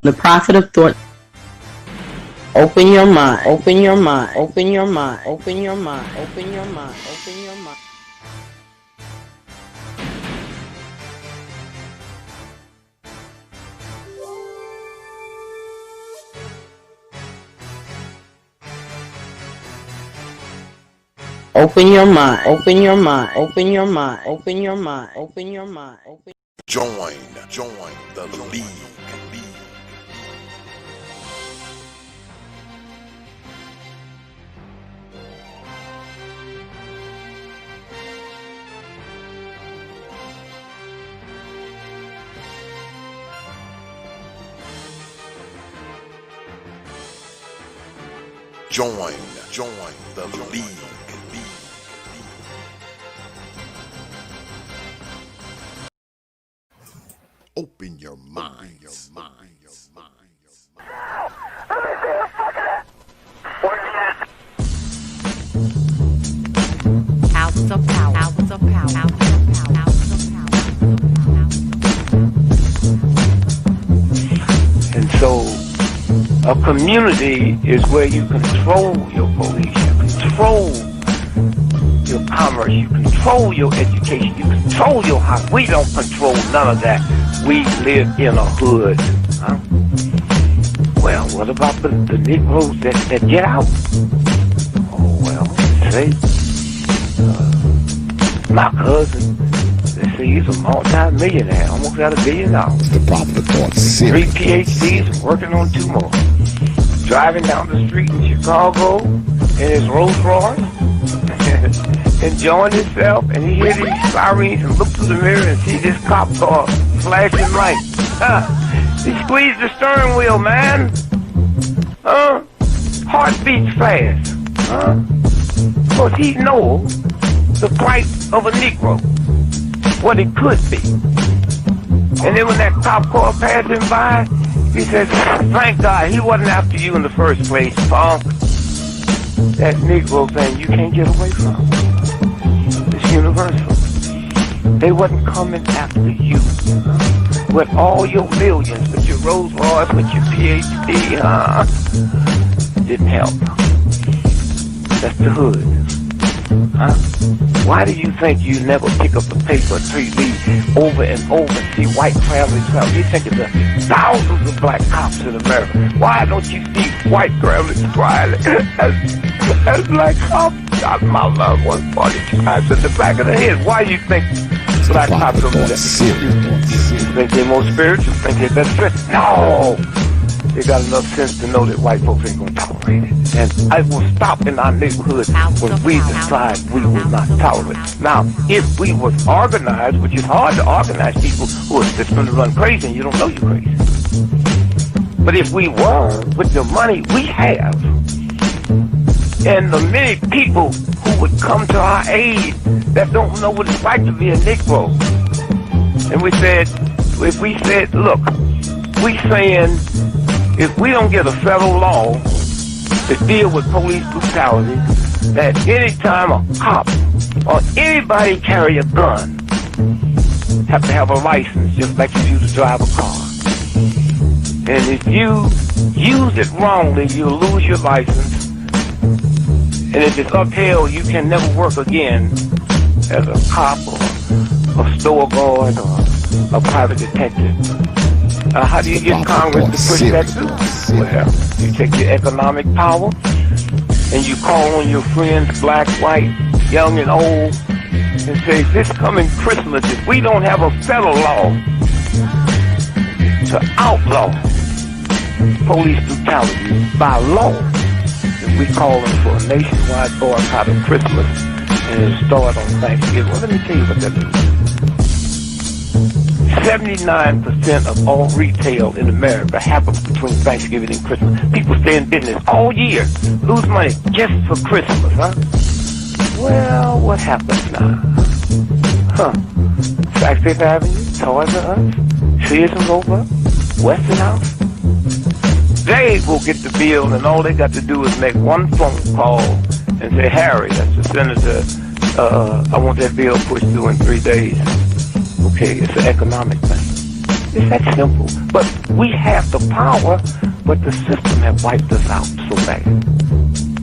The prophet of thought. Open your mind. Open your mind. Open your mind. Open your mind. Open your mind. Open your mind. Open your mind. Open your mind. Open your mind. Open your mind. Open your mind. Open. Join the league. Join the league. Open your mind. Hours of power. Hours of power. And so a community is where you control your police, you control your commerce, you control your education, you control your house. We don't control none of that. We live in a hood. Huh? Well, what about the Negroes that get out? Oh, well, say, my cousin, they say he's a multi-millionaire, almost got $1 billion. The prophet of thought. 3 PhDs, working on 2 more. Driving down the street in Chicago in his Rolls Royce, enjoying himself, and he hear these sirens and look through the mirror and see this cop car flashing lights. He squeezed the steering wheel, man. Heart beats fast. Because he knows the plight of a Negro, what it could be. And then when that cop car passed him by, he said, thank God he wasn't after you in the first place, punk. That Negro thing you can't get away from. It's universal. They wasn't coming after you. With all your millions, with your Rolls Royce, with your PhD, didn't help. That's the hood. Why do you think you never pick up the paper until you read over and over and see white families travel? You think of the thousands of black cops in America. Why don't you see white families crying as black cops shot my loved one 40 times in the back of the head? Why do you think black cops don't do that? You think they're more spiritual? Think they're better? No! They got enough sense to know that white folks ain't gonna tolerate it. And I will stop in our neighborhood when we decide we will not tolerate it. Now, if we was organized, which is hard to organize people who are just gonna run crazy and you don't know you're crazy. But if we were, with the money we have, and the many people who would come to our aid that don't know what it's like to be a Negro, and we said, if we said, look, we saying, if we don't get a federal law to deal with police brutality, that any time a cop or anybody carry a gun, have to have a license, just like you do to drive a car. And if you use it wrongly, you'll lose your license. And if it's upheld, you can never work again as a cop or a store guard or a private detective. How do you get Congress to push that through? Well, you take your economic power and you call on your friends, black, white, young and old, and say, this coming Christmas, if we don't have a federal law to outlaw police brutality by law, then we calling for a nationwide boycott of Christmas and it'll start on Thanksgiving. Well, let me tell you what that means. 79% of all retail in America happens between Thanksgiving and Christmas. People stay in business all year, lose money just for Christmas, huh? Well, what happens now? Saks Fifth Avenue, Toys R Us, Sears and Roebuck, Westinghouse. They will get the bill, and all they got to do is make one phone call and say, Harry, that's the senator, I want that bill pushed through in 3 days. Okay, it's an economic thing. It's that simple. But we have the power, but the system has wiped us out so bad.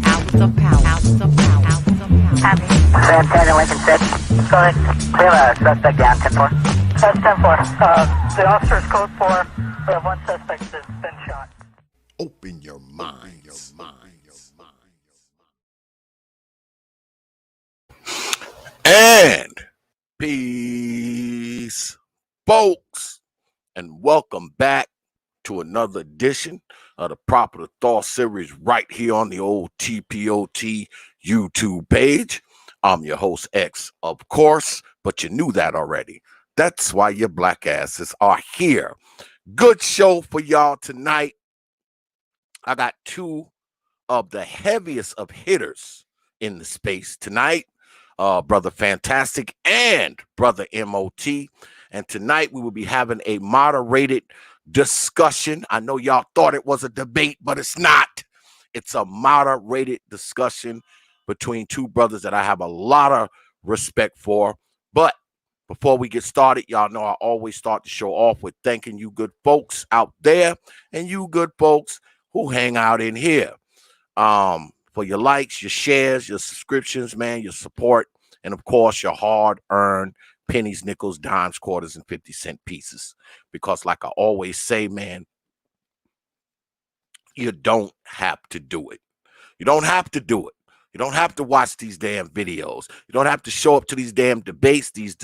Hours of power. Hours of power. Hours of power. Copy. San Lincoln 6. Go ahead. We have a suspect down, 10-4. That's 10-4. The officer's code 4. We have one suspect that's been shot. Open your mind. And peace, folks, and welcome back to another edition of the Proper Thought series right here on the old T.P.O.T YouTube page. I'm your host, X, of course, but you knew that already. That's why your black asses are here. Good show for y'all tonight. I got two of the heaviest of hitters in the space tonight, Brother Fantastic and Brother M.O.T. And tonight we will be having a moderated discussion. I know y'all thought it was a debate, but it's not. It's a moderated discussion between two brothers that I have a lot of respect for. But before we get started, y'all know I always start the show off with thanking you good folks out there and you good folks who hang out in here. For your likes, your shares, your subscriptions, man, your support, and of course, your hard-earned pennies, nickels, dimes, quarters, and 50-cent pieces. Because like I always say, man, you don't have to do it. You don't have to do it. You don't have to watch these damn videos. You don't have to show up to these damn debates, these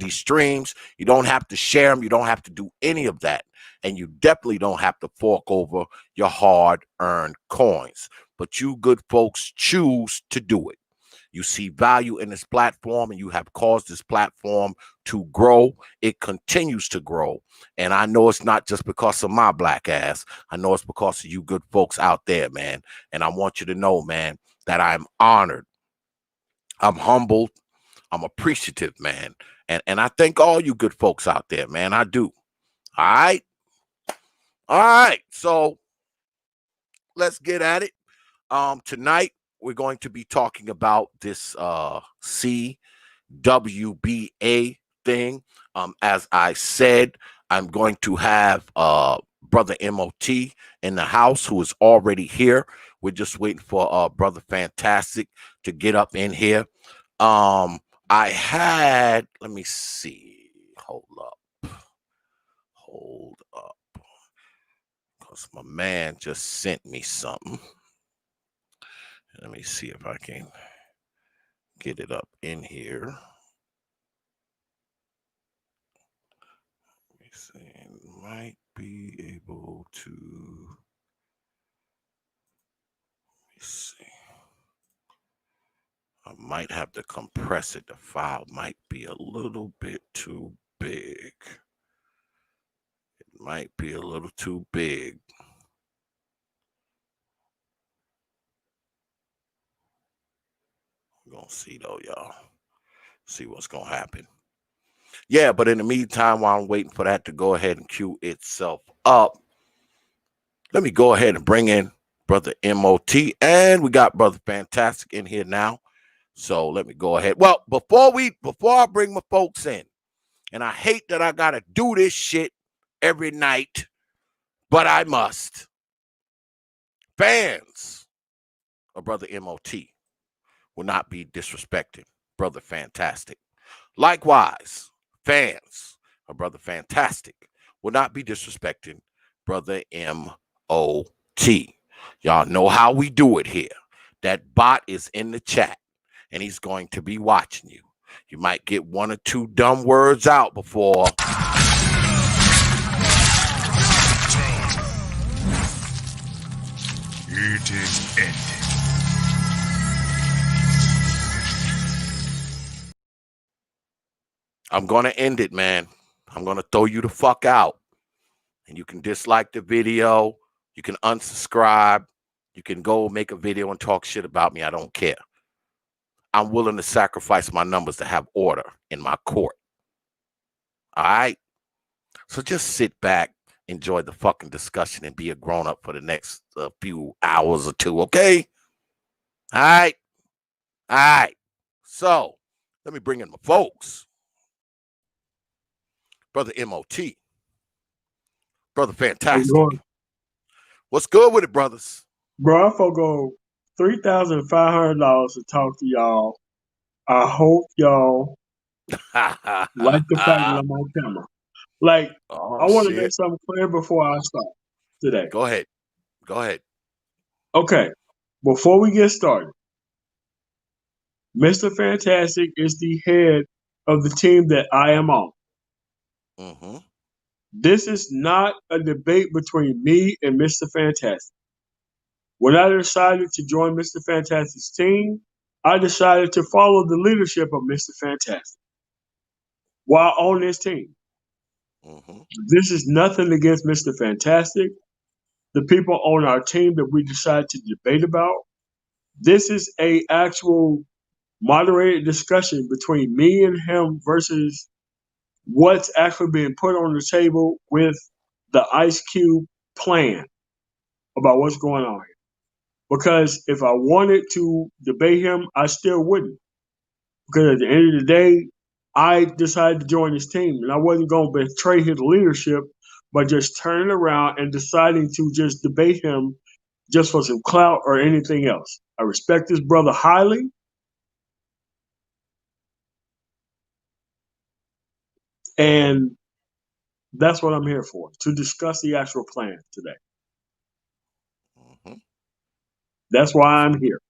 streams. You don't have to share them. You don't have to do any of that. And you definitely don't have to fork over your hard-earned coins. But you good folks choose to do it. You see value in this platform and you have caused this platform to grow. It continues to grow. And I know it's not just because of my black ass. I know it's because of you good folks out there, man. And I want you to know, man, that I'm honored. I'm humbled. I'm appreciative, man. And I thank all you good folks out there, man. I do. All right. All right. So let's get at it. Tonight, we're going to be talking about this C.W.B.A thing. As I said, I'm going to have Brother M.O.T in the house, who is already here. We're just waiting for Brother Fantastic to get up in here. I had, let me see. Hold up. Because my man just sent me something. Let me see if I can get it up in here. Let me see. Might be able to. Let me see. I might have to compress it. The file might be a little bit too big. It might be a little too big. We're going to see, though, y'all. See what's going to happen. Yeah, but in the meantime, while I'm waiting for that to go ahead and queue itself up, let me go ahead and bring in Brother M.O.T. And we got Brother Fantastic in here now. So let me go ahead. Well, before I bring my folks in, and I hate that I got to do this shit every night, but I must. Fans of Brother M.O.T. will not be disrespecting Brother Fantastic. Likewise, fans of Brother Fantastic will not be disrespecting Brother M.O.T. Y'all know how we do it here. That bot is in the chat, and he's going to be watching you. You might get one or two dumb words out before. It is ended. I'm going to end it, man. I'm going to throw you the fuck out. And you can dislike the video. You can unsubscribe. You can go make a video and talk shit about me. I don't care. I'm willing to sacrifice my numbers to have order in my court. All right? So just sit back, enjoy the fucking discussion, and be a grown-up for the next few hours or two, okay? All right? All right. So let me bring in my folks. Brother M.O.T., Brother I'm Fantastic. going, What's good with it, brothers? bro. I forgo $3,500 to talk to y'all. I hope y'all like the fact that I'm on camera. Like, Oh I want to make shit. something clear before I start today. Go ahead. Go ahead. Okay, before we get started, Mr. Fantastic is the head of the team that I am on. Mm-hmm. This is not a debate between me and Mr. Fantastic. When I decided to join Mr. Fantastic's team, I decided to follow the leadership of Mr. Fantastic while on this team. Mm-hmm. This is nothing against Mr. Fantastic, the people on our team that we decided to debate about. This is a actual moderated discussion between me and him versus what's actually being put on the table with the Ice Cube plan about what's going on here. Because if I wanted to debate him, I still wouldn't. Because at the end of the day, I decided to join his team, and I wasn't going to betray his leadership by just turning around and deciding to just debate him just for some clout or anything else. I respect this brother highly, and that's what I'm here for, to discuss the actual plan today. Mm-hmm. That's why I'm here.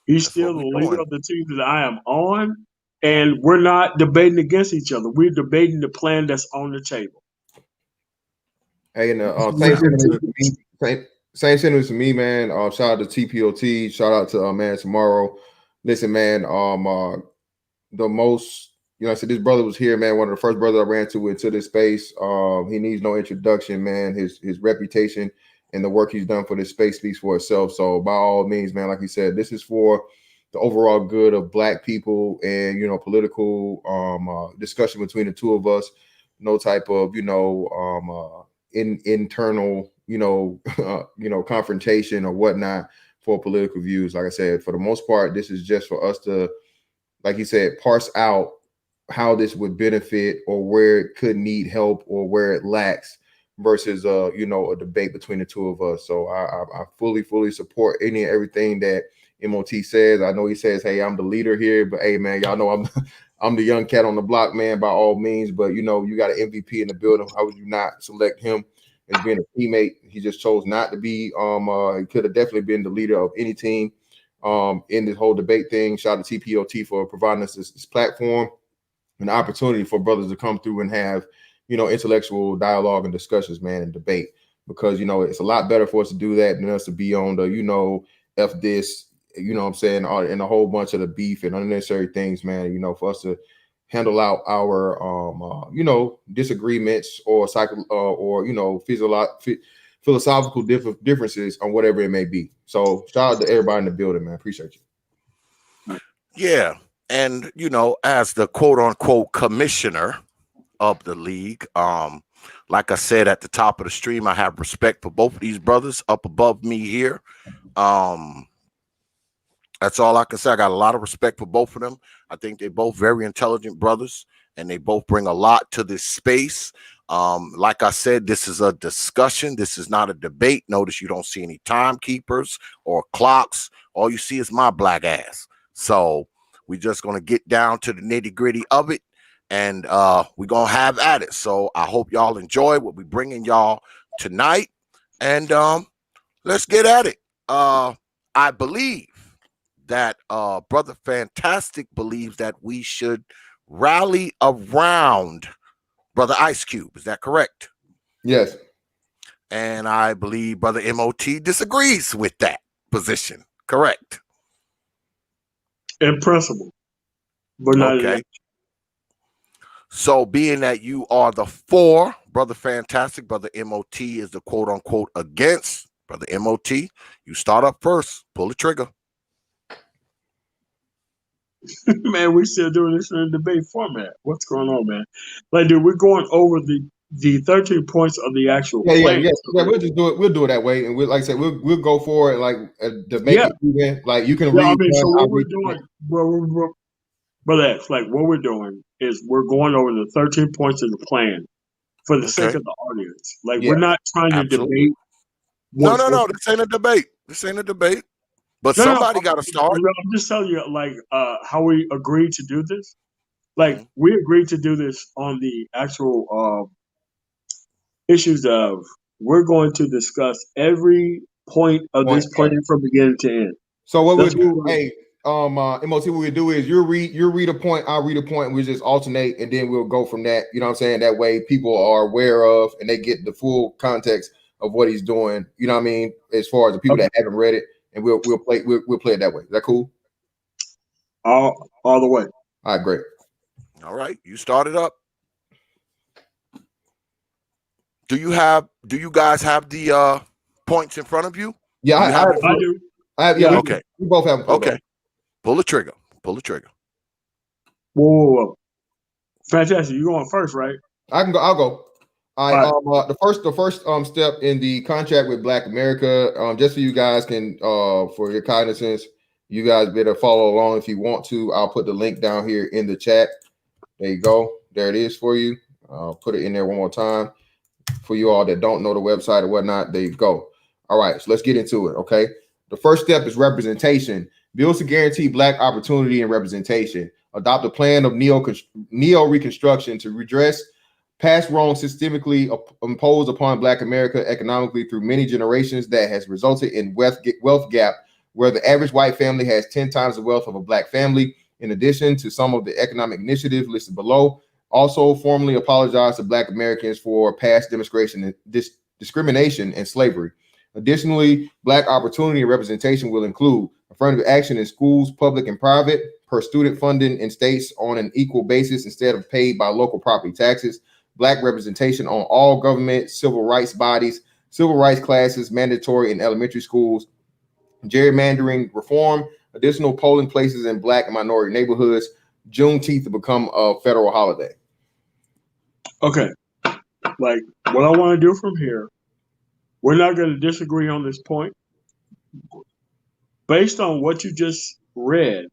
He's That's what still we're the leader doing. of the team that I am on, and we're not debating against each other. We're debating the plan that's on the table. Hey, and Sounds good. same sentiments to me, man. Shout out to T.P.O.T. Shout out to man tomorrow. Listen, man. The most, I said this brother was here, man. One of the first brothers I ran into this space. He needs no introduction, man. His reputation and the work he's done for this space speaks for itself. So by all means, man, like he said, this is for the overall good of Black people and political discussion between the two of us. No type of internal confrontation or whatnot for political views. Like I said, for the most part, this is just for us to, like he said, parse out how this would benefit or where it could need help or where it lacks versus a debate between the two of us. So I fully support any and everything that M.O.T says. I know he says, hey, I'm the leader here, but hey, man, y'all know I'm the young cat on the block, man, by all means. But you got an MVP in the building. How would you not select him as being a teammate? He just chose not to be. He could have definitely been the leader of any team in this whole debate thing. Shout out to T.P.O.T for providing us this platform, an opportunity for brothers to come through and have, intellectual dialogue and discussions, man, and debate. Because, it's a lot better for us to do that than us to be on the, F this, what I'm saying, and a whole bunch of the beef and unnecessary things, man, for us to handle out our, disagreements or philosophical differences on whatever it may be. So shout out to everybody in the building, man. Appreciate you. Yeah. And, as the quote unquote commissioner of the league, like I said at the top of the stream, I have respect for both of these brothers up above me here. That's all I can say. I got a lot of respect for both of them. I think they're both very intelligent brothers, and they both bring a lot to this space. Like I said, this is a discussion. This is not a debate. Notice you don't see any timekeepers or clocks. All you see is my black ass. So we're just going to get down to the nitty gritty of it, and we're going to have at it. So I hope y'all enjoy what we're bringing y'all tonight, and let's get at it. I believe that Brother Fantastic believes that we should rally around Brother Ice Cube. Is that correct? Yes. And I believe Brother M.O.T disagrees with that position. Correct? In principle, but not in Okay. So being that you are the for Brother Fantastic, Brother M.O.T is the quote unquote against Brother M.O.T, you start up first. Pull the trigger. Man, we still doing this in a debate format. What's going on, man? Like, dude, we're going over the 13 points of the actual plan. Yeah. We'll just do it. We'll do it that way, and like I said, we'll go for it, like to make it even. Like you can read. I mean, so one, what I'll we're read doing, but that's like what we're doing is we're going over the 13 points of the plan for the sake Okay. of the audience. Like, Yeah, we're not trying to absolutely. debate. No, What's this ain't a debate. This ain't a debate. But no, somebody got to start. I'm just telling you, like, how we agreed to do this. Like, Mhm. we agreed to do this on the actual issues of we're going to discuss every point of point. this plan from beginning to end. So what we'll That's what do, we're gonna hey, M.O.T, what we'll do is you read a point, I'll read a point, and we just alternate, and then we'll go from that. You know what I'm saying? That way people are aware of and they get the full context of what he's doing. You know what I mean? As far as the people that haven't read it, and we'll play it that way. Is that cool? all the way. All right, great. All right, you start it up. Do you guys have the points in front of you? Yeah, Do you have it? I do. yeah, Okay. we both have them pulled Okay. up. Pull the trigger. Pull the trigger. Whoa. Fantastic. You going first, right? I can go. I'll go. All right. All right. The first step in the contract with Black America, just so you guys can, for your cognizance, you guys better follow along if you want to. I'll put the link down here in the chat. There you go. There it is for you. I'll put it in there one more time for you all that don't know the website or whatnot. There you go. All right. So let's get into it. Okay. The first step is representation. Bills to guarantee Black opportunity and representation. Adopt a plan of neo-reconstruction to redress past wrongs systemically imposed upon Black America economically through many generations that has resulted in wealth gap where the average white family has 10 times the wealth of a Black family. In addition to some of the economic initiatives listed below, also formally apologize to Black Americans for past discrimination and slavery. Additionally, Black opportunity and representation will include affirmative action in schools, public and private, per student funding in states on an equal basis instead of paid by local property taxes, Black representation on all government, civil rights bodies, civil rights classes, mandatory in elementary schools, gerrymandering reform, additional polling places in Black and minority neighborhoods, Juneteenth to become a federal holiday. Okay. Like, what I want to do from here, we're not going to disagree on this point. Based on what you just read,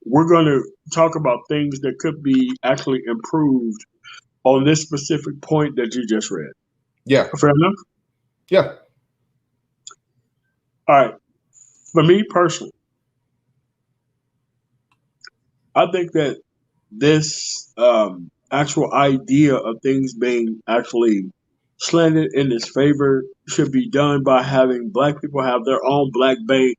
we're going to talk about things that could be actually improved on this specific point that you just read. Yeah. Fair enough? Yeah. All right. For me personally, I think that this actual idea of things being actually slanted in its favor should be done by having Black people have their own Black bank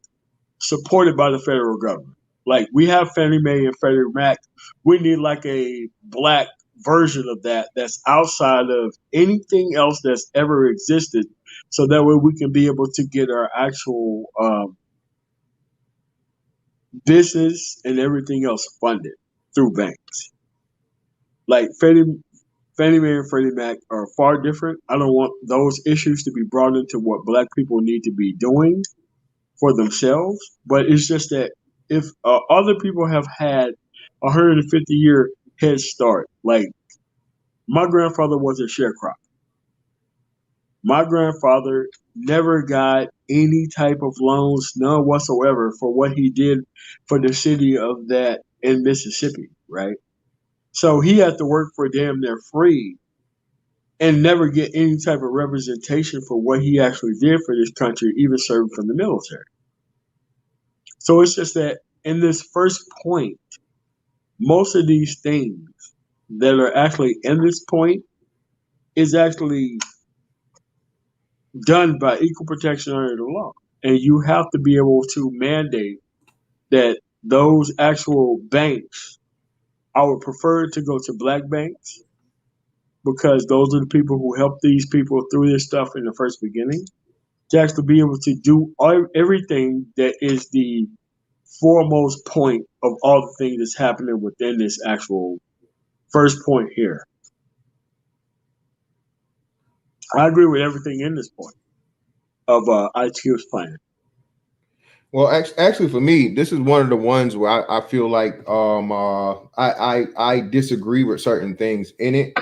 supported by the federal government. Like, we have Fannie Mae and Freddie Mac. We need like a Black version of that that's outside of anything else that's ever existed, so that way we can be able to get our actual business and everything else funded through banks. Like, Fannie Mae and Freddie Mac are far different. I don't want those issues to be brought into what Black people need to be doing for themselves. But it's just that if other people have had 150-year head start, like my grandfather was a sharecropper. My grandfather never got any type of loans, none whatsoever, for what he did for the city of that in Mississippi, right? So he had to work for damn near free and never get any type of representation for what he actually did for this country, even serving from the military. So it's just that in this first point, most of these things that are actually in this point is actually done by equal protection under the law. And you have to be able to mandate that those actual banks, I would prefer to go to Black banks because those are the people who help these people through this stuff in the first beginning, to actually be able to do everything that is the foremost point of all the things that's happening within this actual first point here. I agree with everything in this point of IT's plan. Well, actually, for me, this is one of the ones where I feel like I disagree with certain things in it.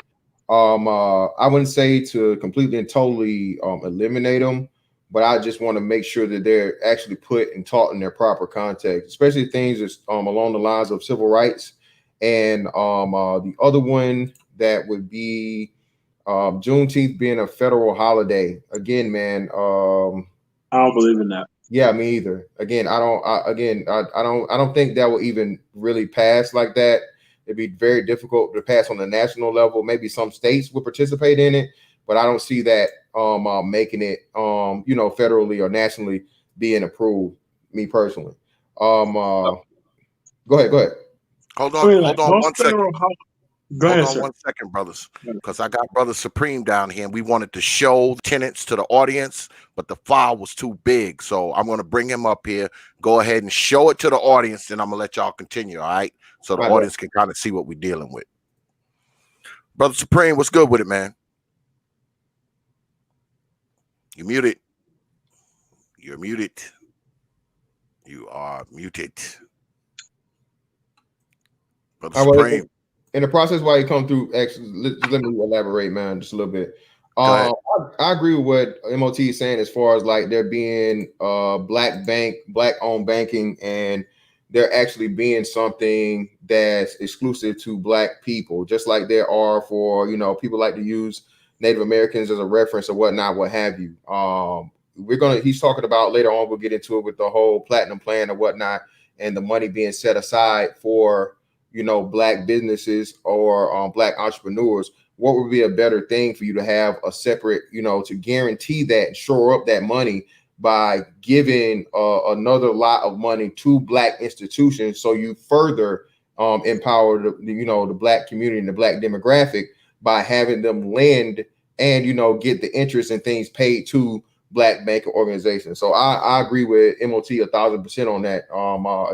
I wouldn't say to completely and totally eliminate them, but I just want to make sure that they're actually put and taught in their proper context, especially things that's along the lines of civil rights. And the other one that would be Juneteenth being a federal holiday. Again, man. I don't believe in that. Yeah, me either. Again, I don't think that will even really pass like that. It'd be very difficult to pass on the national level. Maybe some states would participate in it, but I don't see that making it federally or nationally being approved. Me personally. Go ahead. Hold I mean, on, like hold on most 1 second. federal Go Hold ahead, on sir. 1 second, brothers, because I got Brother Supreme down here, and we wanted to show tenants to the audience, but the file was too big. So I'm going to bring him up here. Go ahead and show it to the audience, and I'm going to let y'all continue, all right? So the audience can kind of see what we're dealing with. Brother Supreme, what's good with it, man? You muted. You're muted. You are muted. Brother Supreme. In the process while you come through, actually, let me elaborate, man, just a little bit. I agree with what M.O.T is saying as far as like there being black-owned banking, and there actually being something that's exclusive to black people, just like there are for people like to use Native Americans as a reference or whatnot, what have you. He's talking about later on, we'll get into it with the whole platinum plan or whatnot, and the money being set aside for black businesses or black entrepreneurs. What would be a better thing for you to have a separate, to guarantee that and shore up that money by giving another lot of money to black institutions, so you further empower the black community and the black demographic by having them lend and get the interest and things paid to black banking organizations. So I agree with M.O.T 1,000% on that.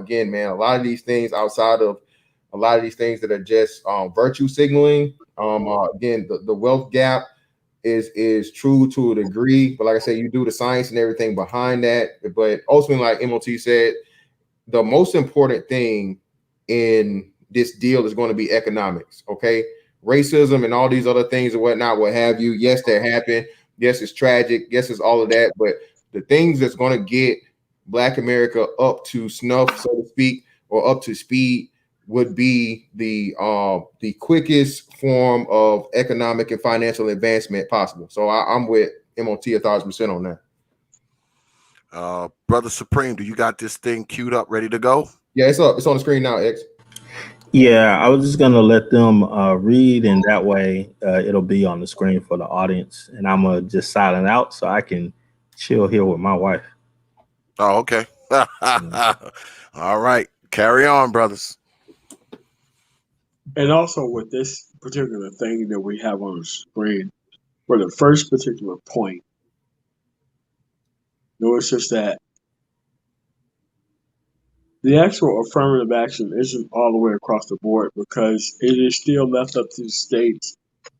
Again, man, a lot of these things that are just virtue signaling. Again, the wealth gap is true to a degree, but like I said, you do the science and everything behind that. But ultimately, like M.O.T said, the most important thing in this deal is going to be economics. Okay, racism and all these other things and whatnot, what have you. Yes, that happened. Yes, it's tragic. Yes, it's all of that. But the things that's going to get Black America up to snuff, so to speak, or up to speed, would be the quickest form of economic and financial advancement possible. So I'm with M.O.T 1,000% on that. Brother Supreme, do you got this thing queued up, ready to go? Yeah, it's up. It's on the screen now, X. Yeah, I was just gonna let them read, and that way it'll be on the screen for the audience, and I'm gonna just silent out so I can chill here with my wife. Oh, okay. All right, carry on, brothers. And also with this particular thing that we have on the screen, for the first particular point, notice just that the actual affirmative action isn't all the way across the board, because it is still left up to the states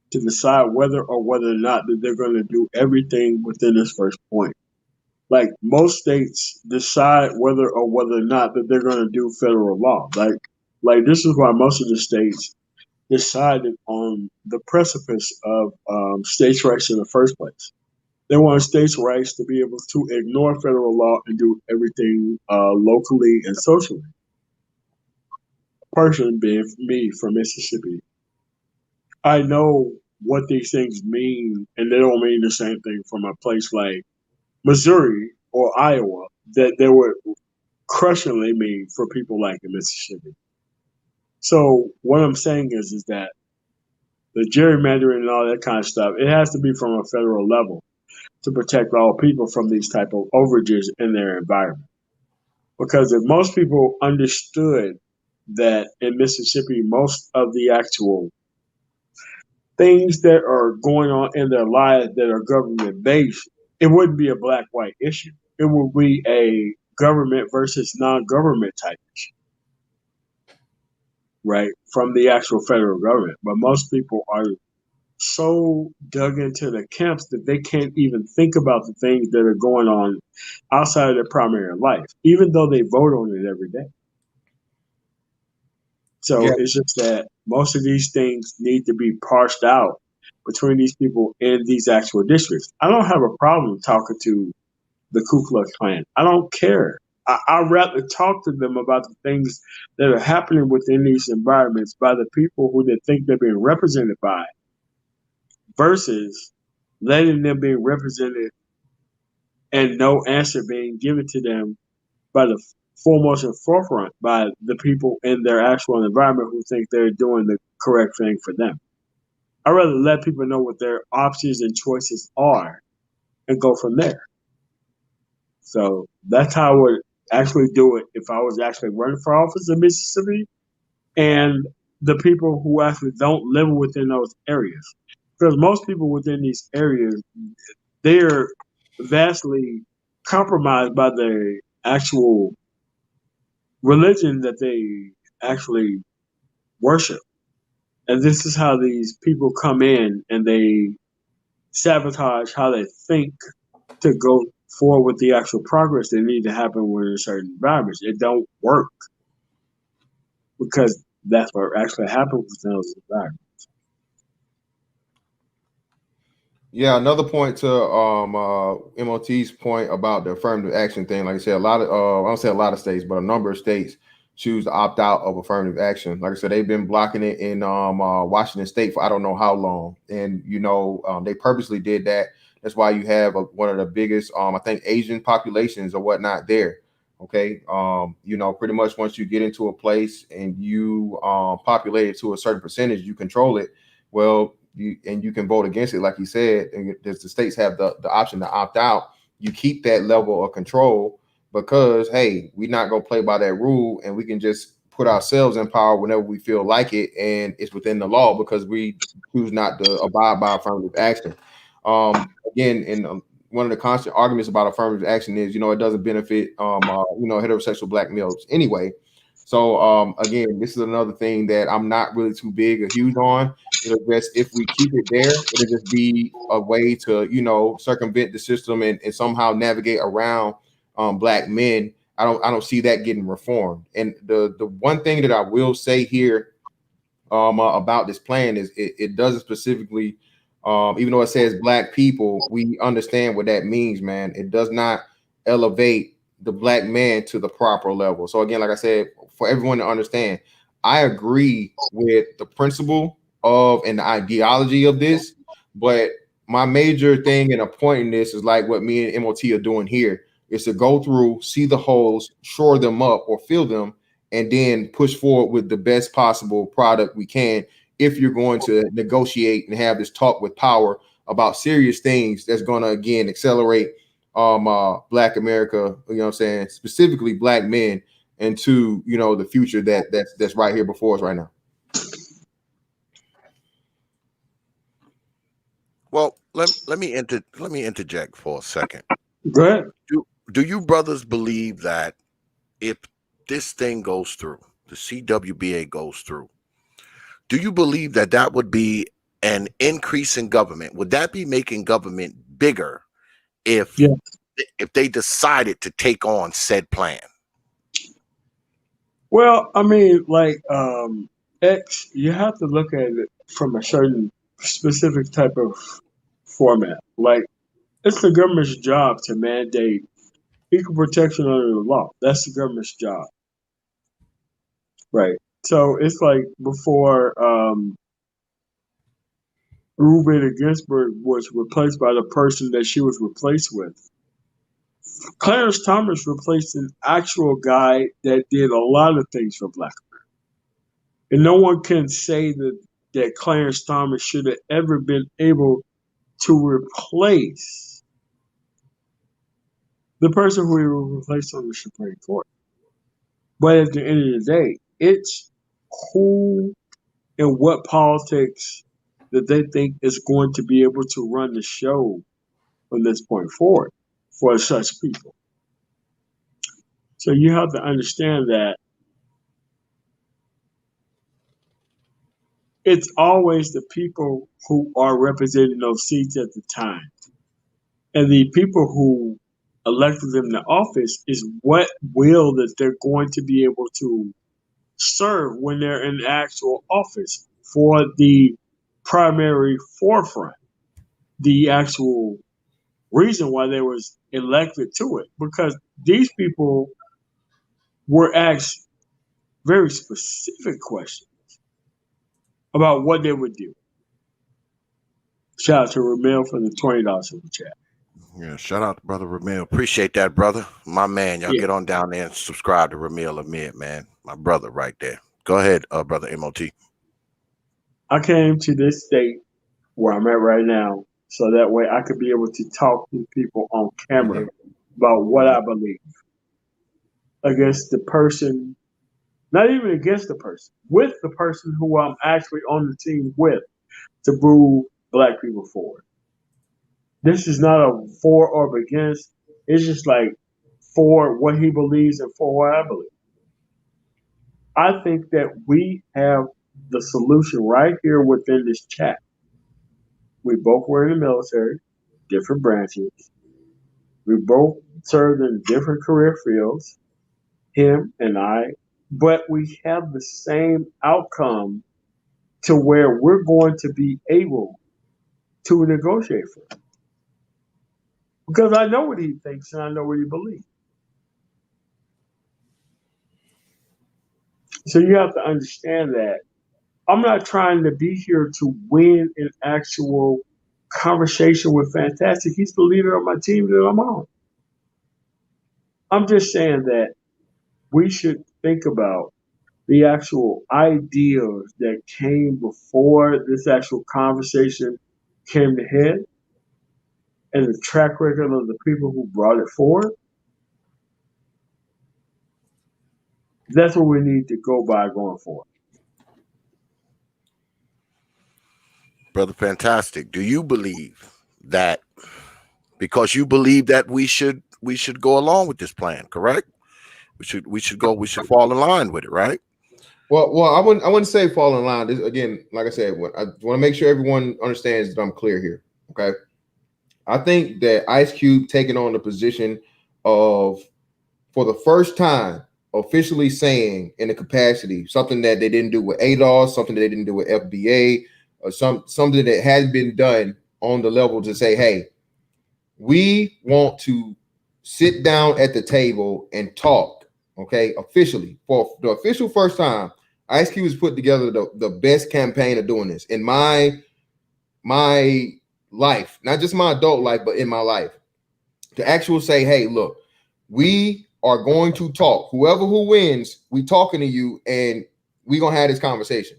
to decide whether or not that they're going to do everything within this first point. Like most states decide whether or not that they're going to do federal law. Like this is why most of the states decided on the precipice of states' rights in the first place. They want states' rights to be able to ignore federal law and do everything locally and socially. Person being me from Mississippi, I know what these things mean, and they don't mean the same thing from a place like Missouri or Iowa that they would crushingly mean for people like in Mississippi. So what I'm saying is that the gerrymandering and all that kind of stuff, it has to be from a federal level to protect all people from these type of overages in their environment. Because if most people understood that in Mississippi, most of the actual things that are going on in their lives that are government based, it wouldn't be a black-white issue. It would be a government versus non-government type issue, right? From the actual federal government. But most people are so dug into the camps that they can't even think about the things that are going on outside of their primary life, even though they vote on it every day. So it's just that most of these things need to be parsed out between these people in these actual districts. I don't have a problem talking to the Ku Klux Klan. I don't care. I'd rather talk to them about the things that are happening within these environments by the people who they think they're being represented by versus letting them be represented and no answer being given to them by the foremost and forefront by the people in their actual environment who think they're doing the correct thing for them. I'd rather let people know what their options and choices are and go from there. So that's how I would actually do it if I was actually running for office in Mississippi and the people who actually don't live within those areas. Because most people within these areas, they're vastly compromised by the actual religion that they actually worship. And this is how these people come in and they sabotage how they think to go forward with the actual progress that need to happen within certain environments. It don't work because that's what actually happens within those environments. Yeah, another point to MOT's point about the affirmative action thing. Like I said, a lot of I don't say a lot of states, but a number of states choose to opt out of affirmative action. Like I said, they've been blocking it in Washington State for I don't know how long, and they purposely did that. That's why you have one of the biggest I think Asian populations or whatnot there. Okay, pretty much once you get into a place and you populate it to a certain percentage, you control it. Well, you can vote against it, like you said, and the states have the option to opt out. You keep that level of control because, hey, we're not going to play by that rule, and we can just put ourselves in power whenever we feel like it, and it's within the law because we choose not to abide by affirmative action. Again, in one of the constant arguments about affirmative action is, it doesn't benefit, heterosexual black males anyway. So again, this is another thing that I'm not really too big or huge on. It'll just, if we keep it there, it'll just be a way to, circumvent the system and somehow navigate around black men. I don't see that getting reformed. And the one thing that I will say here about this plan is it doesn't specifically, even though it says black people, we understand what that means, man. It does not elevate the black man to the proper level. So again, like I said, for everyone to understand, I agree with the principle of and the ideology of this, but my major thing in appointing this is like what me and MOT are doing here is to go through, see the holes, shore them up or fill them, and then push forward with the best possible product we can. If you're going to negotiate and have this talk with power about serious things that's going to again accelerate black America, specifically black men into the future that's right here before us right now. Well, let me interject for a second. Go ahead. Do you brothers believe that if this thing goes through, the C.W.B.A. goes through, do you believe that would be an increase in government? Would that be making government bigger if they decided to take on said plan? Well, I mean, like X, you have to look at it from a certain specific type of format. Like it's the government's job to mandate equal protection under the law. That's the government's job, right? So it's like before Ruth Bader Ginsburg was replaced by the person that she was replaced with. Clarence Thomas replaced an actual guy that did a lot of things for Black America. And no one can say that Clarence Thomas should have ever been able to replace the person who he replaced on the Supreme Court. But at the end of the day, it's who and what politics that they think is going to be able to run the show from this point forward for such people. So you have to understand that it's always the people who are representing those seats at the time. And the people who elected them to office is what will that they're going to be able to serve when they're in actual office for the primary forefront, the actual reason why they was elected to it. Because these people were asked very specific questions about what they would do. Shout out to Ramil for the $20 in the chat. Yeah, shout out to Brother Ramil. Appreciate that, brother. My man, y'all Yeah. get on down there and subscribe to Ramil Amid, man. My brother right there. Go ahead, Brother M.O.T. I came to this state where I'm at right now so that way I could be able to talk to people on camera about what I believe against the person, not even against the person, with the person who I'm actually on the team with to move black people forward. This is not a for or against. It's just like for what he believes and for what I believe. I think that we have the solution right here within this chat. We both were in the military, different branches. We both served in different career fields, him and I, but we have the same outcome to where we're going to be able to negotiate for it. Because I know what he thinks and I know what he believes. So you have to understand that I'm not trying to be here to win an actual conversation with Fantastic. He's the leader of my team that I'm on. I'm just saying that we should think about the actual ideas that came before this actual conversation came to head and the track record of the people who brought it forward. That's what we need to go by going forward. Brother Fantastic, do you believe that because you believe that we should go along with this plan, correct? We should fall in line with it, right? Well, I wouldn't say fall in line. This, again, like I said, I want to make sure everyone understands that I'm clear here. Okay, I think that Ice Cube taking on the position of, for the first time, officially saying in the capacity something that they didn't do with ADOS, something that they didn't do with FBA, or something that had been done on the level to say, hey, we want to sit down at the table and talk. Okay, officially, for the official first time, Ice Cube has put together the best campaign of doing this in my life, not just my adult life, but in my life, to actually say, hey, look, we are going to talk. Whoever who wins, we talking to you, and we gonna have this conversation.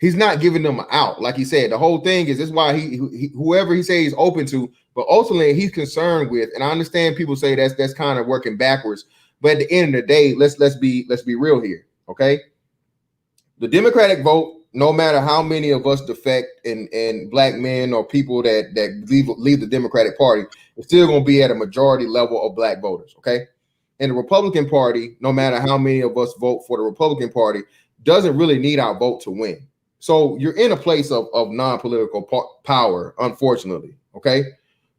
He's not giving them an out, like he said. The whole thing is this is why he whoever he says he's open to, but ultimately he's concerned with. And I understand people say that's kind of working backwards, but at the end of the day, let's be real here, okay? The Democratic vote, no matter how many of us defect and black men or people that leave the Democratic Party, it's still going to be at a majority level of black voters, okay? And the Republican Party, no matter how many of us vote for the Republican Party, doesn't really need our vote to win. So you're in a place of non-political power, unfortunately, okay?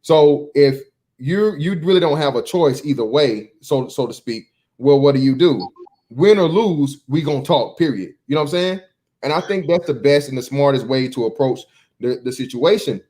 So if you really don't have a choice either way, so to speak, well, what do? Win or lose, we gonna talk, period. You know what I'm saying? And I think that's the best and the smartest way to approach the situation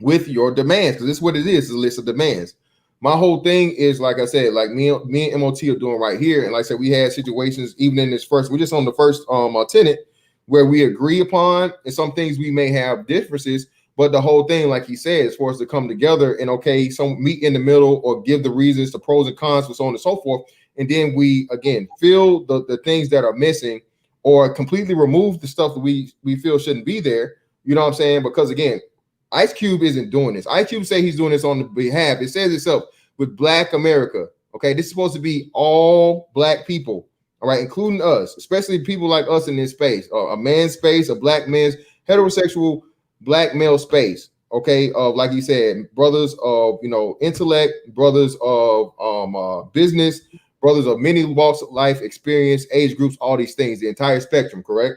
with your demands, because this is what it is, a list of demands. My whole thing is, like I said, like me and M.O.T are doing right here. And like I said, we had situations even in this first, we're just on the first tenet where we agree upon, and some things we may have differences, but the whole thing, like he said, is for us to come together and, okay, some meet in the middle or give the reasons, the pros and cons, and so on and so forth. And then we, again, fill the things that are missing or completely remove the stuff that we feel shouldn't be there. You know what I'm saying? Because, again, Ice Cube isn't doing this. Ice Cube say he's doing this on the behalf. It says itself with Black America. Okay, this is supposed to be all black people, all right, including us, especially people like us in this space, a man's space, a black man's heterosexual black male space. Okay, like you said, brothers of intellect, brothers of business, brothers of many walks of life, experience, age groups, all these things, the entire spectrum, correct?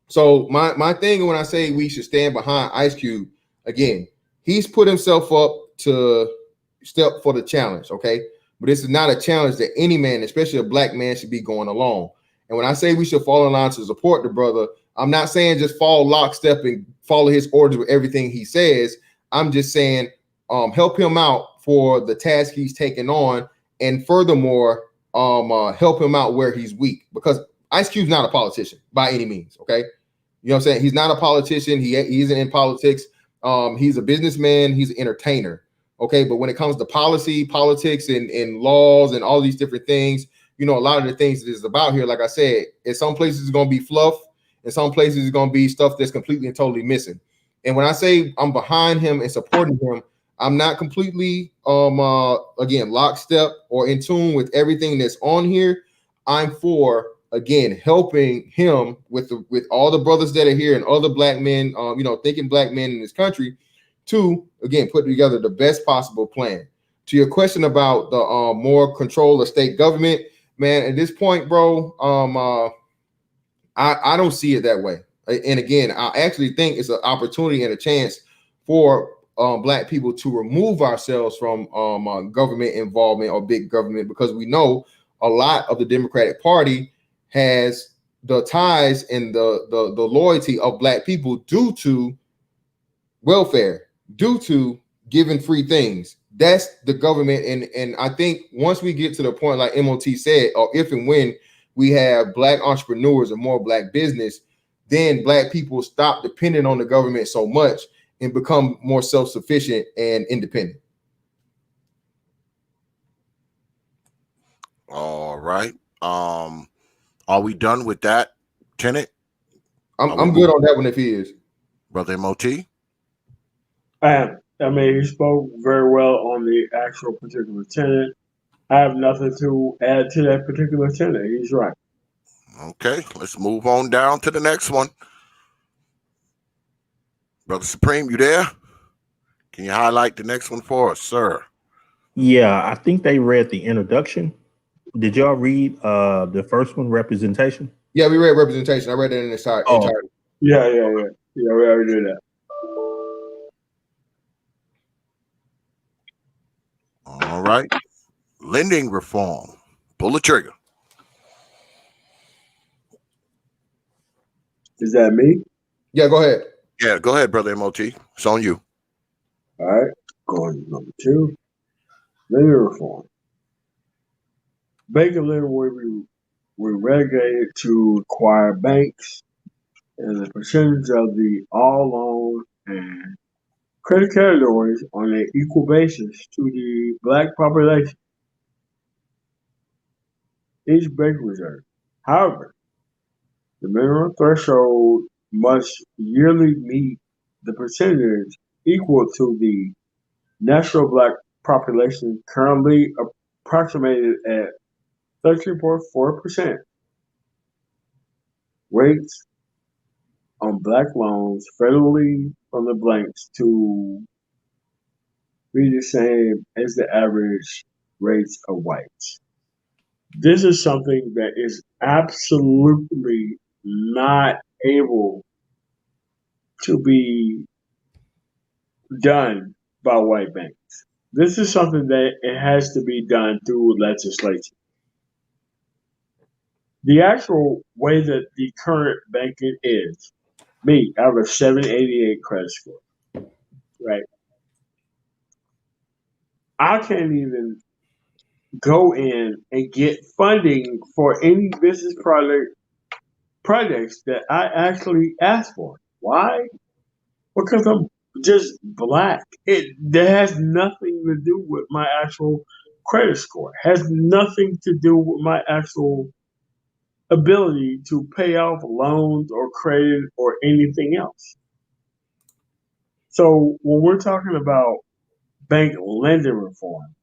So my thing when I say we should stand behind Ice Cube, again, he's put himself up to step for the challenge, okay? But this is not a challenge that any man, especially a black man, should be going along. And when I say we should fall in line to support the brother, I'm not saying just fall lockstep and follow his orders with everything he says. I'm just saying help him out for the task he's taking on, and furthermore, help him out where he's weak, because Ice Cube's not a politician by any means, okay? You know what I'm saying? He's not a politician. He isn't in politics. He's a businessman. He's an entertainer. Okay, but when it comes to policy, politics, and laws and all these different things, you know, a lot of the things that is about here, like I said, in some places it's going to be fluff. In some places it's going to be stuff that's completely and totally missing. And when I say I'm behind him and supporting him, I'm not completely again lockstep or in tune with everything that's on here. I'm for, again, helping him with all the brothers that are here and other black men, you know, thinking black men in this country, to again put together the best possible plan. To your question about the more control of state government, man, at this point, bro, I don't see it that way. And again, I actually think it's an opportunity and a chance for black people to remove ourselves from government involvement or big government, because we know a lot of the Democratic Party has the ties and the loyalty of black people due to welfare, due to giving free things. That's the government. And I think once we get to the point, like M.O.T said, or if and when we have black entrepreneurs and more black business, then black people stop depending on the government so much and become more self-sufficient and independent. All right. Are we done with that tenet? I'm good on that one if he is. Brother M.O.T? I mean, he spoke very well on the actual particular tenet. I have nothing to add to that particular tenet. He's right. Okay, let's move on down to the next one. Brother Supreme, you there? Can you highlight the next one for us, sir? Yeah, I think they read the introduction. Did y'all read the first one, representation? Yeah, we read representation. I read it in its entirety. Yeah. We already did that. All right. Lending reform. Pull the trigger. Is that me? Yeah, go ahead. Yeah, go ahead, Brother M.O.T. It's on you. All right. Going to number 2. Lending reform. Banking lending will be relegated to require banks as a percentage of the all loan and credit categories on an equal basis to the black population. Each bank reserve. However, the minimum threshold must yearly meet the percentage equal to the national black population, currently approximated at 13.4%. Rates on black loans federally from the blanks to be the same as the average rates of whites. This is something that is absolutely not able to be done by white banks. This is something that it has to be done through legislation. The actual way that the current banking is, me, I have a 788 credit score, right? I can't even go in and get funding for any business projects that I actually ask for. Why? Because I'm just black. That has nothing to do with my actual credit score. Has nothing to do with my actual ability to pay off loans or credit or anything else. So when we're talking about bank lending reform,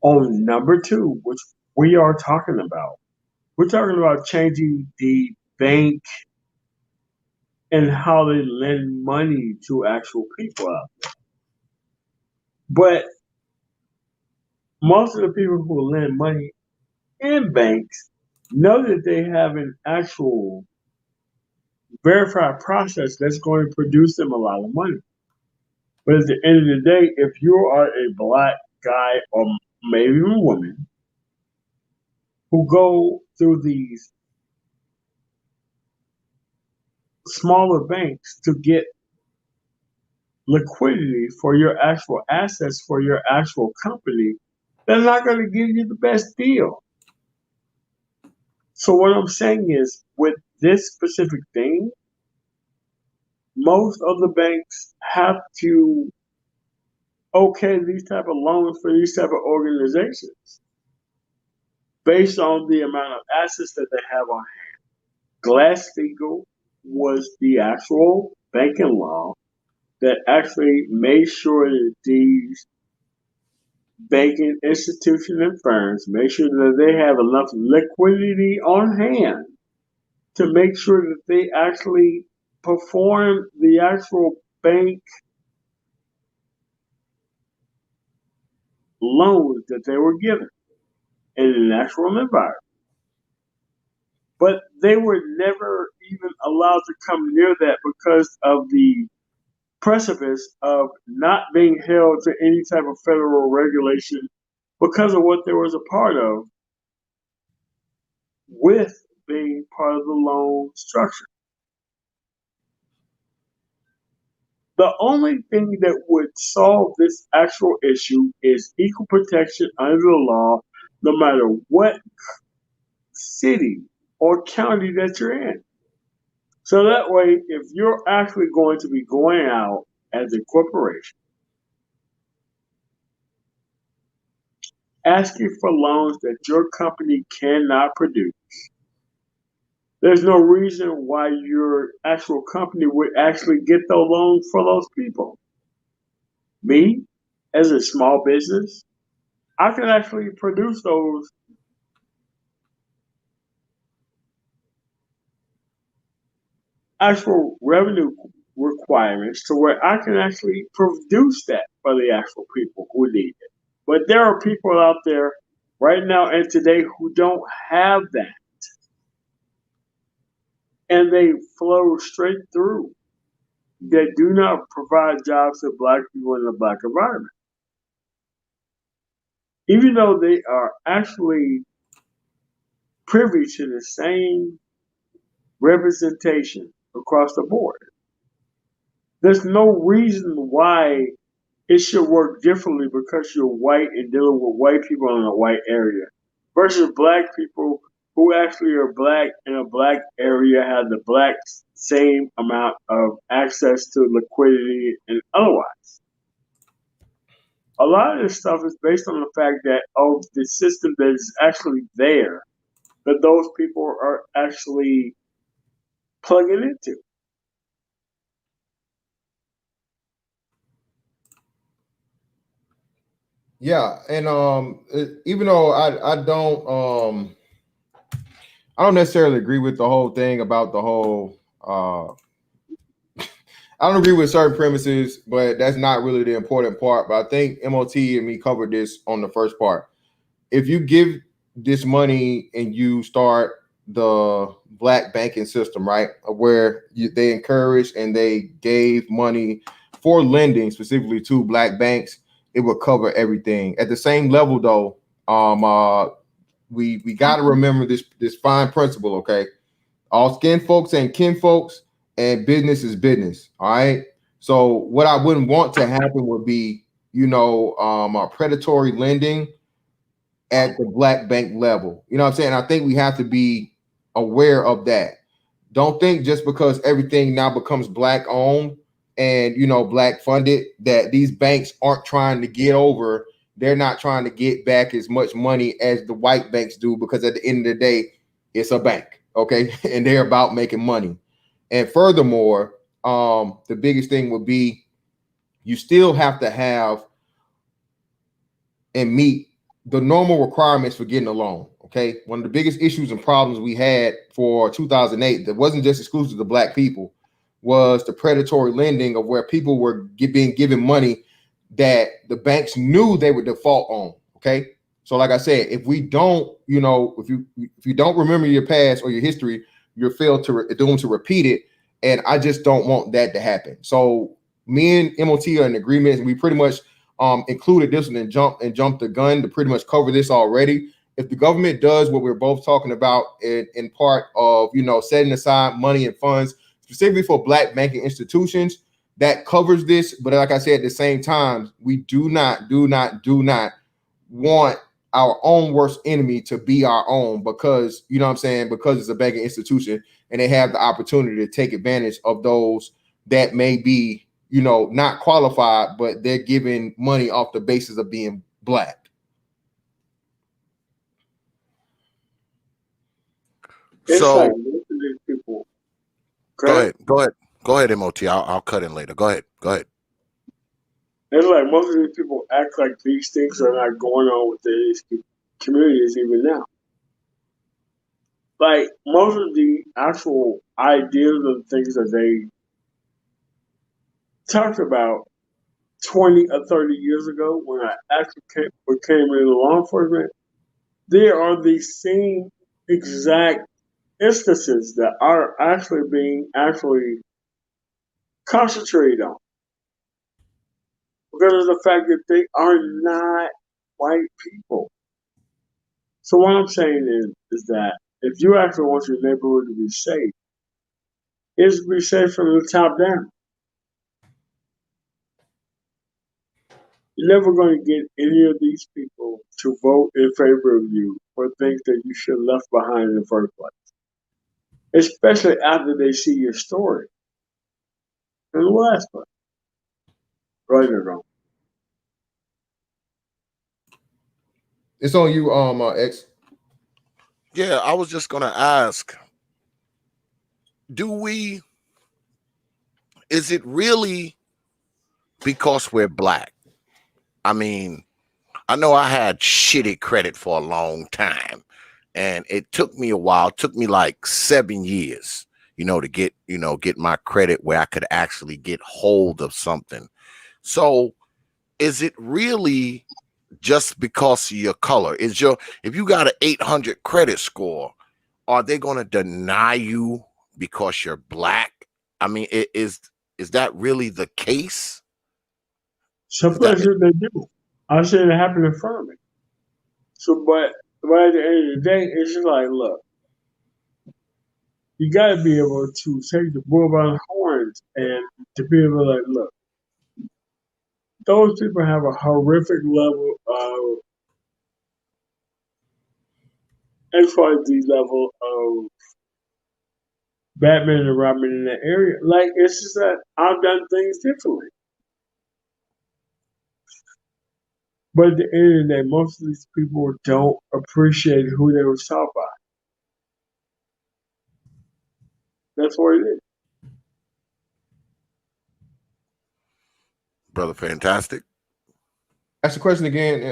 on number 2, which we are talking about, we're talking about changing the bank and how they lend money to actual people out there. But most of the people who lend money in banks know that they have an actual verified process that's going to produce them a lot of money. But at the end of the day, if you are a black guy or maybe a woman who go through these smaller banks to get liquidity for your actual assets for your actual company, they're not going to give you the best deal. So what I'm saying is, with this specific thing, most of the banks have to okay these type of loans for these type of organizations based on the amount of assets that they have on hand. Glass-Steagall was the actual banking law that actually made sure that these banking institutions and firms make sure that they have enough liquidity on hand to make sure that they actually perform the actual bank loans that they were given in a natural environment. But they were never even allowed to come near that because of the precipice of not being held to any type of federal regulation because of what there was a part of with being part of the loan structure. The only thing that would solve this actual issue is equal protection under the law, no matter what city or county that you're in. So that way, if you're actually going to be going out as a corporation, asking for loans that your company cannot produce, there's no reason why your actual company would actually get those loans for those people. Me, as a small business, I can actually produce those actual revenue requirements to where I can actually produce that for the actual people who need it. But there are people out there right now and today who don't have that. And they flow straight through that do not provide jobs to Black people in the Black environment. Even though they are actually privy to the same representation across the board. There's no reason why it should work differently because you're white and dealing with white people in a white area versus Black people who actually are Black in a Black area have the Black same amount of access to liquidity and otherwise. A lot of this stuff is based on the fact that the system that is actually there that those people are actually plugging into. Yeah, and even though I don't necessarily agree with the whole thing about the whole I don't agree with certain premises, but that's not really the important part. But I think M.O.T. and me covered this on the first part. If you give this money and you start the Black banking system, right, where they encouraged and they gave money for lending specifically to Black banks, it will cover everything. At the same level, though, we got to remember this fine principle, okay? All skin folks and kin folks, and business is business. All right. So what I wouldn't want to happen would be, predatory lending at the Black bank level. You know what I'm saying? I think we have to be aware of that. Don't think just because everything now becomes Black owned and Black funded that these banks aren't trying to get over. They're not trying to get back as much money as the white banks do, because at the end of the day, it's a bank, okay? And they're about making money. And furthermore, the biggest thing would be you still have to have and meet the normal requirements for getting a loan. Okay. One of the biggest issues and problems we had for 2008 that wasn't just exclusive to Black people was the predatory lending of where people were being given money that the banks knew they would default on. Okay. So like I said, if we don't, if you don't remember your past or your history, you're doomed to repeat it. And I just don't want that to happen. So me and M.O.T are in agreement, and we pretty much included this one and jumped the gun to pretty much cover this already. If the government does what we're both talking about in part of, setting aside money and funds specifically for Black banking institutions, that covers this. But like I said, at the same time, we do not want our own worst enemy to be our own, because because it's a banking institution and they have the opportunity to take advantage of those that may be, you know, not qualified, but they're giving money off the basis of being black. It's So like most of these people. go ahead, M.O.T. I'll cut in later. Go ahead. It's like most of these people act like these things are not going on with these communities even now. Like most of the actual ideas of things that they talked about 20 or 30 years ago when I actually became in law enforcement, there are the same exact instances that are actually being concentrated on. Because of the fact that they are not white people. So what I'm saying is that if you actually want your neighborhood to be safe, it's to be safe from the top down. You're never going to get any of these people to vote in favor of you for things that you should have left behind in the first place. Especially after they see your story in the last place. Right or wrong. It's on you, X. Yeah, I was just gonna ask, is it really because we're black? I mean, I know I had shitty credit for a long time, and it took me a while. It took me like 7 years, to get my credit where I could actually get hold of something. So is it really just because of your color? If you got an 800 credit score, are they going to deny you because you're black? I mean, is that really the case? Some places they do. I see it happen in front of me. So, but at the end of the day, it's just like, look, you got to be able to take the bull by the horns and to be able to, like, look, those people have a horrific level of XYZ level of Batman and Robin in that area. Like, it's just that I've done things differently. But at the end of the day, most of these people don't appreciate who they were taught by. That's what it is. Brother Fantastic. Ask the question again,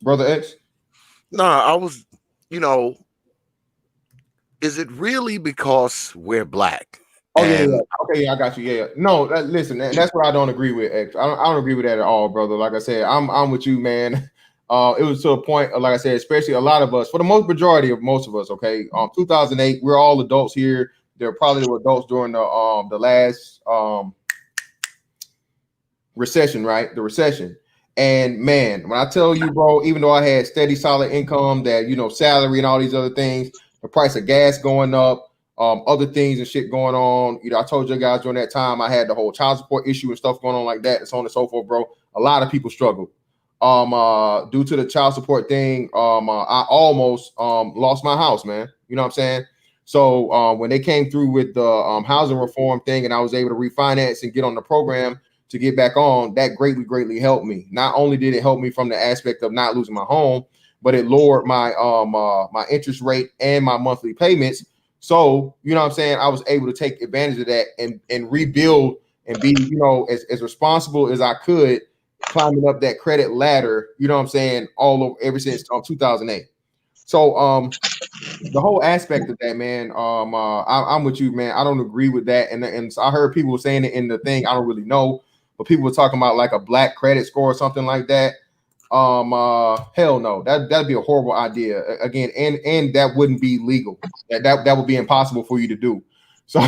Brother X. No, I was, is it really because we're black? Oh, yeah. Okay, yeah, I got you. Yeah. No, listen, that's what I don't agree with, X. I don't agree with that at all, brother. Like I said, I'm with you, man. It was to a point, like I said, especially a lot of us, for the majority of most of us, okay. 2008, we're all adults here. They're probably the adults during the last recession, right? The recession. And man, when I tell you, bro, even though I had steady, solid income, that salary and all these other things, the price of gas going up, other things and shit going on. I told you guys during that time I had the whole child support issue and stuff going on like that, and so on and so forth, bro. A lot of people struggled. Due to the child support thing, I almost lost my house, man. You know what I'm saying? So when they came through with the housing reform thing and I was able to refinance and get on the program to get back on, that greatly helped me. Not only did it help me from the aspect of not losing my home, but it lowered my my interest rate and my monthly payments. So, you know what I'm saying, I was able to take advantage of that and rebuild and be, as responsible as I could, climbing up that credit ladder, you know what I'm saying, all over ever since 2008. So the whole aspect of that, man, I'm with you, man. I don't agree with that. And I heard people saying it in the thing. I don't really know, but people were talking about like a black credit score or something like that. Hell no, that'd be a horrible idea. Again, and that wouldn't be legal. That would be impossible for you to do. So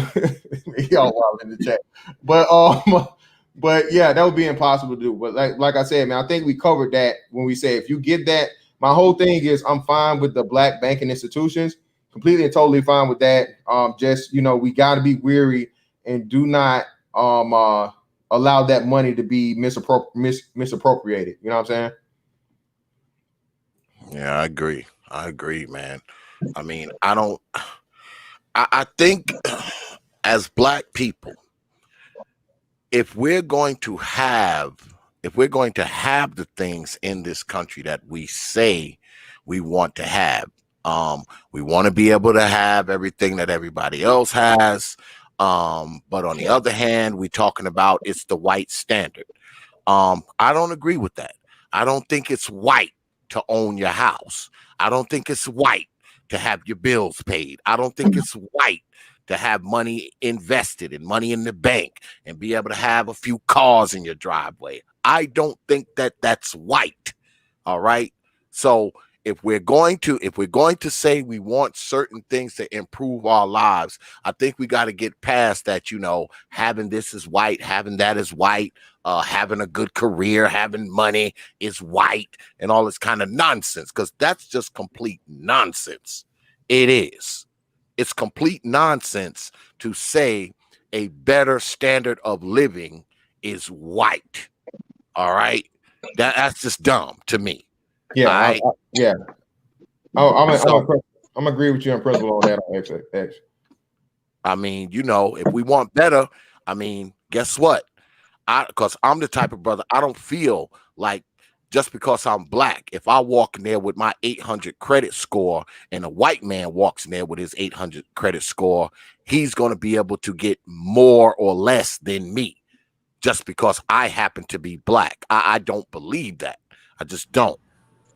y'all wild in the chat. But yeah, that would be impossible to do. But like I said, man, I think we covered that when we say if you get that. My whole thing is I'm fine with the black banking institutions, completely and totally fine with that. Just we got to be weary and do not allow that money to be misappropriated. You know what I'm saying? Yeah, I agree, man. I mean, I think as black people, if we're going to have the things in this country that we say we want to have, we want to be able to have everything that everybody else has. But on the other hand, we're talking about it's the white standard. I don't agree with that. I don't think it's white to own your house. I don't think it's white to have your bills paid. I don't think it's white to have money invested and money in the bank and be able to have a few cars in your driveway. I don't think that that's white. All right. So if we're going to say we want certain things to improve our lives, I think we got to get past that, having this is white, having that is white, having a good career, having money is white, and all this kind of nonsense, because that's just complete nonsense. It is. It's complete nonsense to say a better standard of living is white. All right. That's just dumb to me. Yeah. I'm agree with you on principle on that. X. I mean, if we want better, guess what? Because I'm the type of brother, I don't feel like just because I'm black, if I walk in there with my 800 credit score and a white man walks in there with his 800 credit score, he's going to be able to get more or less than me just because I happen to be black. I don't believe that. I just don't.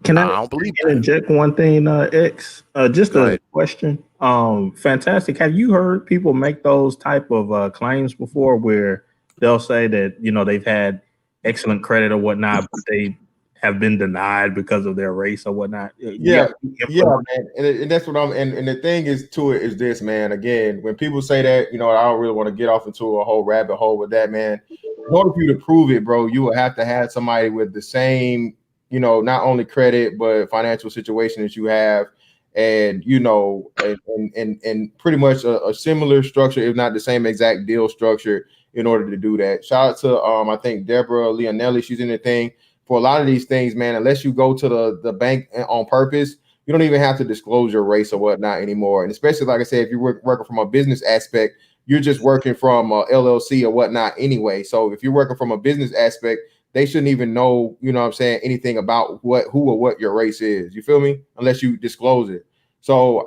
I don't believe that. Inject one thing, X? Just a question. Fantastic. Have you heard people make those type of claims before where they'll say that, they've had excellent credit or whatnot, but they have been denied because of their race or whatnot? Yeah, man. And that's what and the thing is to it is this, man. Again, when people say that, I don't really want to get off into a whole rabbit hole with that, man. In order for you to prove it, bro, you will have to have somebody with the same, not only credit, but financial situation that you have. And, and pretty much a similar structure, if not the same exact deal structure, in order to do that. Shout out to, I think, Deborah Leonelli. She's in the thing. For a lot of these things, man, unless you go to the bank on purpose, you don't even have to disclose your race or whatnot anymore. And especially, like I said, if you're working from a business aspect, you're just working from a LLC or whatnot anyway. So if you're working from a business aspect, they shouldn't even know, anything about who or what your race is. You feel me? Unless you disclose it. So,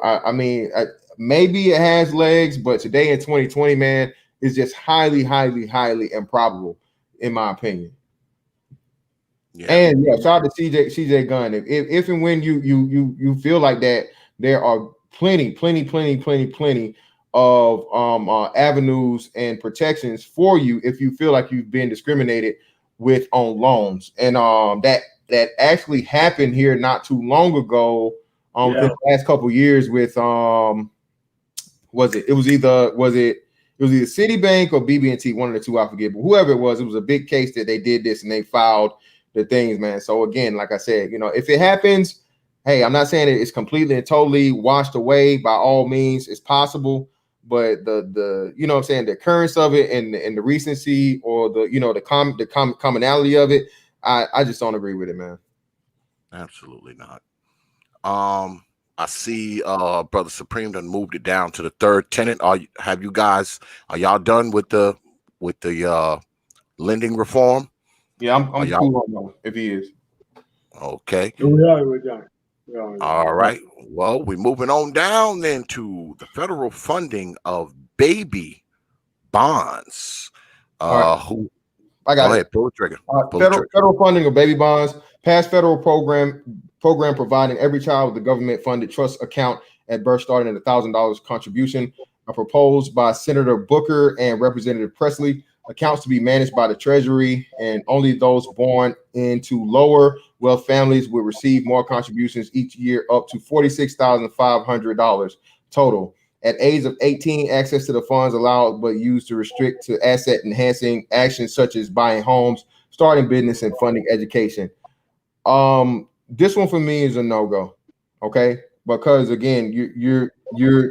maybe it has legs, but today in 2020, man, is just highly, highly, highly improbable, in my opinion. Yeah. And shout out to CJ Gunn. If and when you feel like that, there are plenty of avenues and protections for you if you feel like you've been discriminated with on loans. And that actually happened here not too long ago. The last couple of years with was it Citibank or BB&T, one of the two, I forget, but whoever it was a big case that they did this and they filed the things, man. So again, like I said, if it happens, hey, I'm not saying it's completely and totally washed away. By all means, it's possible, but the occurrence of it and the recency or the commonality of it, I just don't agree with it, man. Absolutely not. I see Brother Supreme done moved it down to the third tenant. Are y'all done with the lending reform? Yeah, I'm cool on that if he is. Okay. We're done. All right. Well, we're moving on down then to the federal funding of baby bonds. Go ahead, pull the trigger. Federal funding of baby bonds. Past federal program providing every child with a government-funded trust account at birth starting at $1,000 contribution are proposed by Senator Booker and Representative Presley. Accounts to be managed by the Treasury, and only those born into lower wealth families will receive more contributions each year, up to $46,500 total. At age of 18, access to the funds allowed but used to restrict to asset-enhancing actions such as buying homes, starting business, and funding education. This one for me is a no-go, okay? Because again,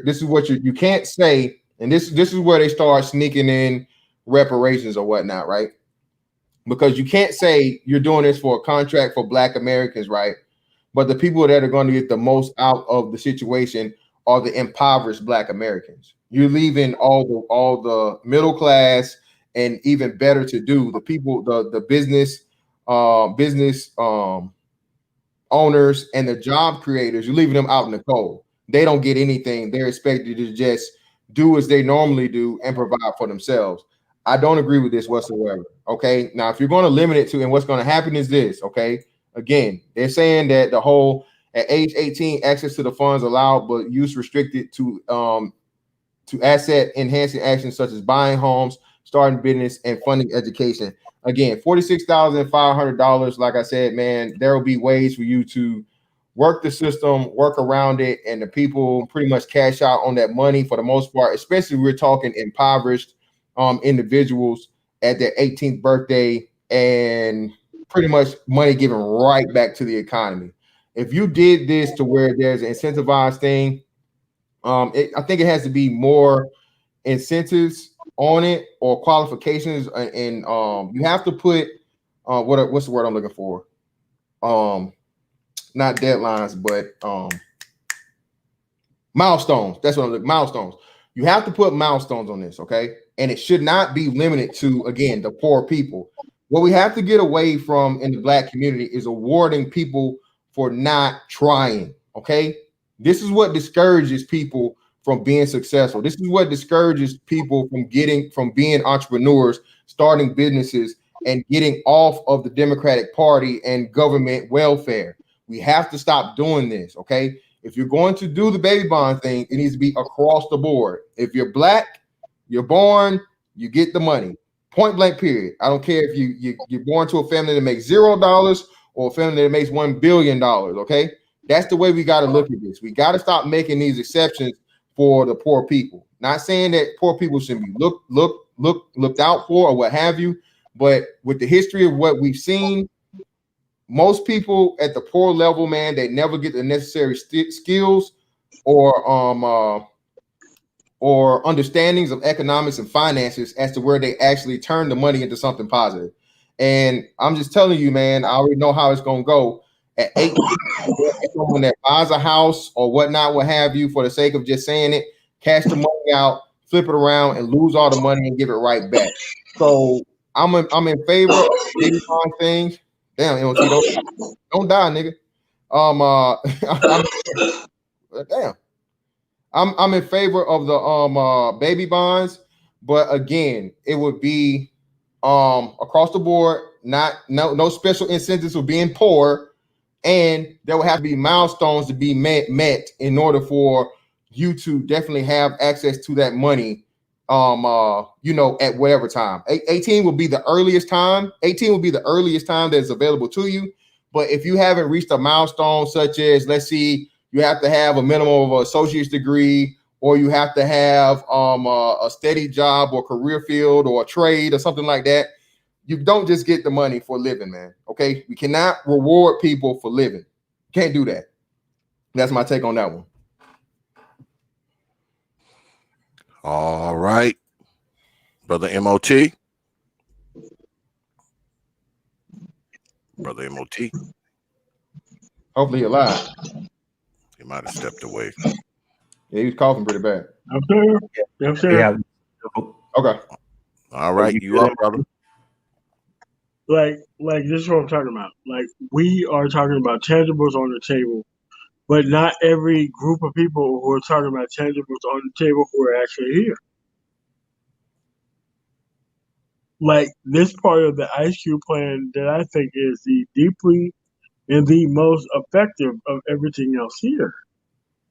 this is what you can't say, and this is where they start sneaking in reparations or whatnot, right? Because you can't say you're doing this for a contract for Black Americans, right? But the people that are going to get the most out of the situation are the impoverished Black Americans. You're leaving all the middle class and even better to do the people, the business owners and the job creators. You're leaving them out in the cold. They don't get anything. They're expected to just do as they normally do and provide for themselves. I don't agree with this whatsoever. Okay. Now, if you're going to limit it to, and what's going to happen is this, okay. Again, they're saying that the whole at age 18, access to the funds allowed, but use restricted to asset enhancing actions such as buying homes, starting business, and funding education. Again, $46,500. Like I said, man, there will be ways for you to work the system, work around it, and the people pretty much cash out on that money for the most part. Especially we're talking impoverished individuals at their 18th birthday, and pretty much money given right back to the economy. If you did this to where there's an incentivized thing, I think it has to be more incentives on it or qualifications, and you have to put what's the word I'm looking for? Not deadlines, but milestones. That's what I'm looking. Milestones. You have to put milestones on this, okay? And it should not be limited to, again, the poor people. What we have to get away from in the Black community is awarding people for not trying, okay? This is what discourages people from being successful. This is what discourages people from being entrepreneurs, starting businesses, and getting off of the Democratic Party and government welfare. We have to stop doing this, okay? If you're going to do the baby bond thing, it needs to be across the board. If you're Black, you're born, you get the money. Point blank, period. I don't care if you're born to a family that makes $0 or a family that makes $1 billion, okay? That's the way we got to look at this. We got to stop making these exceptions for the poor people. Not saying that poor people shouldn't be looked out for or what have you, but with the history of what we've seen, most people at the poor level, man, they never get the necessary skills or understandings of economics and finances as to where they actually turn the money into something positive. And I'm just telling you, man, I already know how it's going to go. At 18, someone that buys a house or whatnot, what have you, for the sake of just saying it, cash the money out, flip it around, and lose all the money and give it right back. So I'm in favor of baby bond things. Damn, M.O.T, don't die, nigga. Damn. I'm in favor of the baby bonds, but again, it would be across the board, no special incentives for being poor, and there would have to be milestones to be met in order for you to definitely have access to that money. At whatever time. 18 will be the earliest time. 18 will be the earliest time that's available to you. But if you haven't reached a milestone, such as, let's see, you have to have a minimum of an associate's degree, or you have to have a steady job or career field or a trade or something like that, you don't just get the money for living, man. Okay, we cannot reward people for living. Can't do that. That's my take on that one. All right, brother M.O.T. Brother M.O.T. Hopefully you're alive. He might have stepped away. Yeah, he was coughing pretty bad. I'm sure. I'm sure. Yeah. Okay. All right, you up, brother? Like this is what I'm talking about. Like, we are talking about tangibles on the table, but not every group of people who are talking about tangibles on the table who are actually here. Like, this part of the Ice Cube plan that I think is the deeply and the most effective of everything else here.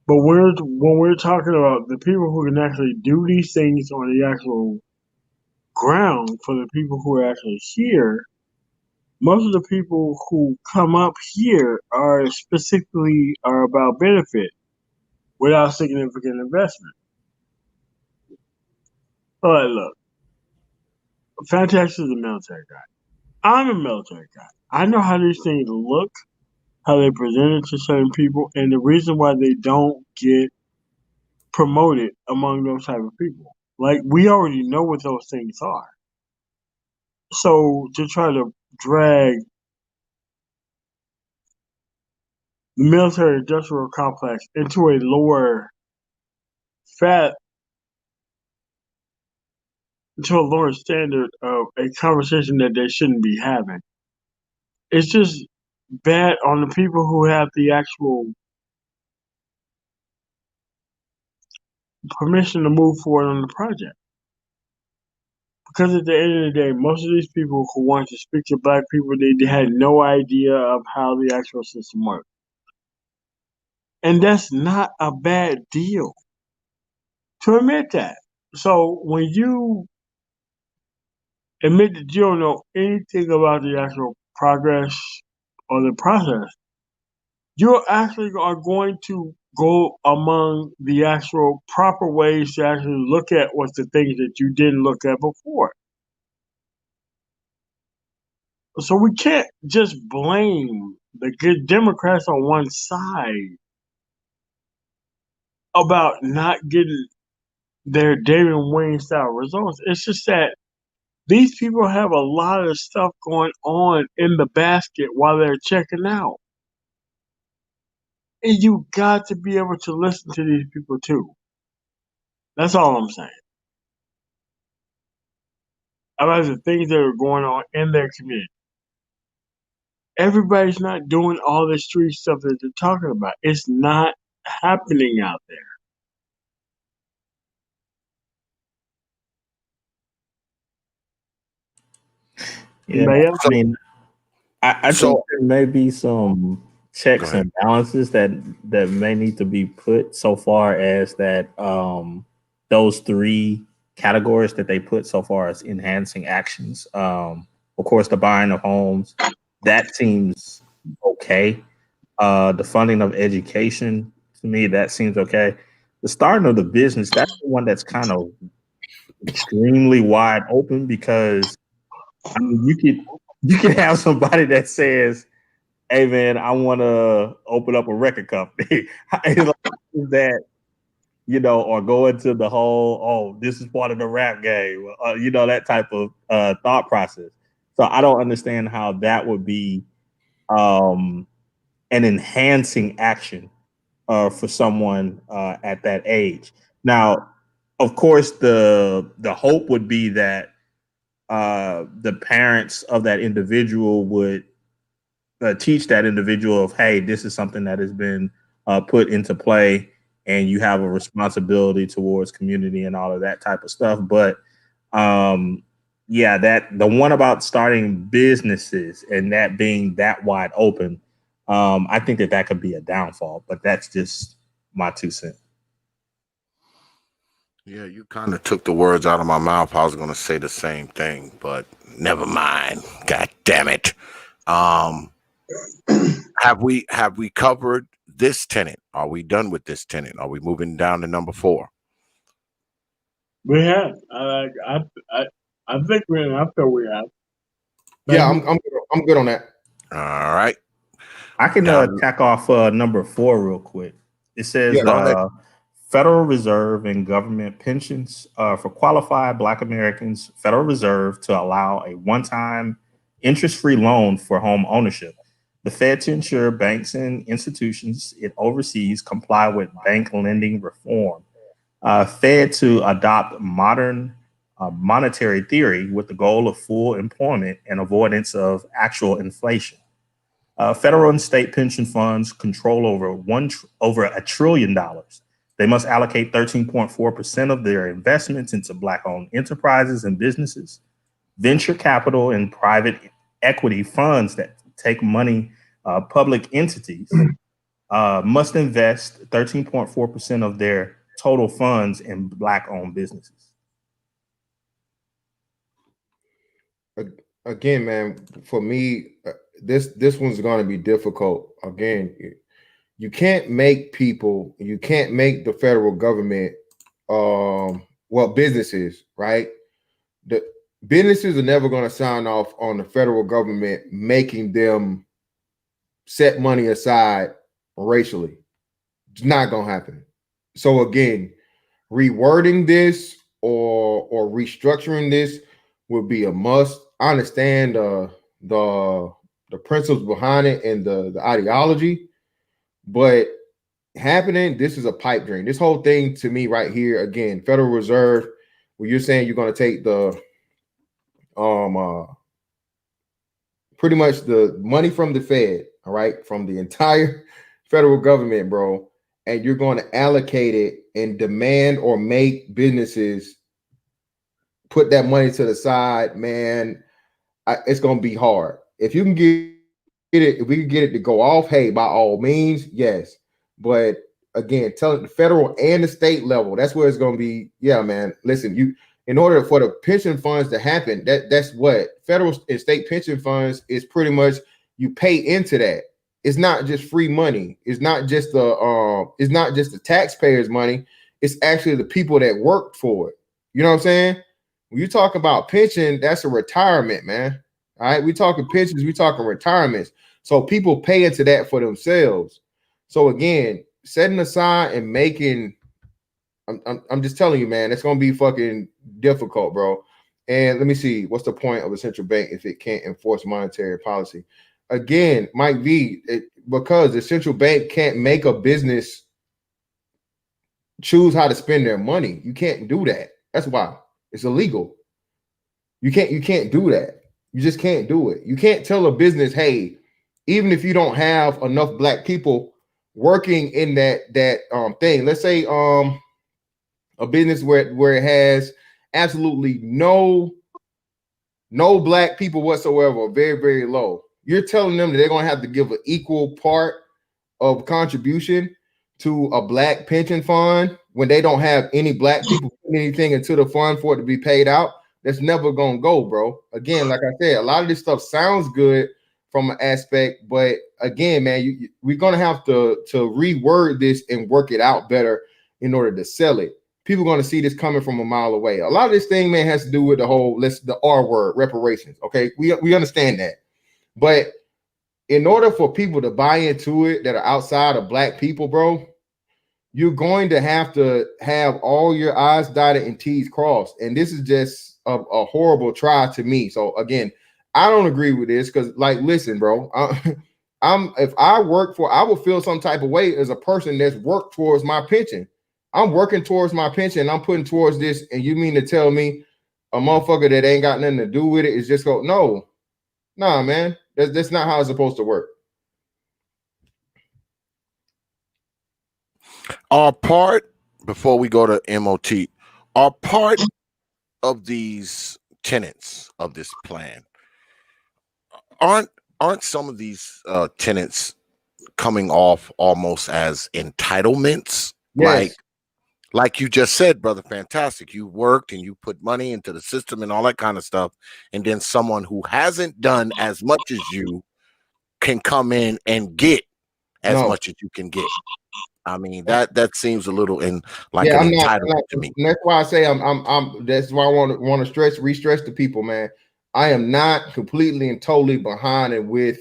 But when we're talking about the people who can actually do these things on the actual ground for the people who are actually here, most of the people who come up here are about benefit without significant investment. All right, look, Fantastic is a military guy. I'm a military guy. I know how these things look, how they present it to certain people, and the reason why they don't get promoted among those type of people. Like, we already know what those things are. So to try to drag the military industrial complex into a lower fat to a lower standard of a conversation that they shouldn't be having. It's just bad on the people who have the actual permission to move forward on the project. Because at the end of the day, most of these people who want to speak to black people, they had no idea of how the actual system works. And that's not a bad deal to admit that. So when you admit that you don't know anything about the actual progress or the process, you actually are going to go among the actual proper ways to actually look at what's the things that you didn't look at before. So we can't just blame the good Democrats on one side about not getting their David Wayne style results. It's just that these people have a lot of stuff going on in the basket while they're checking out. And you got to be able to listen to these people too. That's all I'm saying. About the things that are going on in their community. Everybody's not doing all the street stuff that they're talking about. It's not happening out there. Yeah, I mean, I think there may be some checks and balances that may need to be put so far as that those three categories that they put so far as enhancing actions. Of course, the buying of homes, that seems okay. The funding of education, to me, that seems okay. The starting of the business, that's the one that's kind of extremely wide open because I mean, you could have somebody that says, "Hey, man, I want to open up a record company." That or go into the whole, "Oh, this is part of the rap game," that type of thought process. So I don't understand how that would be an enhancing action for someone at that age. Now, of course, the hope would be that the parents of that individual would teach that individual of, hey, this is something that has been put into play and you have a responsibility towards community and all of that type of stuff. But that the one about starting businesses and that being that wide open, I think that could be a downfall, but that's just my 2 cents. Yeah, you kind of took the words out of my mouth. I was going to say the same thing, but never mind. God damn it. Have we covered this tenant? Are we done with this tenant? Are we moving down to number 4? We have. I think I feel we have. Yeah, I'm good on that. All right. I can tack off number 4 real quick. It says Federal Reserve and government pensions for qualified Black Americans. Federal Reserve to allow a one-time interest-free loan for home ownership. The Fed to ensure banks and institutions it oversees comply with bank lending reform. Fed to adopt modern monetary theory with the goal of full employment and avoidance of actual inflation. Federal and state pension funds control over $1 trillion. They must allocate 13.4% of their investments into Black-owned enterprises and businesses. Venture capital and private equity funds that take money, public entities, must invest 13.4% of their total funds in Black-owned businesses. Again, man, for me, this one's going to be difficult. Again, you can't make the federal government, businesses, right? The businesses are never going to sign off on the federal government making them set money aside racially. It's not going to happen. So again, rewording this or restructuring this would be a must. I understand the principles behind it and the ideology, but this is a pipe dream. This whole thing to me right here, again, Federal Reserve, where you're saying you're going to take the pretty much the money from the Fed, all right, from the entire federal government, bro, and you're going to allocate it and demand or make businesses put that money to the side, man. It's going to be hard. If you can get it, if we can get it to go off, hey, by all means, yes. But again, telling the federal and the state level, that's where it's going to be. Yeah, man. Listen, in order for the pension funds to happen, that's what federal and state pension funds is pretty much you pay into that. It's not just free money. It's not just the taxpayers' money. It's actually the people that worked for it. You know what I'm saying? When you talk about pension, that's a retirement, man. All right, we talking pensions, we talking retirements. So people pay into that for themselves. So again, setting aside and making, I'm just telling you, man, it's gonna be fucking difficult, bro. And let me see, what's the point of a central bank if it can't enforce monetary policy? Again, Mike V, because the central bank can't make a business choose how to spend their money. You can't do that. That's why it's illegal. You can't do that. You just can't do it. You can't tell a business, hey, even if you don't have enough black people working in that thing. Let's say a business where it has absolutely no black people whatsoever, or very, very low. You're telling them that they're gonna have to give an equal part of contribution to a black pension fund when they don't have any black people putting anything into the fund for it to be paid out. That's never gonna go, bro. Again, like I said, a lot of this stuff sounds good from an aspect, but again, man, we're gonna have to reword this and work it out better in order to sell it. People are gonna see this coming from a mile away. A lot of this thing, man, has to do with the R word, reparations. Okay, we understand that, but in order for people to buy into it that are outside of black people, bro, you're going to have all your I's dotted and T's crossed. And this is just a horrible try to me. So again, I don't agree with this because, like, listen, bro, if I work for, I will feel some type of way as a person that's worked towards my pension. I'm working towards my pension. I'm putting towards this. And you mean to tell me a motherfucker that ain't got nothing to do with it is just go, no, nah, man, that's not how it's supposed to work. Are part, before we go to M.O.T, are part of these tenets of this plan, aren't some of these tenets coming off almost as entitlements? Yes. Like you just said, Brother Fantastic, you worked and you put money into the system and all that kind of stuff, and then someone who hasn't done as much as you can come in and get as much as you can get. I mean, that seems a little an entitlement to me. That's why I say I'm that's why I want to re-stress to people, man. I am not completely and totally behind it with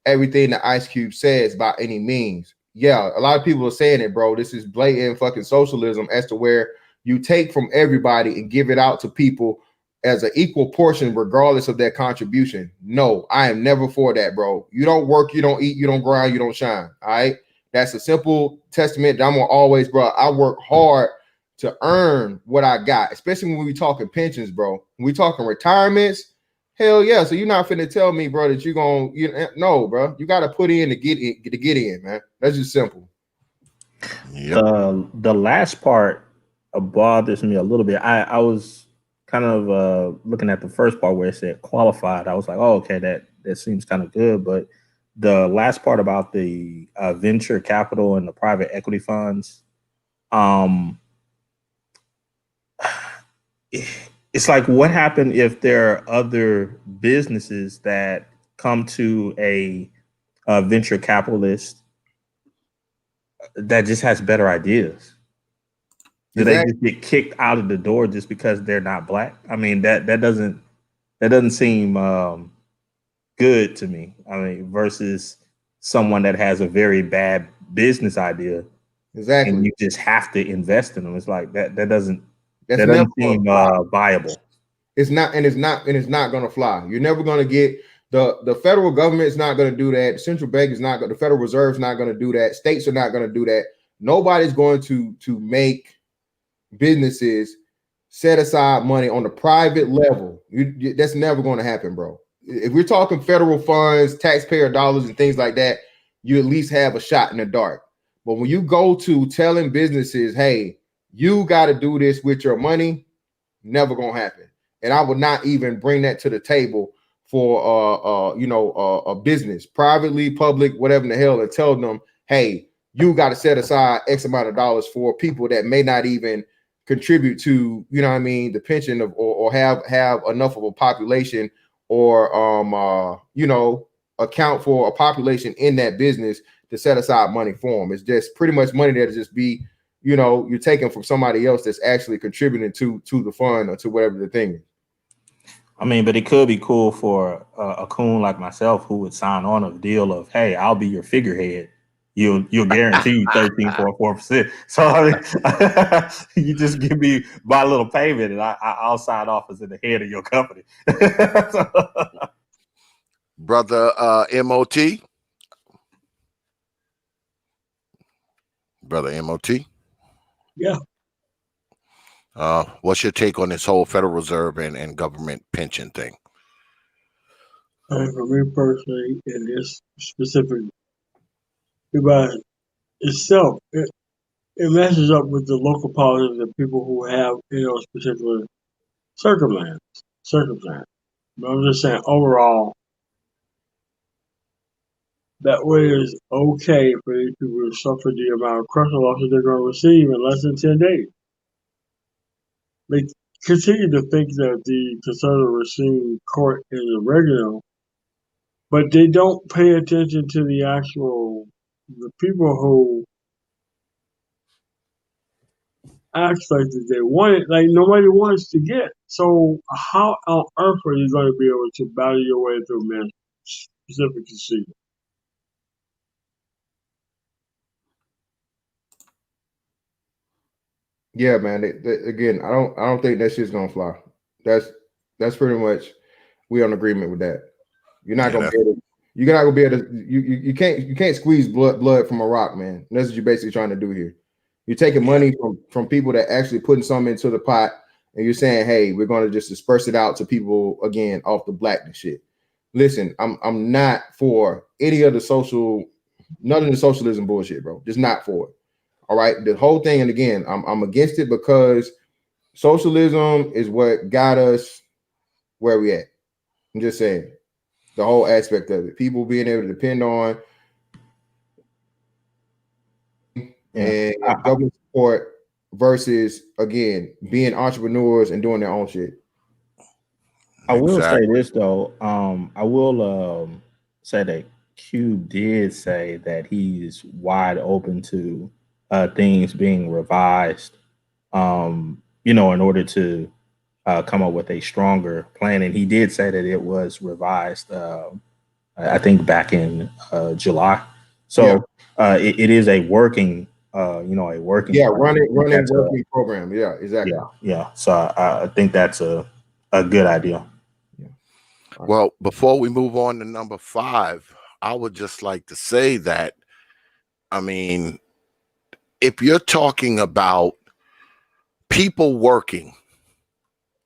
everything that Ice Cube says by any means. Yeah, a lot of people are saying it, bro. This is blatant fucking socialism as to where you take from everybody and give it out to people as an equal portion, regardless of their contribution. No, I am never for that, bro. You don't work, you don't eat, you don't grind, you don't shine. All right. That's a simple testament that I'm gonna always, bro. I work hard to earn what I got, especially when we talking pensions, bro. When we talking retirements, hell yeah. So you're not finna tell me, bro, that you're gonna no, bro. You gotta put in to get in, man. That's just simple. Yep. The last part bothers me a little bit. I was kind of looking at the first part where it said qualified. I was like, oh, okay, that seems kind of good, but the last part about the venture capital and the private equity funds, it's like, what happened if there are other businesses that come to a venture capitalist that just has better ideas? Do they just get kicked out of the door just because they're not black? I mean, that doesn't seem good to me. I mean, versus someone that has a very bad business idea, exactly, and you just have to invest in them. It's like that doesn't seem viable. It's not going to fly. You're never going to get the federal government is not going to do that. The central bank is not going. The Federal Reserve is not going to do that. States are not going to do that. Nobody's going to make businesses set aside money on the private level. That's never going to happen, bro. If we're talking federal funds, taxpayer dollars, and things like that, you at least have a shot in the dark. But when you go to telling businesses, hey, you got to do this with your money, never gonna happen. And I would not even bring that to the table for a business, privately, public, whatever in the hell, and tell them, hey, you got to set aside X amount of dollars for people that may not even contribute to, you know what I mean, the pension of or have enough of a population or account for a population in that business to set aside money for them. It's just pretty much money that'll just be, you're taking from somebody else that's actually contributing to the fund or to whatever the thing is. I mean, but it could be cool for a coon like myself who would sign on a deal of, hey, I'll be your figurehead. You'll guarantee 13.4%. So I mean, you just give me my little payment, and I'll sign off as in the head of your company. Brother M.O.T. Brother M.O.T. Yeah. What's your take on this whole Federal Reserve and government pension thing? For me personally, in this specific about itself, it meshes up with the local politics of people who have particular circumstance. But I'm just saying overall, that way is okay for these people to suffer the amount of crushing losses they're going to receive in less than 10 days. They continue to think that the conservative regime court is oregano, but they don't pay attention to the people who act like that they want it, like nobody wants to get. So how on earth are you going to be able to battle your way through men specific to see? Yeah, man. Again, I don't think that shit's gonna fly. That's pretty much we on agreement with that. You're not gonna be able to, you're not gonna be able to you can't squeeze blood from a rock, man. That's what you're basically trying to do here. You're taking money from people that actually putting some into the pot, and you're saying, hey, we're gonna just disperse it out to people again off the blackness shit. Listen, I'm not for any of the none of the socialism bullshit, bro. Just not for it. All right, the whole thing, and again, I'm against it because socialism is what got us where we at. I'm just saying the whole aspect of it, people being able to depend on and government support versus again being entrepreneurs and doing their own shit. I will say this though. I will say that Q did say that he's wide open to things being revised, in order to come up with a stronger plan. And he did say that it was revised, I think back in July. So it is a working, running working program. Yeah, exactly. Yeah. So I think that's a good idea. Yeah. Well, before we move on to number 5, I would just like to say that, I mean, if you're talking about people working,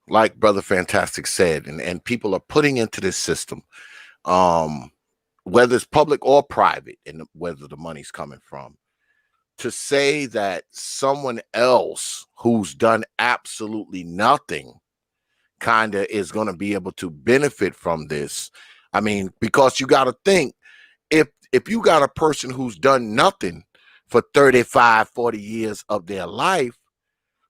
like Brother Fantastic said, and people are putting into this system, whether it's public or private, and whether the money's coming from, to say that someone else who's done absolutely nothing kind of is going to be able to benefit from this. I mean, because you got to think, if you got a person who's done nothing for 35, 40 years of their life,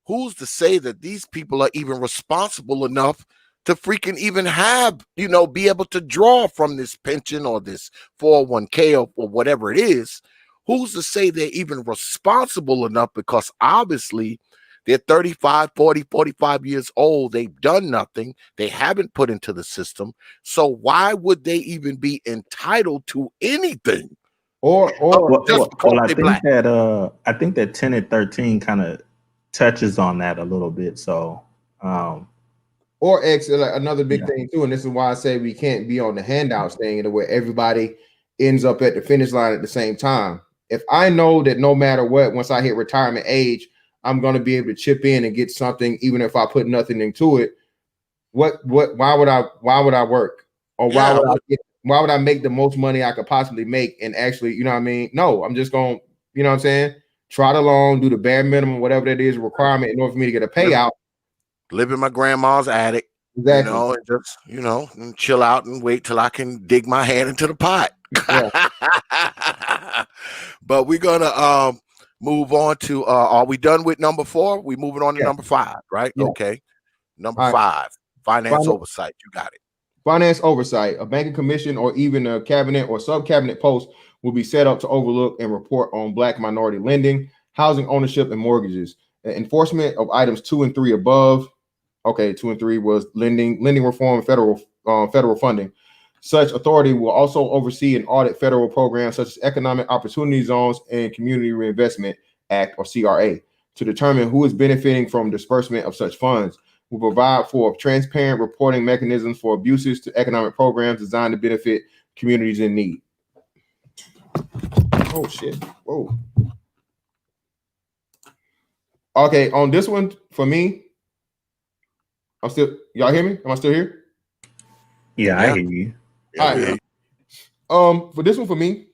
who's to say that these people are even responsible enough to freaking even have, be able to draw from this pension or this 401k or whatever it is? Who's to say they're even responsible enough? Because obviously they're 35, 40, 45 years old. They've done nothing. They haven't put into the system. So why would they even be entitled to anything? Well, I think that 10 and 13 kind of touches on that a little bit. So, or X, another big thing too, and this is why I say we can't be on the handouts thing, where everybody ends up at the finish line at the same time. If I know that no matter what, once I hit retirement age, I'm going to be able to chip in and get something, even if I put nothing into it. Why would I work? Or why would I make the most money I could possibly make and actually, you know what I mean? No, I'm just going, you know what I'm saying? Trot along, do the bare minimum, whatever that is, requirement in order for me to get a payout. Live in my grandma's attic, Exactly. you know, and just, you know, and chill out and wait till I can dig my hand into the pot. Yeah. But we're gonna move on to are we done with number 4? We moving on to number 5, right? Yeah. Okay. Number 5, finance oversight. You got it. Finance oversight, a banking commission or even a cabinet or sub-cabinet post will be set up to overlook and report on Black minority lending, housing ownership, and mortgages. Enforcement of items 2 and 3 above. Okay, 2 and 3 was lending reform, federal funding. Such authority will also oversee and audit federal programs such as Economic Opportunity Zones and Community Reinvestment Act, or CRA, to determine who is benefiting from disbursement of such funds. Will provide for transparent reporting mechanisms for abuses to economic programs designed to benefit communities in need. Oh shit! Whoa. Okay, on this one for me, I'm still. Y'all hear me? Am I still here? Yeah, I hear you. Yeah, all right. For this one for me,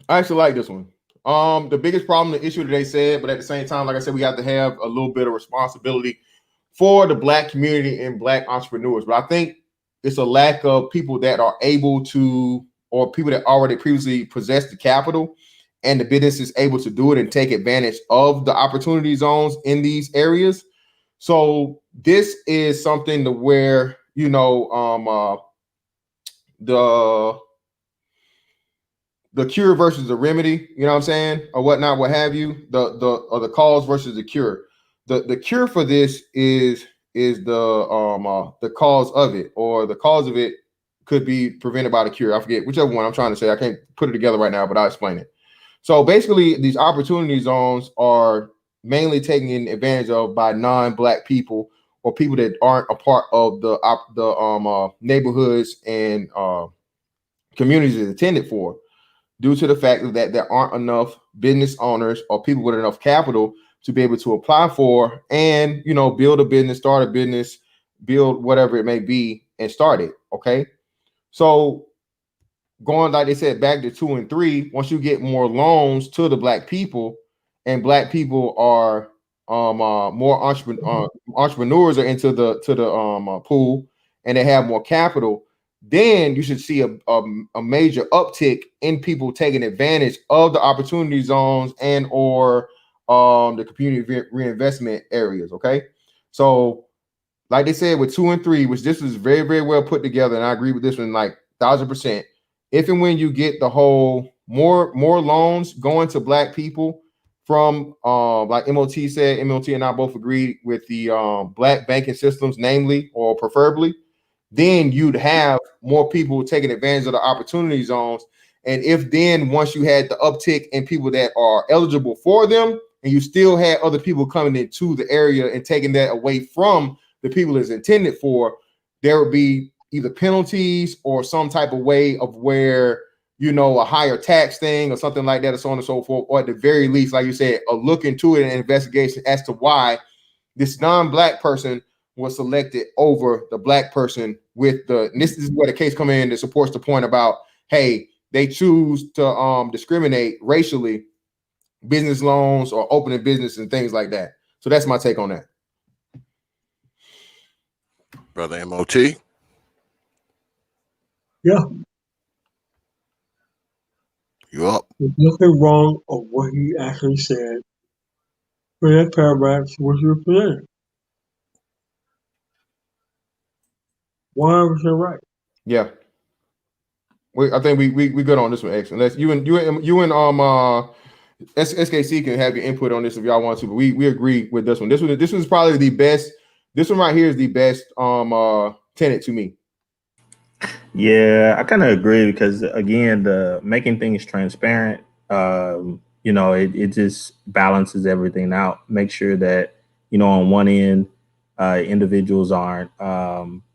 I actually like this one. The biggest problem, the issue that they said, but at the same time, like I said, we have to have a little bit of responsibility for the Black community and Black entrepreneurs. But I think it's a lack of people that are able to, or people that already previously possess the capital and the business is able to do it and take advantage of the opportunity zones in these areas. So this is something to where, you know, the cure versus the remedy, you know what I'm saying, or whatnot, what have you, the cause versus the cure. The cure for this is the cause of it, or the cause of it could be prevented by the cure. I forget whichever one I'm trying to say. I can't put it together right now, but I'll explain it. So basically, these opportunity zones are mainly taken advantage of by non-Black people or people that aren't a part of the neighborhoods and communities it's intended for, due to the fact that there aren't enough business owners or people with enough capital to be able to apply for and, you know, build a business, start a business, build whatever it may be, and start it. Okay. So going, like they said, back to 2 and 3, once you get more loans to the Black people and Black people are more entrepreneurs are into the pool and they have more capital, then you should see a major uptick in people taking advantage of the opportunity zones and or the community reinvestment areas. Okay, so like they said with 2 and 3, which this was very, very well put together, and I agree with this one like 1,000%. If and when you get the whole more loans going to Black people from like M.O.T said, M.O.T and I both agreed with the Black banking systems, namely or preferably, then you'd have more people taking advantage of the opportunity zones. And if then once you had the uptick in people that are eligible for them, and you still had other people coming into the area and taking that away from the people it's intended for, there would be either penalties or some type of way of where, you know, a higher tax thing or something like that, or so on and so forth, or at the very least, like you said, a look into it and investigation as to why this non-Black person was selected over the Black person with the, and this is where the case come in that supports the point about, hey, they choose to discriminate racially, business loans or opening business and things like that. So that's my take on that. Brother M.O.T. Yeah. You up? There's nothing wrong of what he actually said for that paragraph was represented. 100% right. Yeah. I think we good on this one, X. Unless you and SKC can have your input on this if y'all want to, but we agree with this one. This was probably the best. This one right here is the best tenet to me. Yeah, I kind of agree because again, the making things transparent, you know, it just balances everything out. Make sure that, you know, on one end, individuals aren't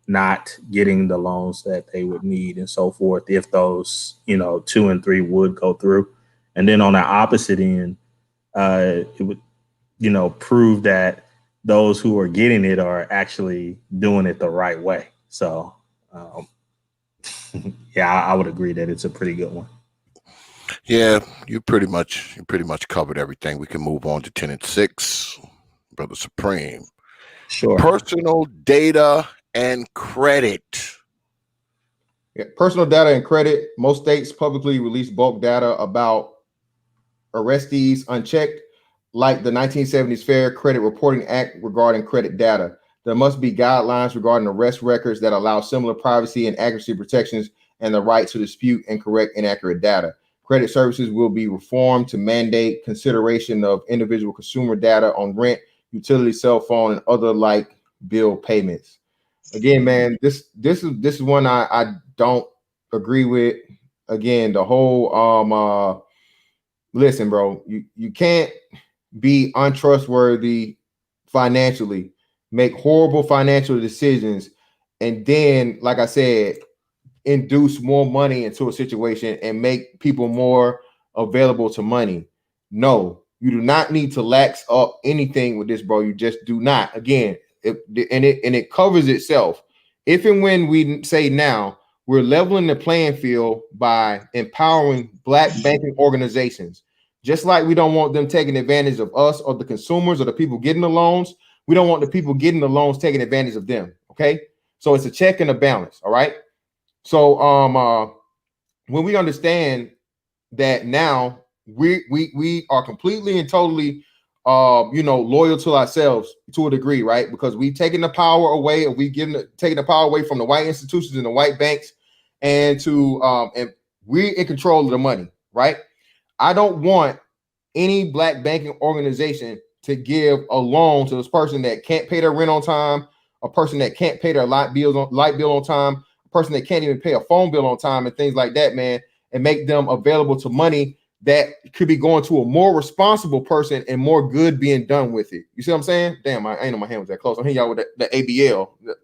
not getting the loans that they would need and so forth if those, you know, 2 and 3 would go through. And then on the opposite end, it would prove that those who are getting it are actually doing it the right way. So, yeah, I would agree that it's a pretty good one. Yeah, you pretty much covered everything. We can move on to Tenet 6, Brother Supreme. Sure. Personal data and credit. Yeah, personal data and credit. Most states publicly release bulk data about arrestees unchecked, like the 1970s Fair Credit Reporting Act regarding credit data. There must be guidelines regarding arrest records that allow similar privacy and accuracy protections and the right to dispute and correct inaccurate data. Credit services will be reformed to mandate consideration of individual consumer data on rent, utility, cell phone, and other like bill payments. Again, man, this is one I don't agree with. Again, the whole listen, bro, you can't be untrustworthy financially, make horrible financial decisions, and then, like I said, induce more money into a situation and make people more available to money. No, you do not need to lax up anything with this, bro. You just do not. Again, it covers itself. If and when we say now, we're leveling the playing field by empowering Black banking organizations. Just like we don't want them taking advantage of us or the consumers or the people getting the loans, we don't want the people getting the loans taking advantage of them. Okay, so it's a check and a balance. All right. So when we understand that now we are completely and totally loyal to ourselves to a degree, right? Because we taking the power away, or taking the power away from the white institutions and the white banks, and we're in control of the money, right? I don't want any Black banking organization to give a loan to this person that can't pay their rent on time, a person that can't pay their light bill on time, a person that can't even pay a phone bill on time, and things like that, man, and make them available to money that could be going to a more responsible person and more good being done with it. You see what I'm saying? Damn, I ain't know my hand was that close. I'm hitting y'all with the ABL. You know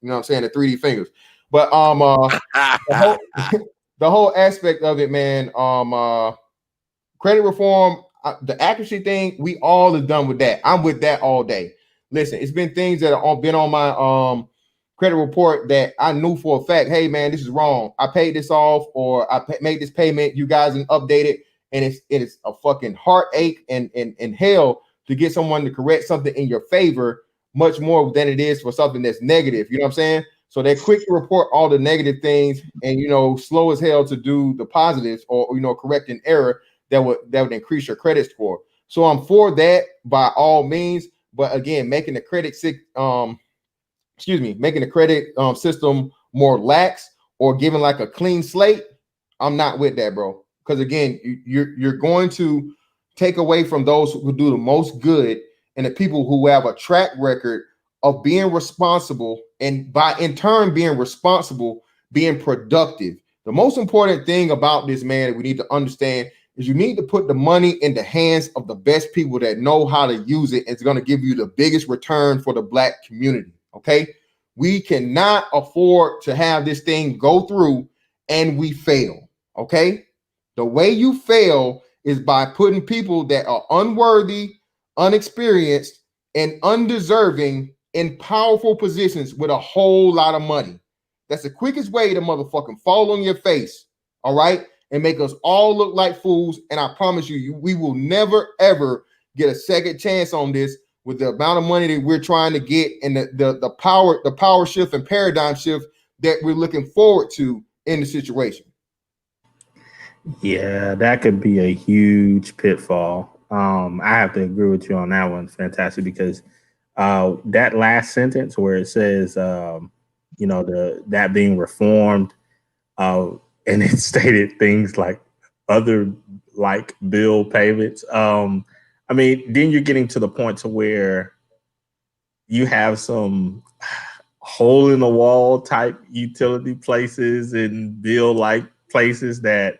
what I'm saying? The 3D fingers. But the whole aspect of it, man. Credit reform, the accuracy thing, we all are done with that. I'm with that all day. Listen, it's been things that have been on my credit report that I knew for a fact, hey man, this is wrong. I paid this off, or I made this payment. You guys didn't update it, and it is a fucking heartache and hell to get someone to correct something in your favor, much more than it is for something that's negative. You know what I'm saying? So they're quick to report all the negative things, and slow as hell to do the positives, or correct an error that would increase your credit score. So I'm for that by all means, but again, making the credit system more lax, or giving like a clean slate, I'm not with that, bro. Because again, you're going to take away from those who do the most good, and the people who have a track record of being responsible, and by in turn being responsible, being productive. The most important thing about this, man, that we need to understand is you need to put the money in the hands of the best people that know how to use it. It's going to give you the biggest return for the Black community. Okay. We cannot afford to have this thing go through and we fail. Okay. The way you fail is by putting people that are unworthy, unexperienced, and undeserving in powerful positions with a whole lot of money. That's the quickest way to motherfucking fall on your face. All right. And make us all look like fools. And I promise you, we will never, ever get a second chance on this with the amount of money that we're trying to get, and the power shift and paradigm shift that we're looking forward to in the situation. Yeah, that could be a huge pitfall. I have to agree with you on that one. Fantastic, because that last sentence where it says, that being reformed, and it stated things like other like bill payments. Then you're getting to the point to where you have some hole in the wall type utility places and bill like places that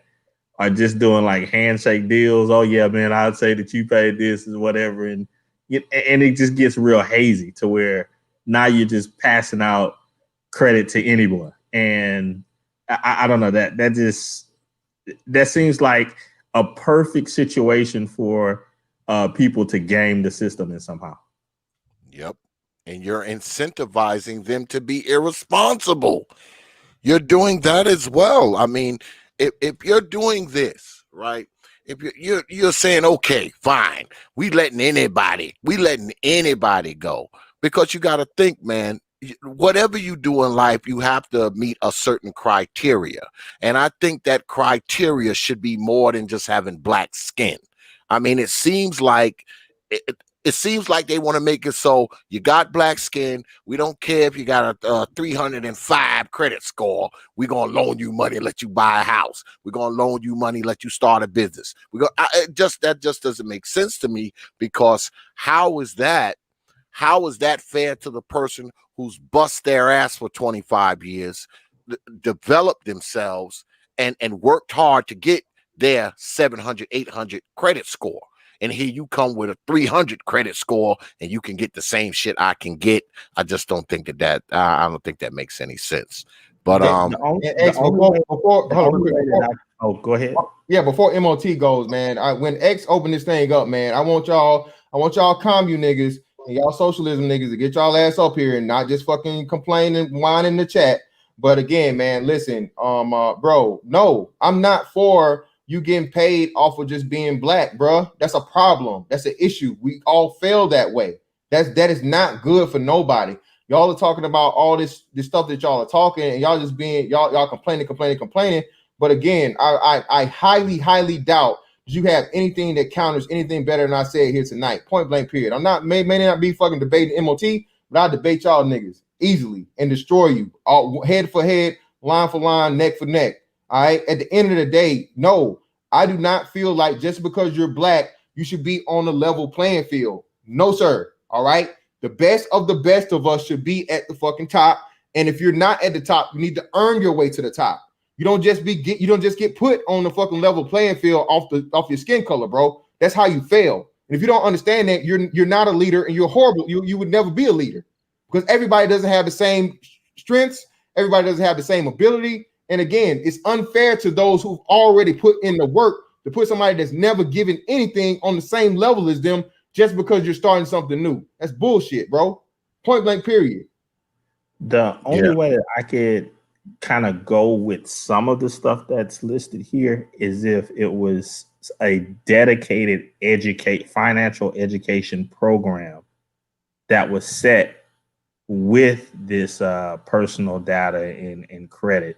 are just doing like handshake deals. Oh yeah, man, I'd say that you paid this is whatever. And it just gets real hazy to where now you're just passing out credit to anyone. And I don't know, that seems like a perfect situation for people to game the system in somehow. Yep. And you're incentivizing them to be irresponsible. You're doing that as well. I mean, if you're doing this, right? If you're saying, okay, fine, we letting anybody go, because you got to think, man, whatever you do in life, you have to meet a certain criteria. And I think that criteria should be more than just having black skin. I mean, it seems like they want to make it so you got black skin. We don't care if you got a 305 credit score. We're going to loan you money and let you buy a house. We're going to loan you money, let you start a business. That just doesn't make sense to me, because how is that fair to the person who's bust their ass for 25 years, developed themselves, and worked hard to get their 700, 800 credit score? And here you come with a 300 credit score and you can get the same shit I can get. I just don't think I don't think that makes any sense. But go ahead. Yeah, before M.O.T goes, man, when X open this thing up, man, I want y'all commune niggas and y'all socialism niggas to get y'all ass up here and not just fucking complain and whine in the chat. But again, man, listen, bro, no, I'm not for you getting paid off of just being black, bro. That's a problem. That's an issue. We all fail that way. That is not good for nobody. Y'all are talking about all this stuff that y'all are talking, and y'all just being y'all complaining. But again, I highly doubt you have anything that counters anything better than I said here tonight. Point blank, period. I'm not may not be fucking debating M.O.T, but I'll debate y'all niggas easily and destroy you all head for head, line for line, neck for neck. All right. At the end of the day, no, I do not feel like just because you're black, you should be on a level playing field. No, sir. All right. The best of us should be at the fucking top. And if you're not at the top, you need to earn your way to the top. You don't just get put on the fucking level playing field off your skin color, bro. That's how you fail. And if you don't understand that, you're not a leader and you're horrible. You would never be a leader, because everybody doesn't have the same strengths. Everybody doesn't have the same ability. And again, it's unfair to those who've already put in the work to put somebody that's never given anything on the same level as them just because you're starting something new. That's bullshit, bro. Point blank, period. The only way that I could kind of go with some of the stuff that's listed here is if it was a dedicated financial education program that was set with this personal data and credit,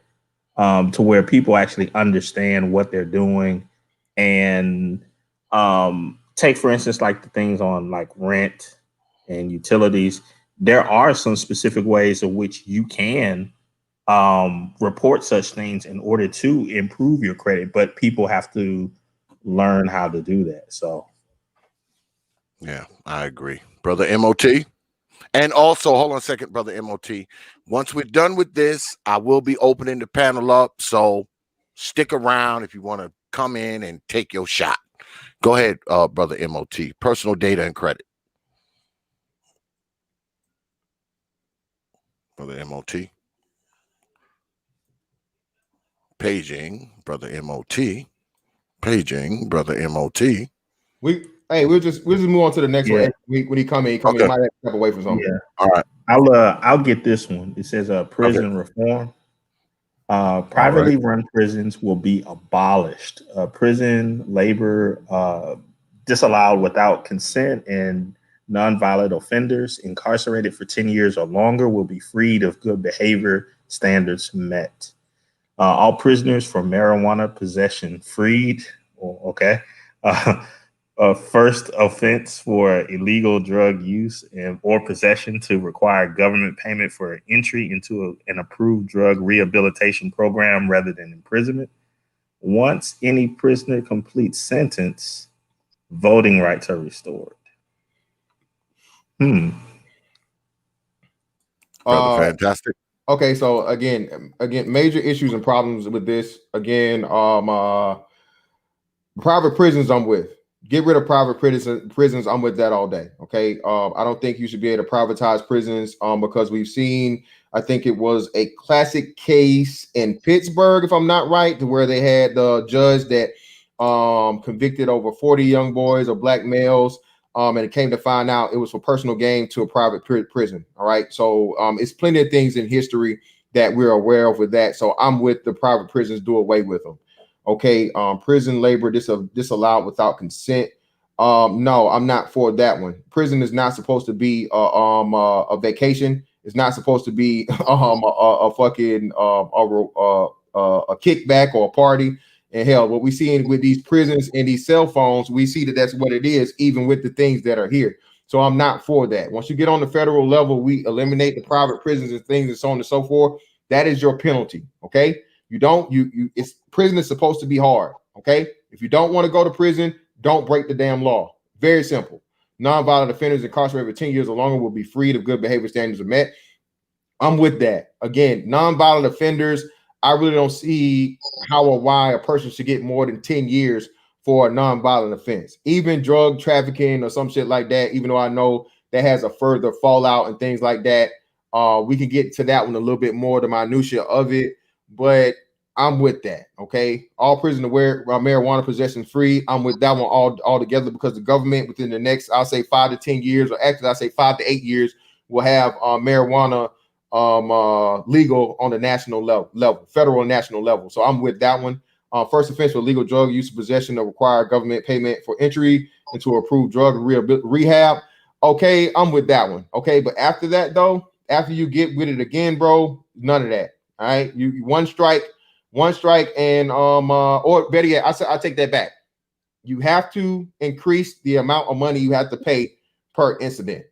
to where people actually understand what they're doing. And take, for instance, like the things on like rent and utilities. There are some specific ways in which you can report such things in order to improve your credit, but people have to learn how to do that. So yeah, I agree, brother M.O.T. And also, hold on a second, brother M.O.T. Once we're done with this, I will be opening the panel up. So stick around if you want to come in and take your shot. Go ahead, brother M.O.T. Personal data and credit. Brother M.O.T. Paging, brother M.O.T. Paging, brother M.O.T. We'll just move on to the next one. When he come in, he might have to step away from something. Yeah. All right. I'll get this one. It says prison reform. Privately run prisons will be abolished. Prison labor disallowed without consent, and nonviolent offenders incarcerated for 10 years or longer will be freed if good behavior standards met. All prisoners for marijuana possession freed. Okay. First offense for illegal drug use or possession to require government payment for entry into an approved drug rehabilitation program rather than imprisonment. Once any prisoner completes sentence, voting rights are restored. Brother, fantastic. Okay, so again, major issues and problems with this. Again, private prisons I'm with. Get rid of private prisons. I'm with that all day. Okay. I don't think you should be able to privatize prisons because we've seen, I think it was a classic case in Pittsburgh, if I'm not right, to where they had the judge that convicted over 40 young boys or black males. And it came to find out it was for personal gain to a private prison. All right. So it's plenty of things in history that we're aware of with that. So I'm with the private prisons, do away with them. Okay. Prison labor disallowed without consent. No, I'm not for that one. Prison is not supposed to be a vacation. It's not supposed to be a fucking a kickback or a party. And hell, what we see with these prisons and these cell phones, we see that that's what it is, even with the things that are here. So I'm not for that. Once you get on the federal level, we eliminate the private prisons and things and so on and so forth. That is your penalty. Okay. It's prison is supposed to be hard. Okay. If you don't want to go to prison, don't break the damn law. Very simple. Nonviolent offenders incarcerated for 10 years or longer will be freed if good behavior standards are met. I'm with that. Again, nonviolent offenders, I really don't see how or why a person should get more than 10 years for a nonviolent offense. Even drug trafficking or some shit like that, even though I know that has a further fallout and things like that. We can get to that one a little bit more, the minutia of it, but I'm with that. Okay. All prison where marijuana possession free. I'm with that one all together, because the government within the next, I'll say 5 to 10 years, or actually I'll say 5 to 8 years, will have marijuana legal on the national level, federal and national level. So I'm with that one. First offense for legal drug use, possession of required government payment for entry into approved drug rehab. Okay, I'm with that one. Okay, but after that though, after you get with it again, bro, none of that. All right, you one strike, and or better yet, I take that back. You have to increase the amount of money you have to pay per incident.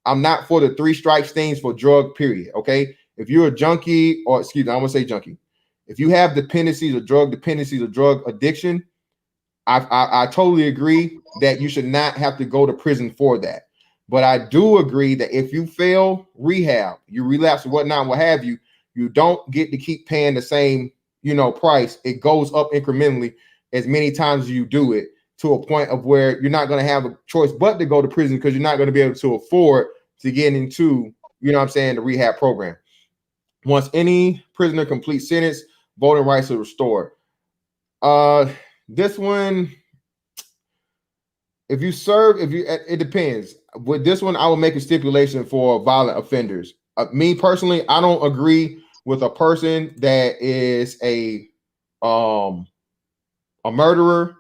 I'm not for the 3 strikes things for drug, period. Okay. If you're a junkie, or excuse me, I want to say junkie. If you have dependencies or drug addiction, I totally agree that you should not have to go to prison for that. But I do agree that if you fail rehab, you relapse or whatnot, what have you, you don't get to keep paying the same, price. It goes up incrementally as many times as you do it, to a point of where you're not going to have a choice but to go to prison, because you're not going to be able to afford to get into, the rehab program. Once any prisoner completes sentence, voting rights are restored. This one, it depends. With this one, I will make a stipulation for violent offenders. Me personally, I don't agree with a person that is a murderer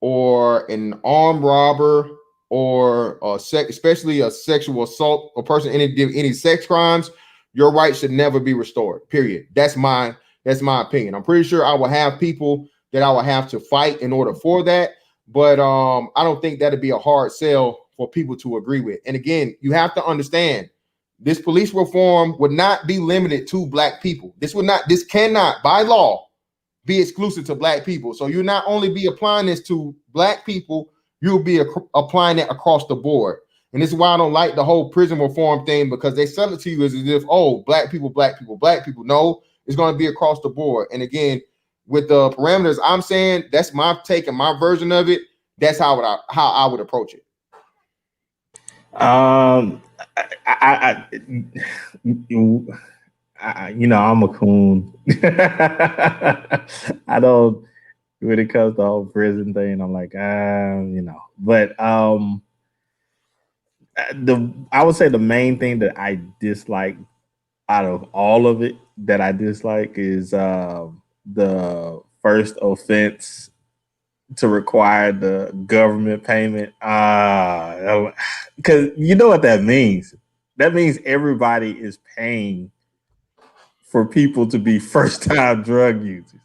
or an armed robber or especially a sexual assault, a person any sex crimes. Your rights should never be restored. Period. That's my opinion. I'm pretty sure I will have people that I will have to fight in order for that, but I don't think that'd be a hard sell for people to agree with. And again, you have to understand, this police reform would not be limited to black people. This cannot by law be exclusive to black people. So you not only be applying this to black people, you'll be applying it across the board. And this is why I don't like the whole prison reform thing, because they sell it to you as if, oh, black people. No, it's going to be across the board. And again, with the parameters I'm saying, that's my take and my version of it. That's how I would approach it. I'm a coon. I don't, when it comes to the whole prison thing, I'm like, but I would say the main thing that I dislike out of all of it that I dislike is the first offense to require the government payment. Because you know what that means. That means everybody is paying for people to be first-time drug users.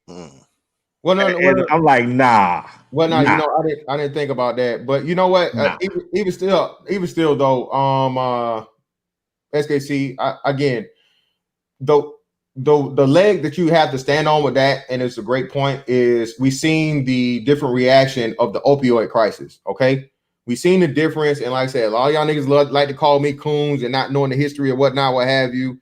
Well, no, I'm like, nah. Well, no, nah. I didn't think about that, but you know what? Nah. Even still, though, SKC again, the leg that you have to stand on with that, and it's a great point, is we've seen the different reaction of the opioid crisis. Okay, we've seen the difference, and like I said, a lot of y'all niggas like to call me coons and not knowing the history or whatnot, what have you.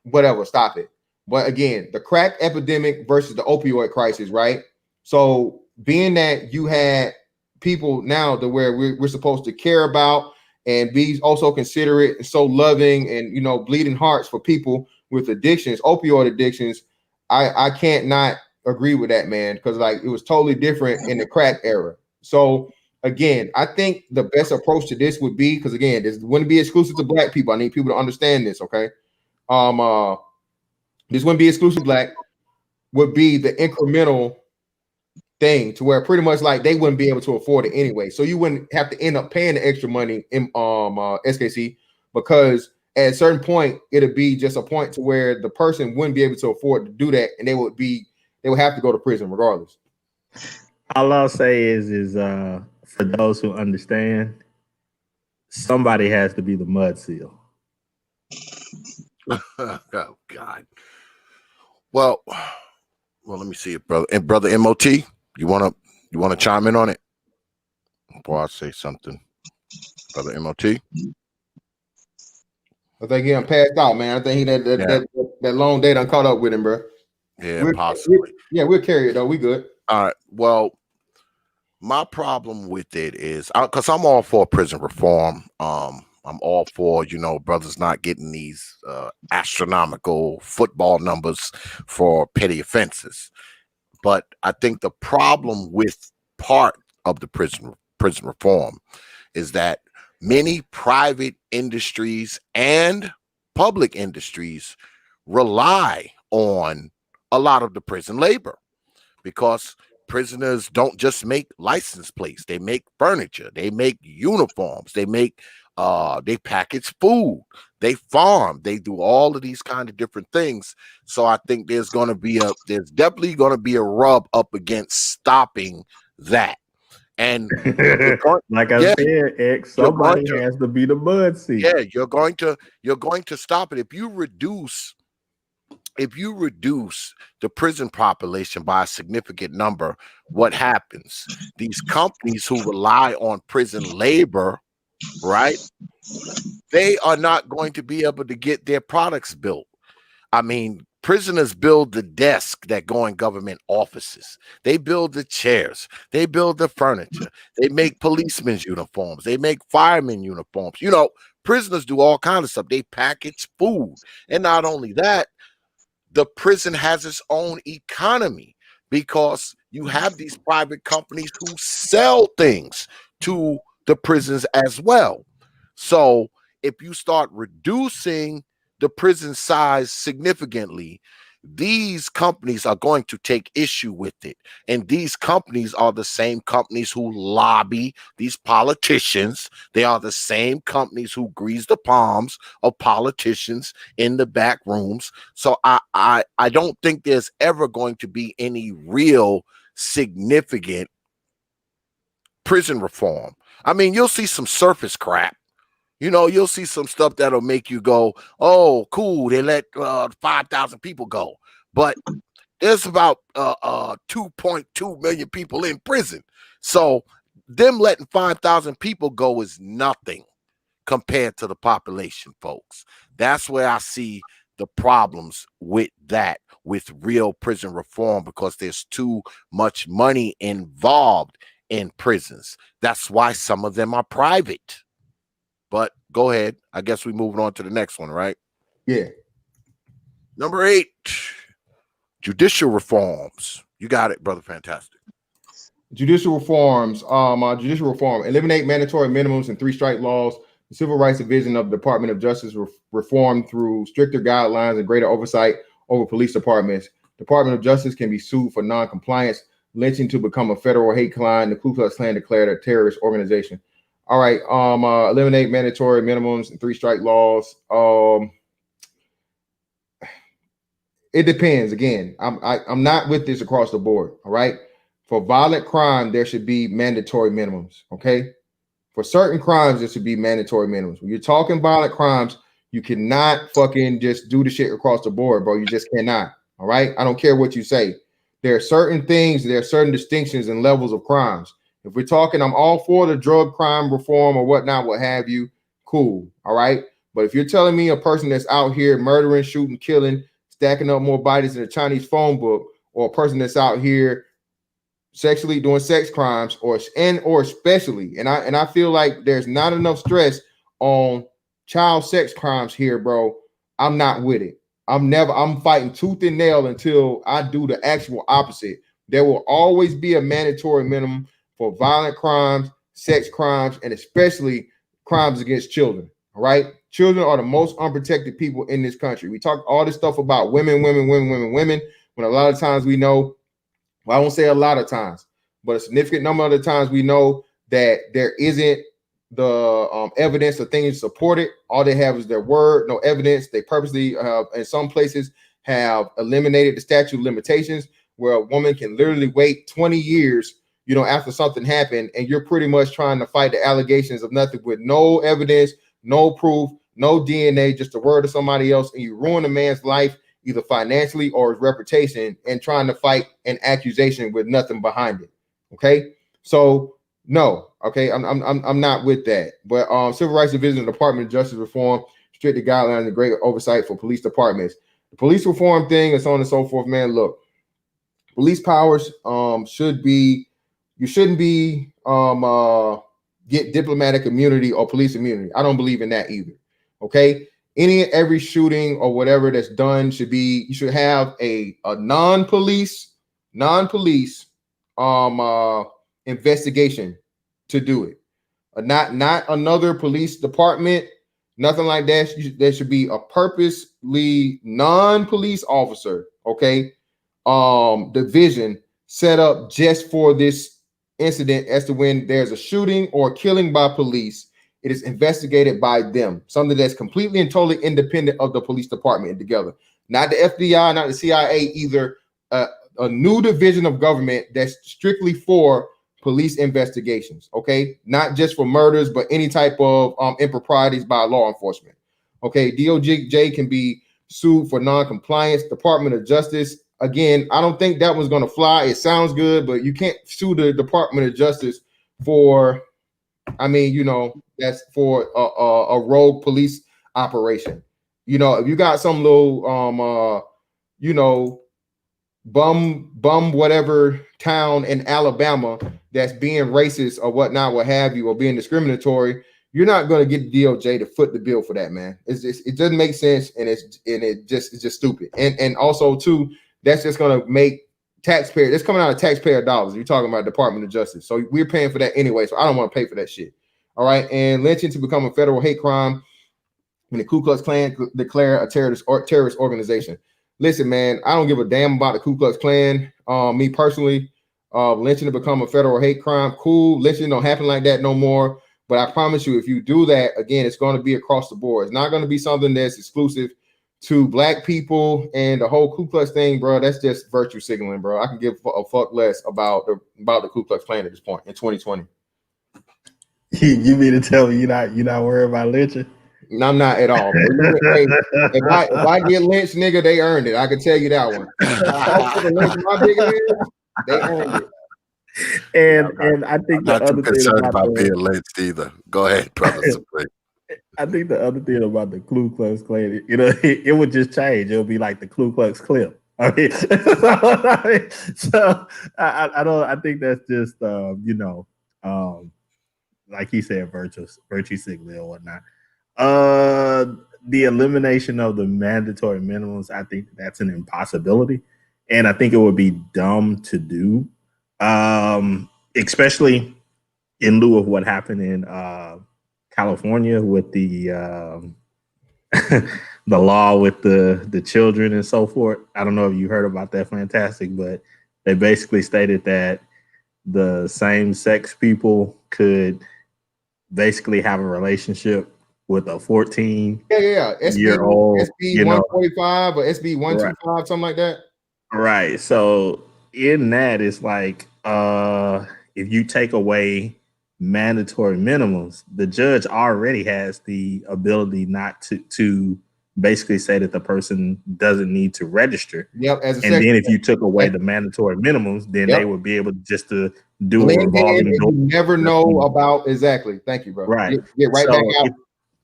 Whatever, stop it. But again, the crack epidemic versus the opioid crisis, right? So being that you had people now to where we're supposed to care about and be also considerate and so loving and bleeding hearts for people with addictions, opioid addictions, I can't not agree with that, man, because like it was totally different in the crack era. So again, I think the best approach to this would be, because again, this wouldn't be exclusive to black people. I need people to understand this, okay? This wouldn't be exclusive black, would be the incremental thing to where pretty much like they wouldn't be able to afford it anyway. So you wouldn't have to end up paying the extra money in SKC, because at a certain point it'd be just a point to where the person wouldn't be able to afford to do that, and they would have to go to prison regardless. All I'll say is for those who understand, somebody has to be the mud seal. Oh God. Well, let me see it, brother. And brother M.O.T, you wanna chime in on it before I say something, brother M.O.T? I think he passed out, man. I think that long day done caught up with him, bro. Yeah, possibly. We'll carry it though. We good. All right. Well, my problem with it is because I'm all for prison reform. I'm all for, brothers not getting these astronomical football numbers for petty offenses. But I think the problem with part of the prison reform is that many private industries and public industries rely on a lot of the prison labor, because prisoners don't just make license plates. They make furniture. They make uniforms. They make they package food. They farm. They do all of these kind of different things. So I think there's definitely going to be a rub up against stopping that. And like I said, X, somebody has to be the mud seal. Yeah, you're going to stop it if you reduce the prison population by a significant number. What happens? These companies who rely on prison labor, right? They are not going to be able to get their products built. I mean, prisoners build the desk that go in government offices. They build the chairs. They build the furniture. They make policemen's uniforms. They make firemen uniforms. Prisoners do all kinds of stuff. They package food. And not only that, the prison has its own economy, because you have these private companies who sell things to the prisons as well. So if you start reducing the prison size significantly, these companies are going to take issue with it. And these companies are the same companies who lobby these politicians. They are the same companies who grease the palms of politicians in the back rooms. So I don't think there's ever going to be any real significant prison reform. I mean, you'll see some surface crap. You'll see some stuff that'll make you go, oh, cool, they let 5,000 people go. But there's about 2.2 million people in prison. So them letting 5,000 people go is nothing compared to the population, folks. That's where I see the problems with that, with real prison reform, because there's too much money involved in prisons. That's why some of them are private. But go ahead. I guess we're moving on to the next one, right? Yeah. Number 8, judicial reforms. You got it, brother. Fantastic. Judicial reforms. Judicial reform. Eliminate mandatory minimums and 3-strike laws. The Civil Rights Division of the Department of Justice reform through stricter guidelines and greater oversight over police departments. Department of Justice can be sued for non-compliance. Lynching to become a federal hate crime. The Ku Klux Klan declared a terrorist organization. All right. Eliminate mandatory minimums and 3-strike laws. It depends. Again, I'm not with this across the board. All right. For violent crime, there should be mandatory minimums. Okay. For certain crimes, there should be mandatory minimums. When you're talking violent crimes, you cannot fucking just do the shit across the board, bro. You just cannot. All right. I don't care what you say. There are certain things, there are certain distinctions and levels of crimes. If we're talking, I'm all for the drug crime reform or whatnot, what have you. Cool. All right. But if you're telling me a person that's out here murdering, shooting, killing, stacking up more bodies in a Chinese phone book, or a person that's out here sexually doing sex crimes, or especially, and I feel like there's not enough stress on child sex crimes here, bro. I'm not with it. I'm fighting tooth and nail until I do the actual opposite. There will always be a mandatory minimum for violent crimes, sex crimes, and especially crimes against children. All right. Children are the most unprotected people in this country. We talk all this stuff about women, when a lot of times we know, well, I won't say a lot of times, but a significant number of the times we know that there isn't the evidence or things to support it. All they have is their word, no evidence. They purposely, in some places, have eliminated the statute of limitations, where a woman can literally wait 20 years, after something happened, and you're pretty much trying to fight the allegations of nothing with no evidence, no proof, no DNA, just the word of somebody else, and you ruin a man's life, either financially or his reputation, and trying to fight an accusation with nothing behind it. Okay, so no, okay, I'm not with that. But Civil Rights Division, Department of Justice Reform, stricter guidelines and greater oversight for police departments. The police reform thing and so on and so forth, man. Look, police powers shouldn't be get diplomatic immunity or police immunity. I don't believe in that either. Okay. Any and every shooting or whatever that's done you should have a non-police investigation to do it. Not another police department, nothing like that. There should be a purposely non-police officer, okay, division set up just for this incident, as to when there's a shooting or killing by police, it is investigated by them, something that's completely and totally independent of the police department together. Not the FBI, not the CIA either. A new division of government that's strictly for police investigations, okay? Not just for murders, but any type of improprieties by law enforcement. Okay, DOJ can be sued for non-compliance. Department of Justice, again, I don't think that one's going to fly. It sounds good, but you can't sue the Department of Justice for, that's for a rogue police operation. If you got some little, bum whatever town in Alabama that's being racist or whatnot, what have you, or being discriminatory, you're not going to get the DOJ to foot the bill for that, man. It doesn't make sense, and it's just stupid. And also too, that's just going to make taxpayer. It's coming out of taxpayer dollars. You're talking about Department of Justice, so we're paying for that anyway. So I don't want to pay for that shit. All right, and lynching to become a federal hate crime when the Ku Klux Klan declare a terrorist organization. Listen, man, I don't give a damn about the Ku Klux Klan. Me personally, lynching to become a federal hate crime, cool. Lynching don't happen like that no more. But I promise you, if you do that, again, it's going to be across the board. It's not going to be something that's exclusive to black people and the whole Ku Klux thing, bro. That's just virtue signaling, bro. I can give a fuck less about the Ku Klux Klan at this point in 2020. You mean to tell me you're not worried about lynching? No, I'm not at all. Hey, if I get lynched, nigga, they earned it. I can tell you that one. They earned it. And I think I'm not too concerned about being lynched either. Go ahead, brother. I think the other thing about the Ku Klux Klan, it would just change. It'll be like the Ku Klux Clip. I mean, I think that's just like he said, virtue signaling or whatnot. The elimination of the mandatory minimums, I think that's an impossibility, and I think it would be dumb to do, especially in lieu of what happened in California with the the law with the children and so forth. I don't know if you heard about that, Fantastic, but they basically stated that the same-sex people could basically have a relationship with a 14-year-old, SB 145 or SB 125, something like that. Right. So in that, it's like if you take away mandatory minimums, the judge already has the ability not to basically say that the person doesn't need to register. Yep. And then if you took away the mandatory minimums, then they would be able just to do a revolving door. You never know about exactly. Thank you, bro. Right. Get right back out.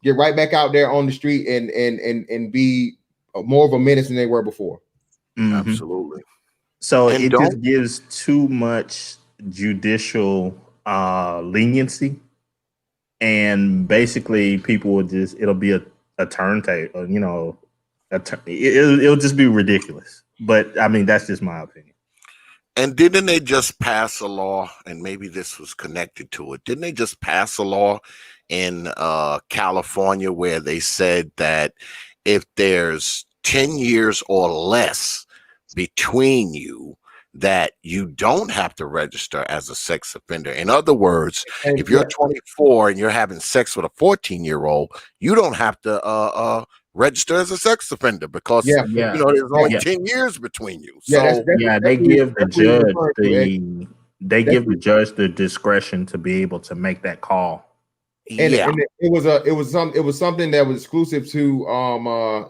Get right back out there on the street and be more of a menace than they were before. Mm-hmm. Absolutely. So it just gives too much judicial leniency, and basically people will it'll be a turntable, It'll just be ridiculous. But I mean, that's just my opinion. And didn't they just pass a law? And maybe this was connected to it. Didn't they just pass a law in California where they said that if there's 10 years or less between you, that you don't have to register as a sex offender? In other words, if you're 24 and you're having sex with a 14-year-old, you don't have to register as a sex offender because you know there's only 10 years between you. So they give the judge the judge the discretion to be able to make that call. And it was something that was exclusive to or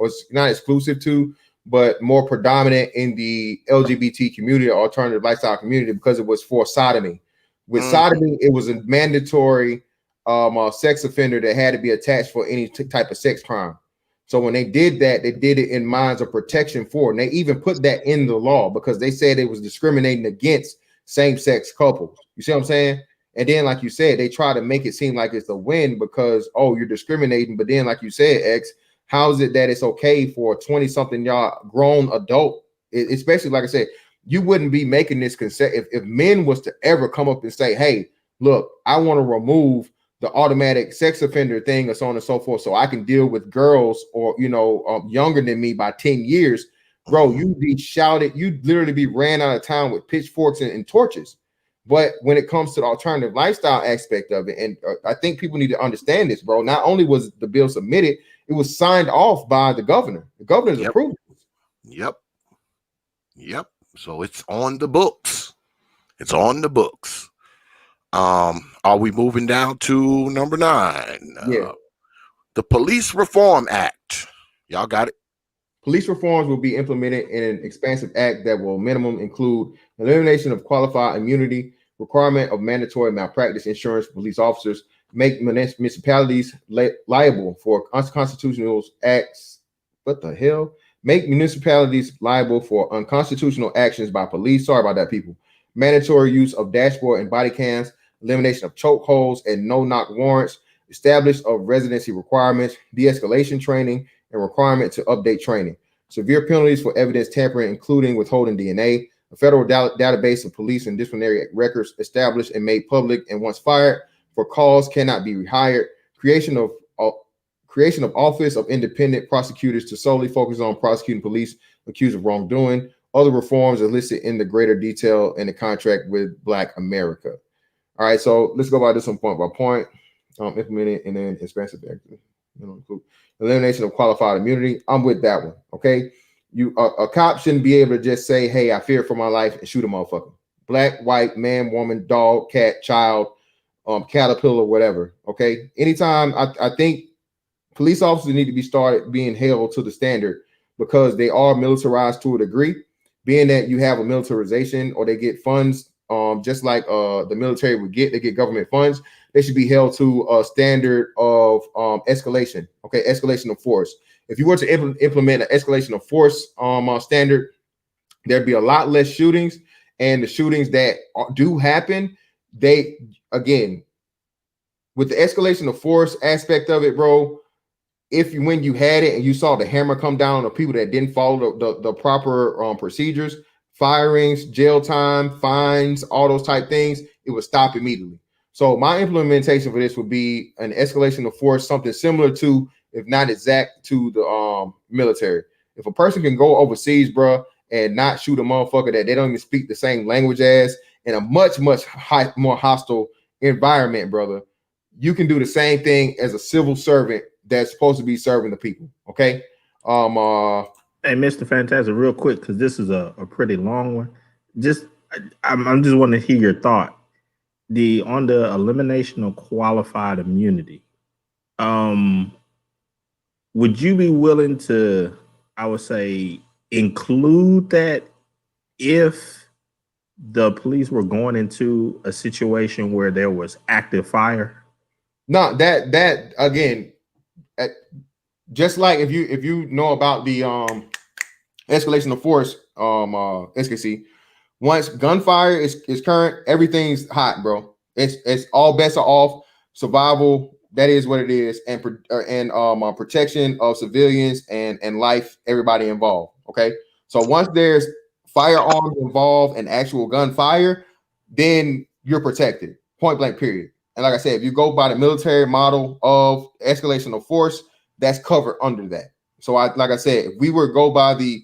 it's not exclusive to, but more predominant in the LGBT community, alternative lifestyle community, because it was for sodomy. With sodomy, it was a mandatory sex offender that had to be attached for any type of sex crime. So when they did that, they did it in minds of protection for, and they even put that in the law because they said it was discriminating against same-sex couples. You see what I'm saying? And then, like you said, they try to make it seem like it's a win because, oh, you're discriminating. But then, like you said, X, how is it that it's okay for a 20-something y'all grown adult, especially, like I said, you wouldn't be making this consent if men was to ever come up and say, hey, look, I want to remove the automatic sex offender thing or so on and so forth so I can deal with girls or, you know, younger than me by 10 years, bro, you'd be shouted, you'd literally be ran out of town with pitchforks and torches. But when it comes to the alternative lifestyle aspect of it, and I think people need to understand this, bro, not only was the bill submitted, it was signed off by the governor. The governor's approved. Yep. So it's on the books. It's on the books. Are we moving down to number 9? The Police Reform Act. Y'all got it? Police reforms will be implemented in an expansive act that will minimum include elimination of qualified immunity, requirement of mandatory malpractice insurance for police officers, make municipalities liable for unconstitutional acts. What the hell? Make municipalities liable for unconstitutional actions by police. Sorry about that, people. Mandatory use of dashboard and body cams, elimination of chokeholds and no-knock warrants, establish of residency requirements, de-escalation training, and requirement to update training. Severe penalties for evidence tampering, including withholding DNA, a federal database of police and disciplinary records established and made public, and once fired for cause cannot be rehired. Creation of office of independent prosecutors to solely focus on prosecuting police accused of wrongdoing. Other reforms are listed in the greater detail in the contract with Black America. All right, so let's go by this one point by point. Implemented and then expansive action. Elimination of qualified immunity. I'm with that one. Okay. A cop shouldn't be able to just say, hey, I fear for my life and shoot a motherfucker. Black, white, man, woman, dog, cat, child, caterpillar, whatever. Okay. Anytime I think police officers need to be started being held to the standard because they are militarized to a degree, being that you have a militarization or they get funds, just like the military would get, they get government funds. They should be held to a standard of escalation. Okay, escalation of force. If you were to implement an escalation of force standard, there'd be a lot less shootings, and the shootings that do happen, they, again, with the escalation of force aspect of it, bro, when you had it and you saw the hammer come down on the people that didn't follow the proper procedures, firings, jail time, fines, all those type things, it would stop immediately. So my implementation for this would be an escalation of force, something similar to, if not exact, to the military. If a person can go overseas, bro, and not shoot a motherfucker that they don't even speak the same language as in a much more hostile environment, brother, you can do the same thing as a civil servant that's supposed to be serving the people. Okay. Hey, Mr. Fantastic, real quick, because this is a pretty long one. I'm just want to hear your thought. On the elimination of qualified immunity, would you be willing to, I would say, include that if the police were going into a situation where there was active fire? No, that again, just like if you know about the escalation of force, SKC, once gunfire is current, everything's hot, bro. It's all bets are off. Survival, That is what it is, and protection of civilians and life, everybody involved. Okay, so once there's firearms involved and actual gunfire, then you're protected, point blank, period. And like I said, if you go by the military model of escalation of force, that's covered under that. So like I said, if we were to go by the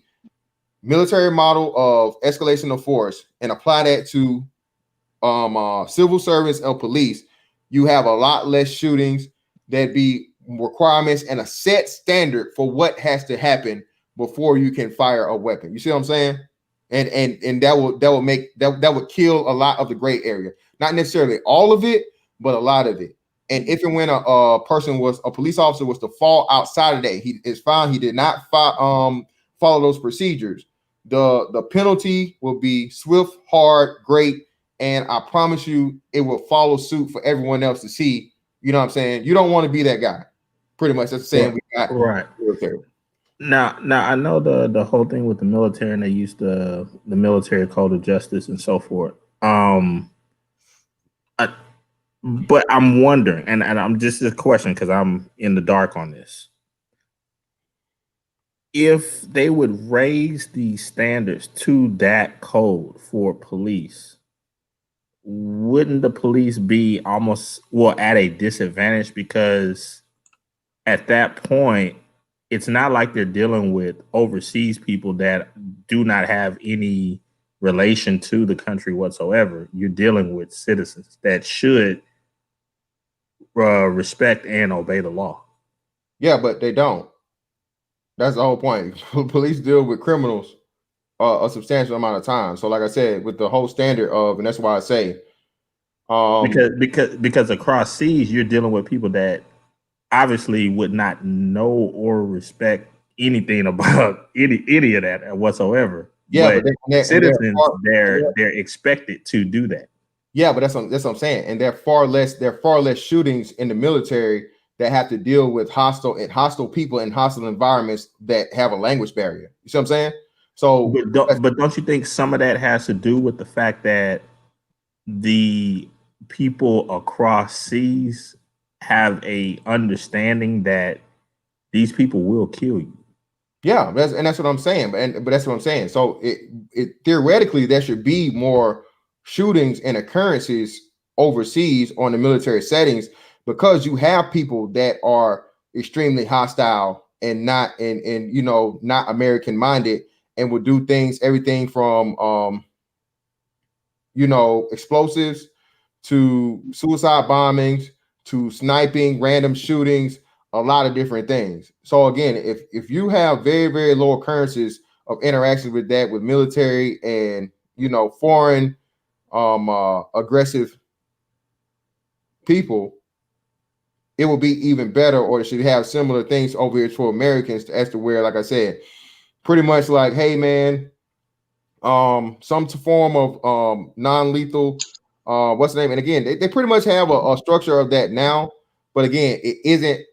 military model of escalation of force and apply that to civil service and police, you have a lot less shootings. There'd be requirements and a set standard for what has to happen before you can fire a weapon. You see what I'm saying? And that would kill a lot of the gray area. Not necessarily all of it, but a lot of it. And if and when a police officer was to fall outside of that, he is found he did not follow those procedures. The penalty will be swift, hard, great. And I promise you, it will follow suit for everyone else to see. You know what I'm saying? You don't want to be that guy. Pretty much, that's the saying we got. Right. Now, I know the whole thing with the military, and they used the military code of justice and so forth. But I'm wondering, and I'm just a question because I'm in the dark on this. If they would raise the standards to that code for police, wouldn't the police be almost at a disadvantage? Because at that point, it's not like they're dealing with overseas people that do not have any relation to the country whatsoever. You're dealing with citizens that should respect and obey the law. Yeah, but they don't. That's the whole point. Police deal with criminals a substantial amount of time. So like I said, with the whole standard of, and that's why I say, because across seas, you're dealing with people that obviously would not know or respect anything about any of that whatsoever. Yeah, but citizens, they're expected to do that. Yeah, but that's what I'm saying. And there are far less shootings in the military that have to deal with hostile people in hostile environments that have a language barrier. You see what I'm saying? So, but don't you think some of that has to do with the fact that the people across seas have a understanding that these people will kill you? Yeah, that's what I'm saying. But that's what I'm saying. So it theoretically there should be more shootings and occurrences overseas on the military settings, because you have people that are extremely hostile and not not American minded, and will do everything from explosives to suicide bombings to sniping, random shootings, a lot of different things. So again, if you have very, very low occurrences of interactions with military and foreign aggressive people, it will be even better, or it should have similar things over here for Americans as to where, like I said, pretty much like, hey man, some form of non-lethal, what's the name? And again, they pretty much have a structure of that now, but again, it isn't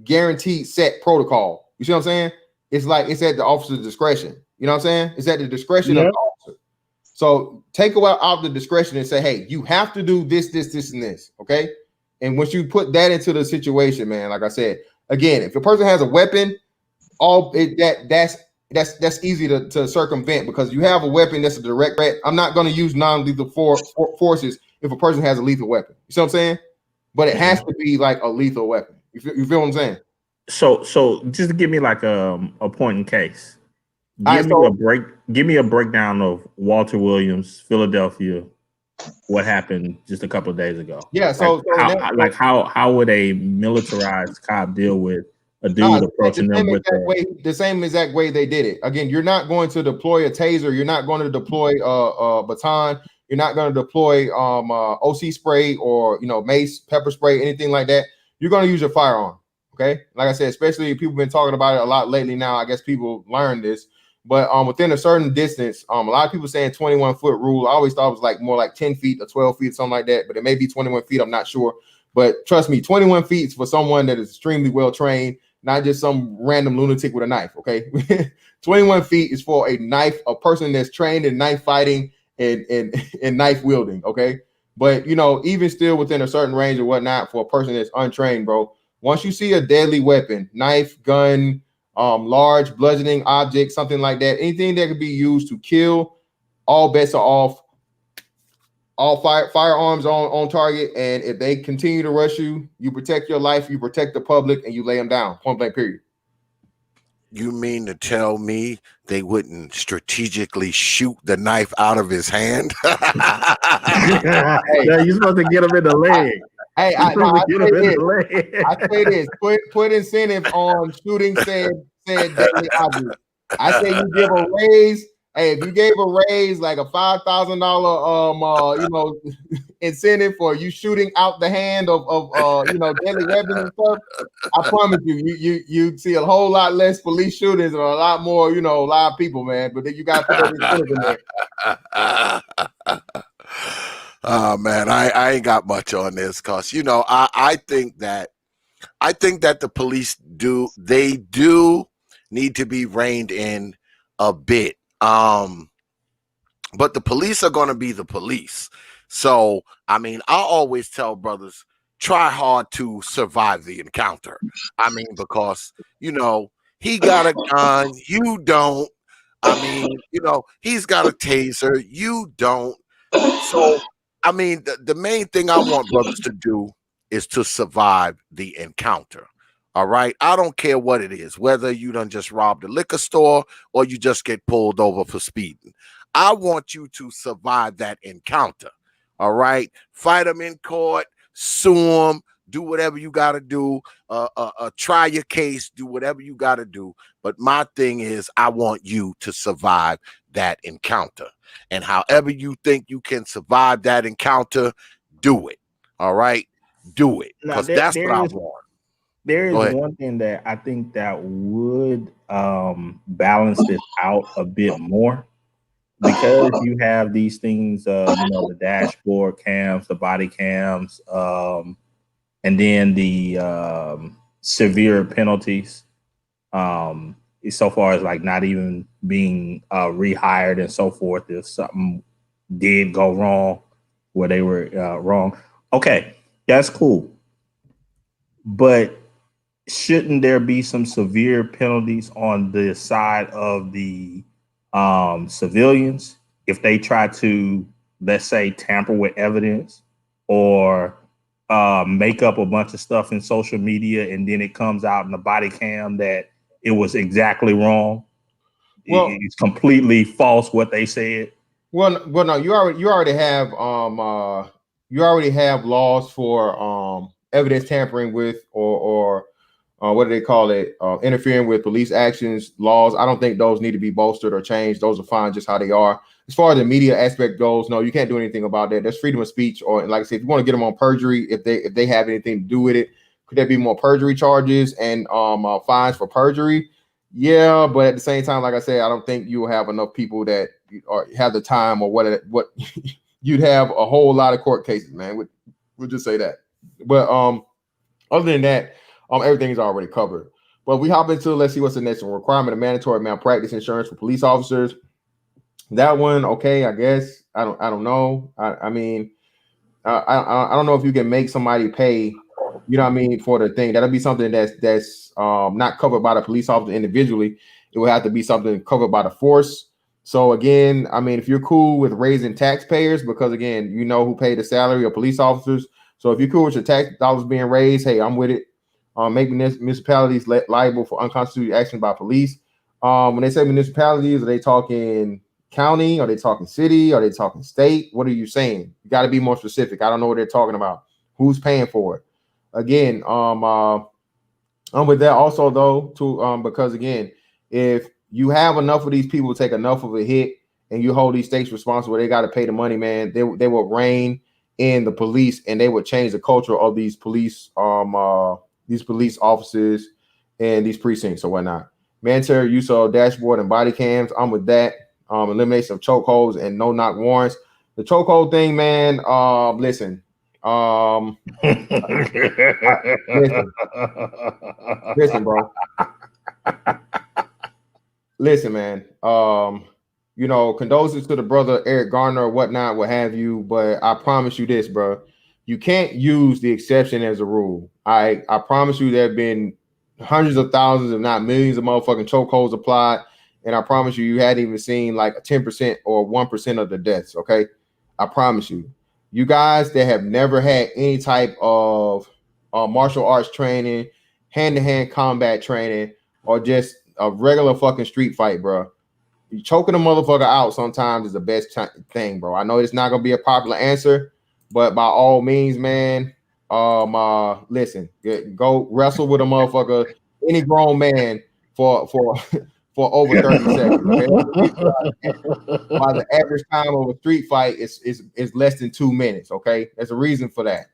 guaranteed set protocol. You see what I'm saying? It's like it's at the officer's discretion. You know what I'm saying? It's at the discretion of the officer. So take out the discretion and say, hey, you have to do this, this, this, and this. Okay. And once you put that into the situation, man, like I said, again, if a person has a weapon, that's easy to circumvent, because you have a weapon that's a direct threat. I'm not going to use non-lethal forces if a person has a lethal weapon. You see what I'm saying? But it has to be like a lethal weapon. You feel what I'm saying? So just to give me like a point in case. Give me a breakdown of Walter Williams, Philadelphia. What happened just a couple of days ago? Yeah. How would a militarized cop deal with a dude approaching them with the same exact way they did it? Again, you're not going to deploy a taser. You're not going to deploy a baton. You're not going to deploy OC spray or mace, pepper spray, anything like that. You're going to use your firearm. Okay. Like I said, especially people have been talking about it a lot lately now. I guess people learned this. But within a certain distance, a lot of people saying 21-foot rule. I always thought it was like more like 10 feet or 12 feet, something like that. But it may be 21 feet. I'm not sure. But trust me, 21 feet is for someone that is extremely well trained, not just some random lunatic with a knife. Okay. 21 feet is for a person that's trained in knife fighting and knife wielding. Okay. But you know, even still within a certain range or whatnot, for a person that's untrained, bro. Once you see a deadly weapon, knife, gun, large bludgeoning object, something like that, anything that could be used to kill, all bets are off. All firearms on target, and if they continue to rush you, you protect your life, you protect the public, and you lay them down. Point blank. Period. You mean to tell me they wouldn't strategically shoot the knife out of his hand? Hey, you're supposed to get him in the leg. Hey, I say this. Put incentive on shooting said deadly object. I say you give a raise. Hey, if you gave a raise like a $5,000 incentive for you shooting out the hand of deadly weapons and stuff, I promise you'd see a whole lot less police shootings or a lot more live people, man. But then you gotta put that incentive in there. Oh man, I ain't got much on this because I think that the police do need to be reined in a bit. But the police are gonna be the police. So I mean, I always tell brothers, try hard to survive the encounter. I mean, because he got a gun, you don't. I mean, he's got a taser, you don't. So I mean, the main thing I want brothers to do is to survive the encounter. All right. I don't care what it is, whether you done just robbed a liquor store or you just get pulled over for speeding. I want you to survive that encounter. All right. Fight them in court, sue them, do whatever you got to do, try your case, do whatever you got to do. But my thing is, I want you to survive that encounter. And however you think you can survive that encounter, do it. All right? Do it. Because that's what I want. There is one thing that I think that would balance this out a bit more. Because you have these things, the dashboard cams, the body cams, and then the severe penalties, so far as like not even being rehired and so forth if something did go wrong where they were wrong. Okay, that's cool. But shouldn't there be some severe penalties on the side of the civilians if they try to, let's say, tamper with evidence or make up a bunch of stuff in social media and then it comes out in the body cam that it was exactly wrong? Well, it's completely false what they said. Well, no, you already have laws for evidence tampering with or what do they call it? Interfering with police actions laws. I don't think those need to be bolstered or changed. Those are fine just how they are. As far as the media aspect goes, no, you can't do anything about that. There's freedom of speech, or like I said, if you want to get them on perjury, if they have anything to do with it, could there be more perjury charges and fines for perjury? Yeah, but at the same time, like I said, I don't think you will have enough people that have the time or what you'd have a whole lot of court cases, man. We'll just say that. But other than that, everything is already covered. But we hop into, let's see what's the next one. Requirement of mandatory malpractice insurance for police officers. That one, okay, I guess. I don't know. I mean, I don't know if you can make somebody pay, for the thing. That'll be something that's not covered by the police officer individually. It would have to be something covered by the force. So again, I mean, if you're cool with raising taxpayers, because again, you know who paid the salary of police officers. So if you're cool with your tax dollars being raised, hey, I'm with it. Make municipalities liable for unconstitutional action by police. When they say municipalities, are they talking county? Are they talking city? Are they talking state? What are you saying? You got to be more specific. I don't know what they're talking about. Who's paying for it? Again, I'm with that also though too, because again, if you have enough of these people take enough of a hit and you hold these states responsible, they got to pay the money, man. They will rein in the police and they would change the culture of these police officers and these precincts or whatnot. Mandatory use of dashboard and body cams. I'm with that. Elimination of chokeholds and no knock warrants. The chokehold thing, man. Listen. Listen, bro. Listen, man. you know, condolences to the brother Eric Garner or whatnot, what have you. But I promise you this, bro, you can't use the exception as a rule. I promise you there have been hundreds of thousands, if not millions, of motherfucking chokeholds applied, and I promise you, you hadn't even seen like a 10% or 1% of the deaths. Okay, I promise you. You guys that have never had any type of martial arts training, hand-to-hand combat training, or just a regular fucking street fight, bro. You choking a motherfucker out sometimes is the best thing, bro. I know it's not gonna be a popular answer, but by all means, man, listen, go wrestle with a motherfucker, any grown man for for over 30 seconds. Okay, while the average time of a street fight is less than 2 minutes. Okay, there's a reason for that.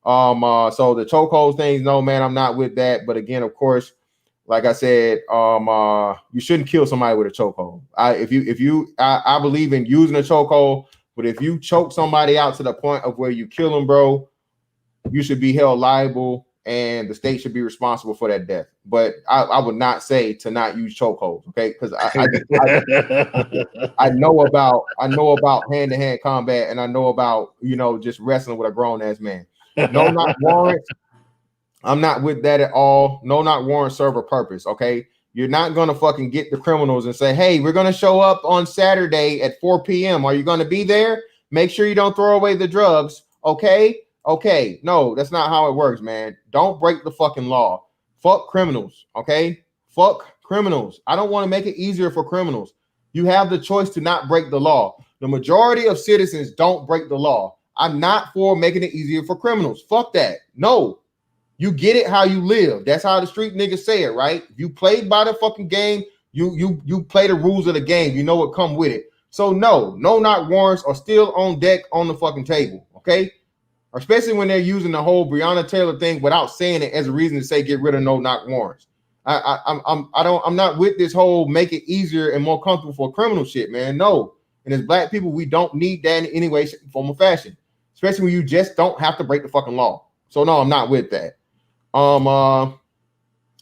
So the chokehold things, no, man, I'm not with that. But again, of course, like I said, you shouldn't kill somebody with a chokehold. I believe in using a chokehold, but if you choke somebody out to the point of where you kill them, bro, you should be held liable, and the state should be responsible for that death. But I would not say to not use chokeholds, okay? Because I know about hand-to-hand combat, and I know about, you know, just wrestling with a grown-ass man. No, not warrants. I'm not with that at all. No, not warrants serve a purpose, okay? You're not going to fucking get the criminals and say, hey, we're going to show up on Saturday at 4 p.m. Are you going to be there? Make sure you don't throw away the drugs, okay? Okay. No, that's not how it works, man. Don't break the fucking law. Fuck criminals, okay? Fuck criminals. I don't want to make it easier for criminals. You have the choice to not break the law. The majority of citizens don't break the law. I'm not for making it easier for criminals. Fuck that. No. You get it how you live. That's how the street niggas say it, right? If you played by the fucking game, you play the rules of the game. You know what come with it. So no, not warrants are still on deck on the fucking table, okay? Especially when they're using the whole Breonna Taylor thing without saying it as a reason to say get rid of no knock warrants. I'm not with this whole make it easier and more comfortable for criminal shit, man. No, and as black people, we don't need that in any way, form, or fashion. Especially when you just don't have to break the fucking law. So no, I'm not with that.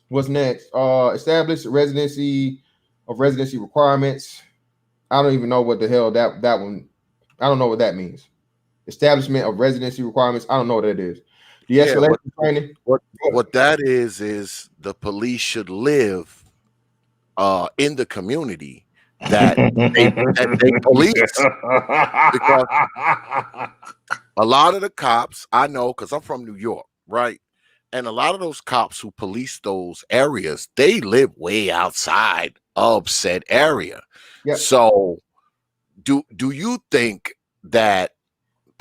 What's next? Establish residency requirements. I don't even know what the hell that one. I don't know what that means. Establishment of residency requirements. I don't know what that is. De-escalation training. What that is the police should live in the community that they police, because a lot of the cops I know, because I'm from New York, right? And a lot of those cops who police those areas, they live way outside of said area. Yep. So do you think that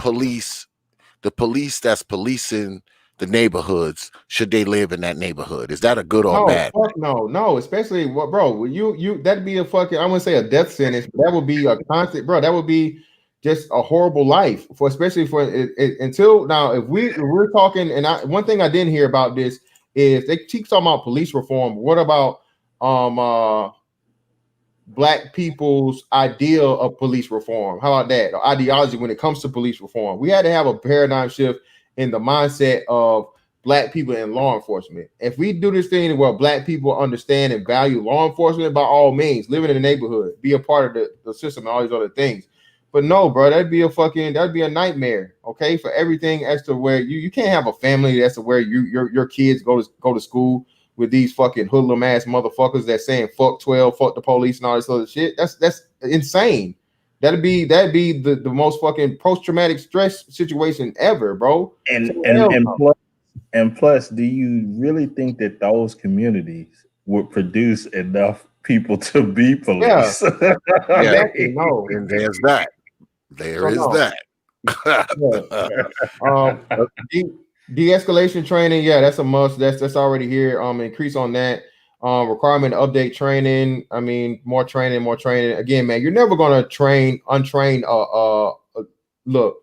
the police that's policing the neighborhoods, should they live in that neighborhood? Is that a good or bad? No, especially what, bro, you that'd be a fucking, I wouldn't say a death sentence, but that would be a constant, bro. That would be just a horrible life for, especially for until now. If we're talking, and one thing I didn't hear about this is they keep talking about police reform. What about black people's ideal of police reform? How about that? Or ideology when it comes to police reform? We had to have a paradigm shift in the mindset of black people in law enforcement. If we do this thing where black people understand and value law enforcement, by all means, live in the neighborhood, be a part of the system, and all these other things. But no, bro, that'd be a nightmare, okay, for everything as to where you can't have a family that's to where your kids go to school with these fucking hoodlum ass motherfuckers that saying fuck 12, fuck the police and all this other shit. That's insane. That'd be the most fucking post-traumatic stress situation ever, bro. And plus, do you really think that those communities would produce enough people to be police? Yeah. Exactly. No. And there's that. There is that. De-escalation training, yeah, that's a must. That's already here. Increase on that. Requirement to update training. I mean, more training. Again, man, you're never gonna untrain. Look,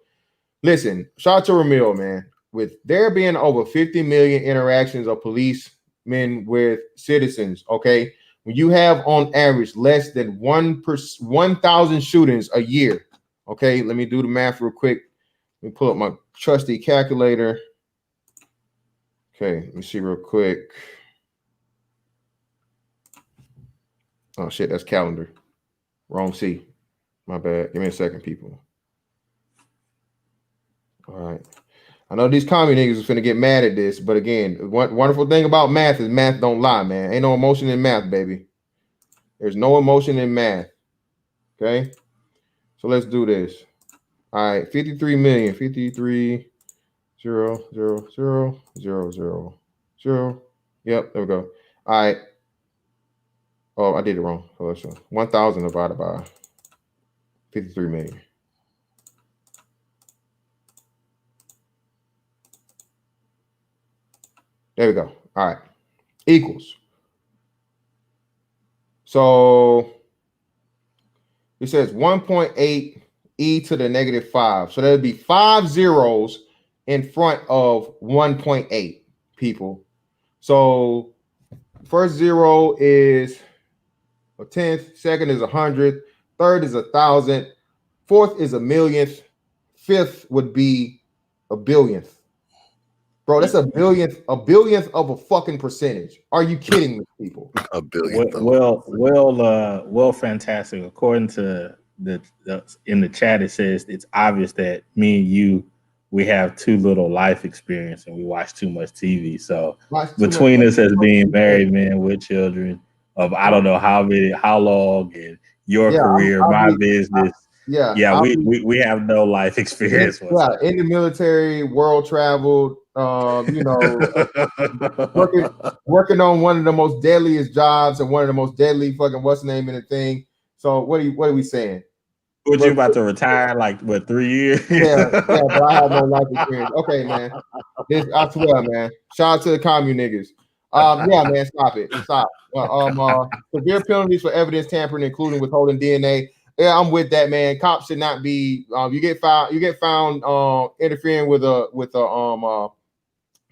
listen. Shout out to Ramil, man. With there being over 50 million interactions of policemen with citizens, okay, when you have on average less than 1,000 shootings a year, okay, let me do the math real quick. Let me pull up my trusty calculator. Okay, let me see real quick. Oh shit, that's calendar. Wrong C. My bad. Give me a second, people. All right. I know these commie niggas is finna get mad at this, but again, one wonderful thing about math is math don't lie, man. Ain't no emotion in math, baby. There's no emotion in math. Okay. So let's do this. All right. 53 million. 53 0 0 0 0 0 0. Yep. There we go. All right. Oh, I did it wrong. Oh, 1,000 divided by 53 million. There we go. All right. Equals. So it says 1.8 e to the negative 5. So there'd be 5 zeros in front of 1.8 people. So first zero is a tenth, second is 100th, third is 1,000, fourth is 1,000,000th, fifth would be a billionth. Bro, that's a billionth of a fucking percentage. Are you kidding me, people? A billionth. Well, fantastic. According to the in the chat, it says it's obvious that me and you, we have too little life experience and we watch too much TV. So between us as being married men with children of I don't know how long, and your career, my business. We have no life experience. Yeah, in the military, world traveled, working on one of the most deadliest jobs and one of the most deadly fucking what's the name in the thing. So what are we saying? What you about to retire like 3 years? Yeah, but I have no life experience. Okay, man. I swear, man. Shout out to the commune niggas. Yeah, man, stop it. Stop. Severe penalties for evidence tampering, including withholding DNA. Yeah, I'm with that, man. Cops should not be. You get found interfering with an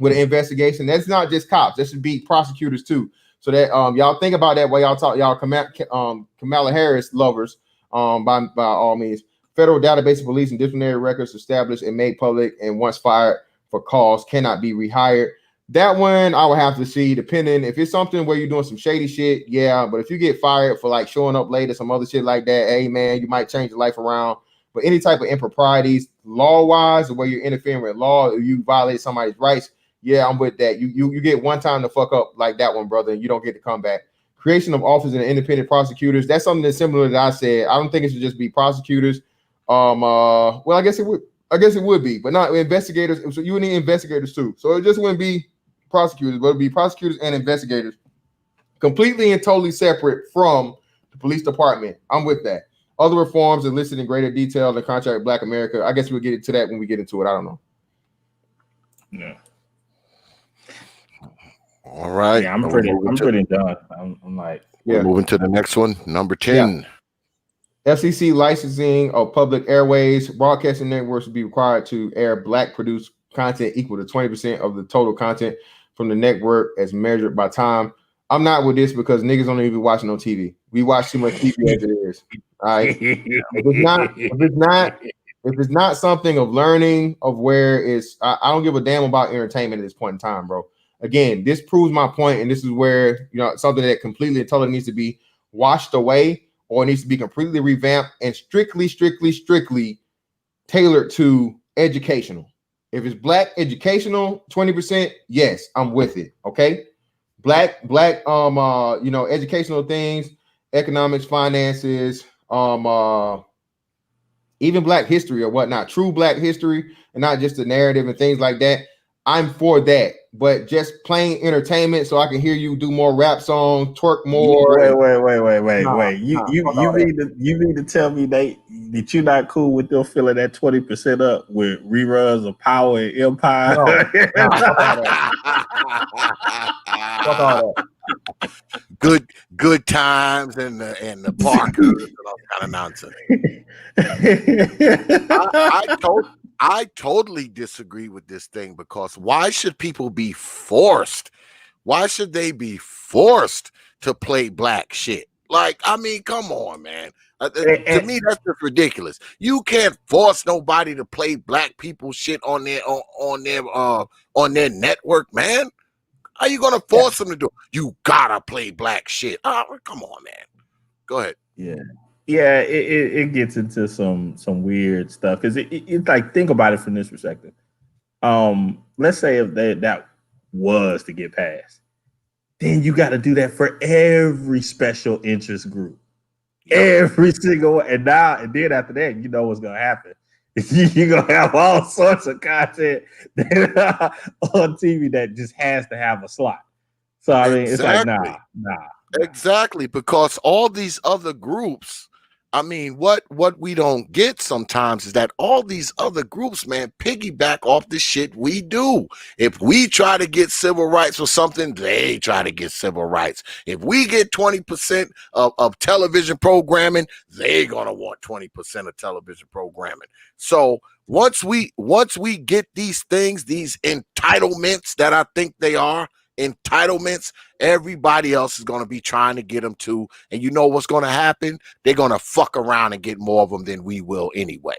investigation. That's not just cops. That should be prosecutors too. So that y'all think about that while y'all talk. Y'all Kamala Harris lovers. By all means, federal database of police and disciplinary records established and made public, and once fired for cause cannot be rehired. That one I would have to see, depending if it's something where you're doing some shady shit, yeah. But if you get fired for like showing up late or some other shit like that, hey man, you might change your life around. But any type of improprieties, law-wise, the way you're interfering with law, or you violate somebody's rights, yeah, I'm with that. You get one time to fuck up like that one, brother, and you don't get to come back. Creation of office and independent prosecutors. That's something that's similar that I said. I don't think it should just be prosecutors. Well, I guess it would. I guess it would be, but not investigators. So you would need investigators too. So it just wouldn't be prosecutors, but it'd be prosecutors and investigators, completely and totally separate from the police department. I'm with that. Other reforms are listed in greater detail in the contract with Black America. I guess we'll get into that when we get into it. I don't know. Yeah. All right. Yeah, I'm pretty done. I'm like, yeah. Moving to the next one, number 10. Yeah. FCC licensing of public airways. Broadcasting networks will be required to air Black produced content equal to 20% of the total content from the network as measured by time. I'm not with this because niggas don't even be watching on TV. We watch too much TV as it is. All right. If it's not something of learning of where it's, I don't give a damn about entertainment at this point in time, bro. Again, this proves my point, and this is where something that completely and totally needs to be washed away, or needs to be completely revamped and strictly tailored to educational. If it's Black educational, 20%, yes, I'm with it. Okay. Black, educational things, economics, finances, even Black history or whatnot, true Black history, and not just the narrative and things like that. I'm for that, but just plain entertainment so I can hear you do more rap songs, twerk more. Wait. You mean to tell me that you're not cool with them filling that 20% up with reruns of Power and Empire? Fuck all that. Good times and the Parkers and all kind of nonsense. I totally disagree with this thing, because why should people be forced? Why should they be forced to play Black shit? Like, I mean, come on, man. To me, that's just ridiculous. You can't force nobody to play Black people shit on their network, man. How you gonna force them to do it? You gotta play Black shit. Oh, come on, man. Go ahead. Yeah. Yeah, it gets into some weird stuff because it's like, think about it from this perspective. Let's say if that was to get passed, then you got to do that for every special interest group, every single one. And then after that, you know what's gonna happen. You're gonna have all sorts of content on TV that just has to have a slot. So I mean, it's like nah. Exactly, because all these other groups, I mean, what we don't get sometimes is that all these other groups, man, piggyback off the shit we do. If we try to get civil rights or something, they try to get civil rights. If we get 20% of television programming, they're gonna want 20% of television programming. So once we get these things, these entitlements that I think they are, entitlements, everybody else is going to be trying to get them too. And you know what's going to happen? They're going to fuck around and get more of them than we will anyway.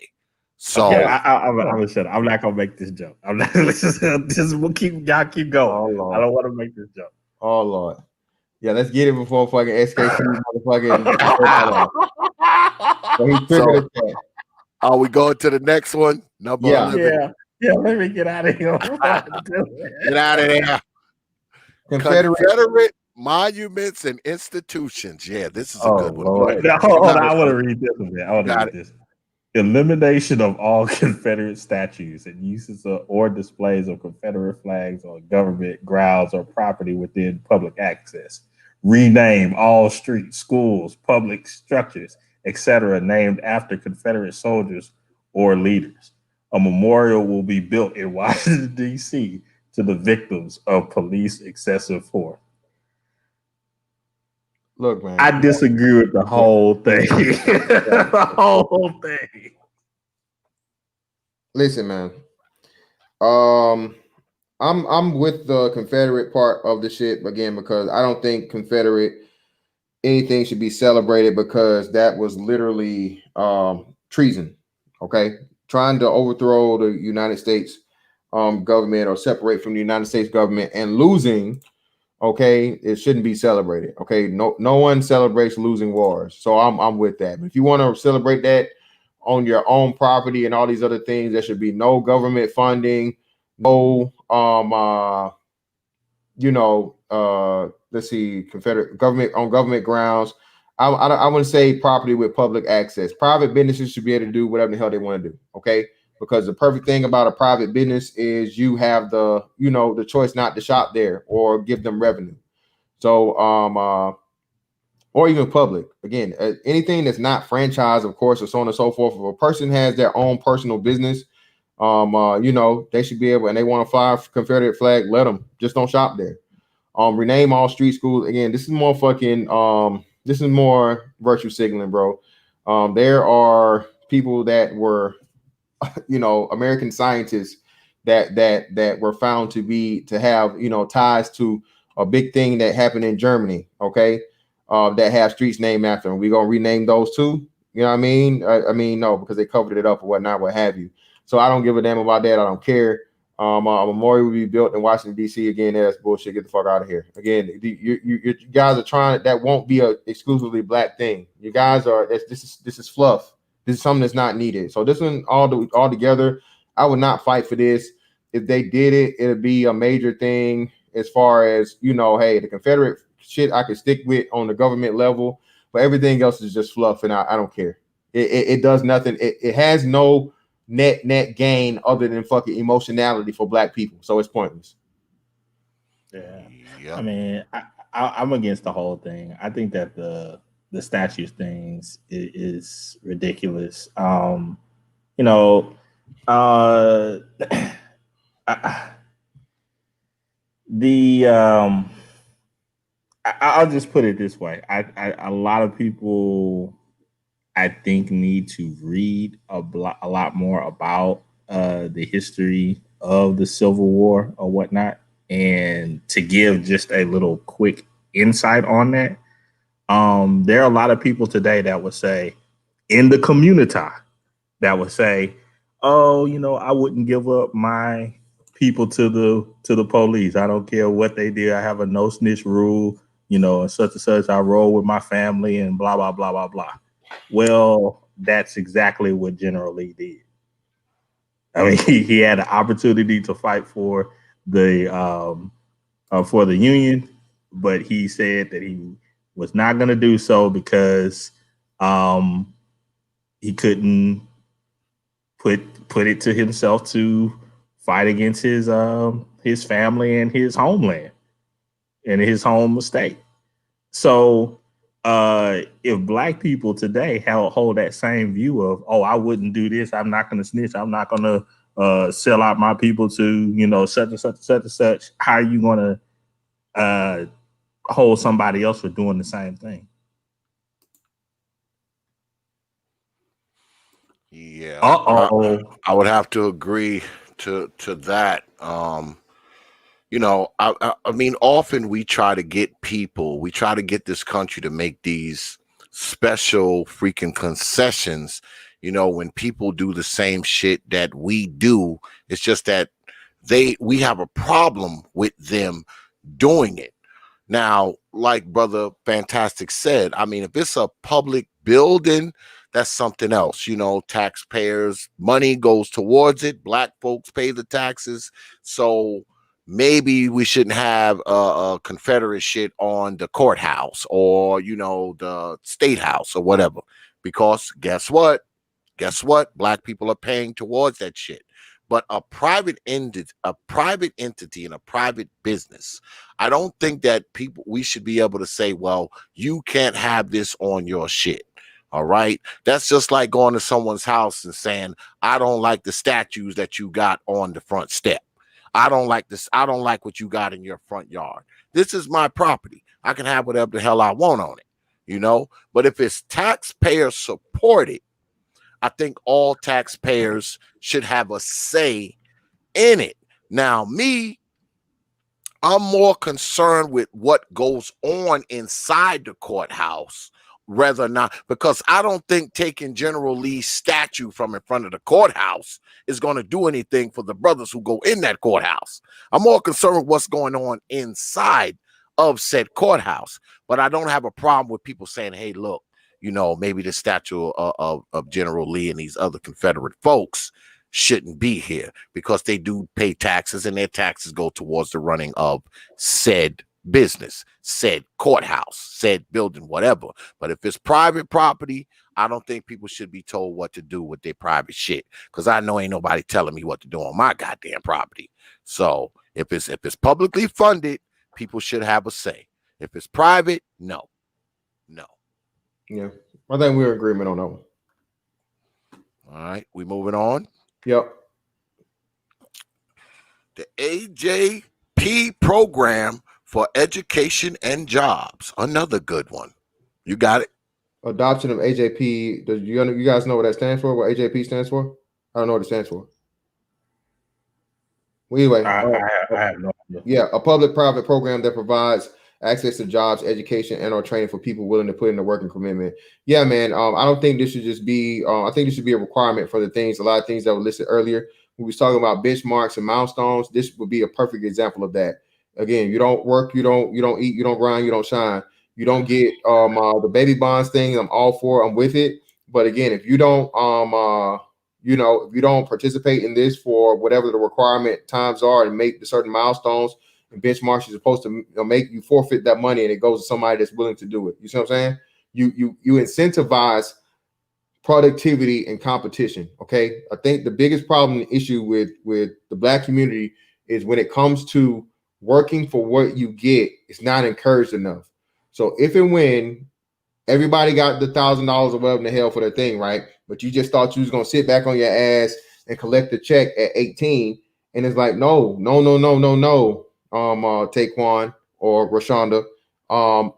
So okay, I'm gonna shut up. I'm not gonna make this joke. I'm not. We'll keep going. Oh, I don't want to make this joke. Oh Lord. Yeah, let's get it before fucking SKC motherfucking. So, are we going to the next one? Number 11. Yeah. Let me get out of here. Get out of there. Confederate monuments and institutions. Yeah, this is a good one. Go ahead. Now, hold on. I want to read this one. I want to read this. Elimination of all Confederate statues and uses or displays of Confederate flags on government grounds or property within public access. Rename all streets, schools, public structures, etc., named after Confederate soldiers or leaders. A memorial will be built in Washington, D.C. to the victims of police excessive force. Look, man, I disagree with the whole thing. The whole thing. Listen, man. I'm with the Confederate part of the shit again because I don't think Confederate anything should be celebrated because that was literally treason. Okay, trying to overthrow the United States government or separate from the United States government and losing. Okay, it shouldn't be celebrated. Okay, no one celebrates losing wars, so I'm with that. But if you want to celebrate that on your own property and all these other things, there should be no government funding, no let's see, Confederate government on government grounds. I wouldn't say property with public access. Private businesses should be able to do whatever the hell they want to do. Okay. Because the perfect thing about a private business is you have the choice not to shop there or give them revenue. So, or even public, again, anything that's not franchised, of course, or so on and so forth. If a person has their own personal business, they should be able, and they want to fly a Confederate flag, let them. Just don't shop there. Rename all street schools. Again, this is more this is more virtue signaling, bro. There are people that were American scientists that were found to have ties to a big thing that happened in Germany, okay, that have streets named after them. We gonna rename those too? You know what I mean? I mean, no, because they covered it up or whatnot, what have you. So I don't give a damn about that. I don't care. A memorial will be built in Washington, D.C. Again, that's bullshit. Get the fuck out of here. Again, you guys are trying. That won't be a exclusively black thing. You guys are. This is fluff. This is something that's not needed. So this one all together, I would not fight for this. If they did it, it'd be a major thing as far as, hey, the Confederate shit I could stick with on the government level, but everything else is just fluff, and I don't care. It does nothing. It has no net gain other than fucking emotionality for black people. So it's pointless. Yeah. I mean, I'm against the whole thing. I think that the statues things is ridiculous. I'll just put it this way. A lot of people, I think, need to read a lot more about the history of the Civil War or whatnot, and to give just a little quick insight on that. There are a lot of people today that would say, in the community, that would say, "Oh, I wouldn't give up my people to the police. I don't care what they did. I have a no snitch rule, and such and such. I roll with my family and blah blah blah blah blah." Well, that's exactly what General Lee did. I mean, he had an opportunity to fight for the Union, but he said that he was not going to do so because he couldn't put it to himself to fight against his family and his homeland and his home state. So if black people today hold that same view of, oh, I wouldn't do this, I'm not going to snitch, I'm not going to sell out my people to, such and such and such and such, how are you going to hold somebody else for doing the same thing? Yeah, I would have to agree to that. I mean, often we try to get this country to make these special freaking concessions. When people do the same shit that we do, it's just that we have a problem with them doing it. Now, like Brother Fantastic said, I mean, if it's a public building, that's something else. Taxpayers' money goes towards it. Black folks pay the taxes. So maybe we shouldn't have a Confederate shit on the courthouse or, the state house or whatever. Because guess what? Black people are paying towards that shit. But a private entity and a private business, I don't think that we should be able to say, well, you can't have this on your shit. All right. That's just like going to someone's house and saying, I don't like the statues that you got on the front step. I don't like this. I don't like what you got in your front yard. This is my property. I can have whatever the hell I want on it, But if it's taxpayer supported, I think all taxpayers should have a say in it. Now, I'm more concerned with what goes on inside the courthouse rather than not, because I don't think taking General Lee's statue from in front of the courthouse is going to do anything for the brothers who go in that courthouse. I'm more concerned with what's going on inside of said courthouse, but I don't have a problem with people saying, hey, look, maybe the statue of General Lee and these other Confederate folks shouldn't be here because they do pay taxes and their taxes go towards the running of said business, said courthouse, said building, whatever. But if it's private property, I don't think people should be told what to do with their private shit, because I know ain't nobody telling me what to do on my goddamn property. So if it's publicly funded, people should have a say. If it's private, no. Yeah, I think we're in agreement on that one. All right, we moving on. Yep. The AJP program for education and jobs, another good one. You got it. Adoption of AJP. You guys know what that stands for? What AJP stands for? I don't know what it stands for. Well, anyway, I have no idea. Yeah, a public-private program that provides access to jobs, education, and/or training for people willing to put in the work and commitment. Yeah, man. I don't think this should just be. I think this should be a requirement for a lot of things that were listed earlier. We was talking about benchmarks and milestones. This would be a perfect example of that. Again, you don't work, you don't eat, you don't grind, you don't shine. You don't get the baby bonds thing. I'm all for. I'm with it. But again, if you don't if you don't participate in this for whatever the requirement times are and make the certain milestones and benchmarks you're supposed to make, you forfeit that money and it goes to somebody that's willing to do it. You see what I'm saying? You incentivize productivity and competition. Okay. I think the biggest problem and issue with the Black community is when it comes to working for what you get, it's not encouraged enough. So if and when everybody got the $1,000 or whatever in the hell for their thing, right? But you just thought you was gonna sit back on your ass and collect the check at 18, and it's like, no, Taquan or Rashonda,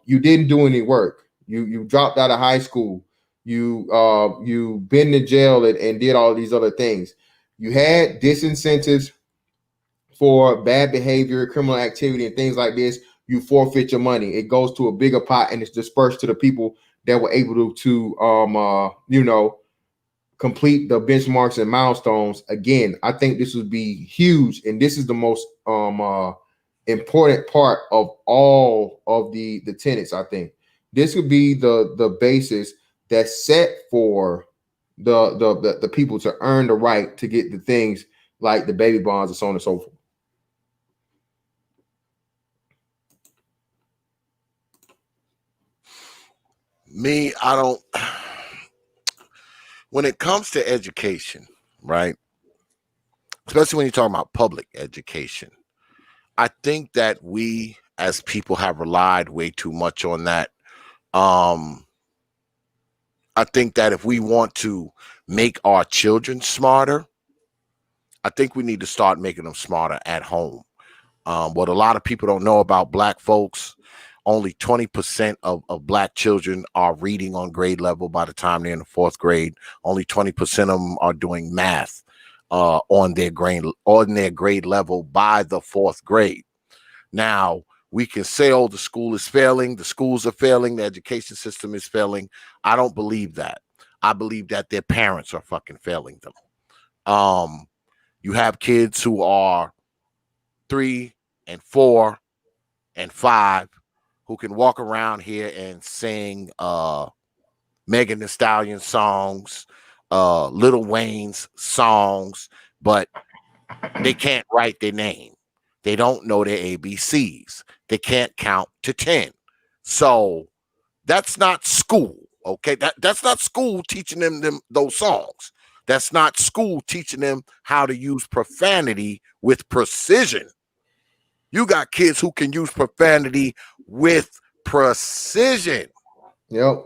you didn't do any work. You dropped out of high school. You been to jail and did all these other things. You had disincentives for bad behavior, criminal activity, and things like this. You forfeit your money. It goes to a bigger pot and it's dispersed to the people that were able to complete the benchmarks and milestones. Again, I think this would be huge, and this is the most important part of all of the tenets. I think this would be the basis that's set for the people to earn the right to get the things like the baby bonds and so on and so forth. Me, I don't. When it comes to education, right? Especially when you're talking about public education, I think that we as people have relied way too much on that. I think that if we want to make our children smarter, I think we need to start making them smarter at home. What a lot of people don't know about Black folks, only 20% of Black children are reading on grade level by the time they're in the 4th grade. Only 20% of them are doing math on their grade level by the 4th grade. Now, we can say, oh, the school is failing, the schools are failing, the education system is failing. I don't believe that. I believe that their parents are fucking failing them. You have kids who are 3 and 4 and 5 who can walk around here and sing Megan Thee Stallion songs, Lil Wayne's songs, but they can't write their name. They don't know their ABCs. They can't count to 10. So that's not school, okay? That's not school teaching them those songs. That's not school teaching them how to use profanity with precision. You got kids who can use profanity with precision. Yep.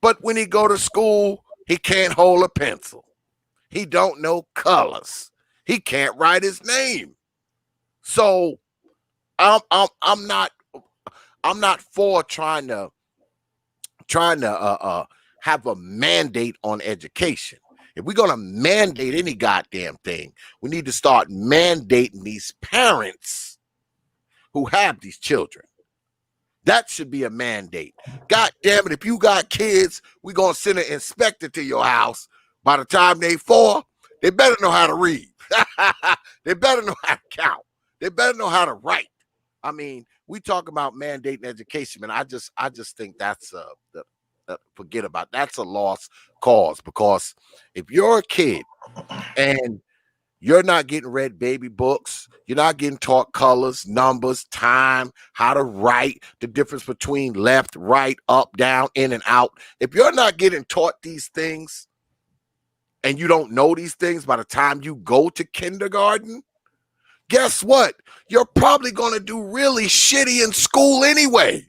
But when he go to school, he can't hold a pencil. He don't know colors. He can't write his name. So I'm not for trying to have a mandate on education. If we're gonna mandate any goddamn thing, we need to start mandating these parents who have these children. That should be a mandate. God damn it, if you got kids, we're gonna send an inspector to your house. By the time they 4, they better know how to read. They better know how to count. They better know how to write. I mean, we talk about mandating education, man. I just think that's forget about that's a lost cause, because if you're a kid and you're not getting read baby books, you're not getting taught colors, numbers, time, how to write, the difference between left, right, up, down, in, and out. If you're not getting taught these things and you don't know these things by the time you go to kindergarten, guess what? You're probably going to do really shitty in school anyway.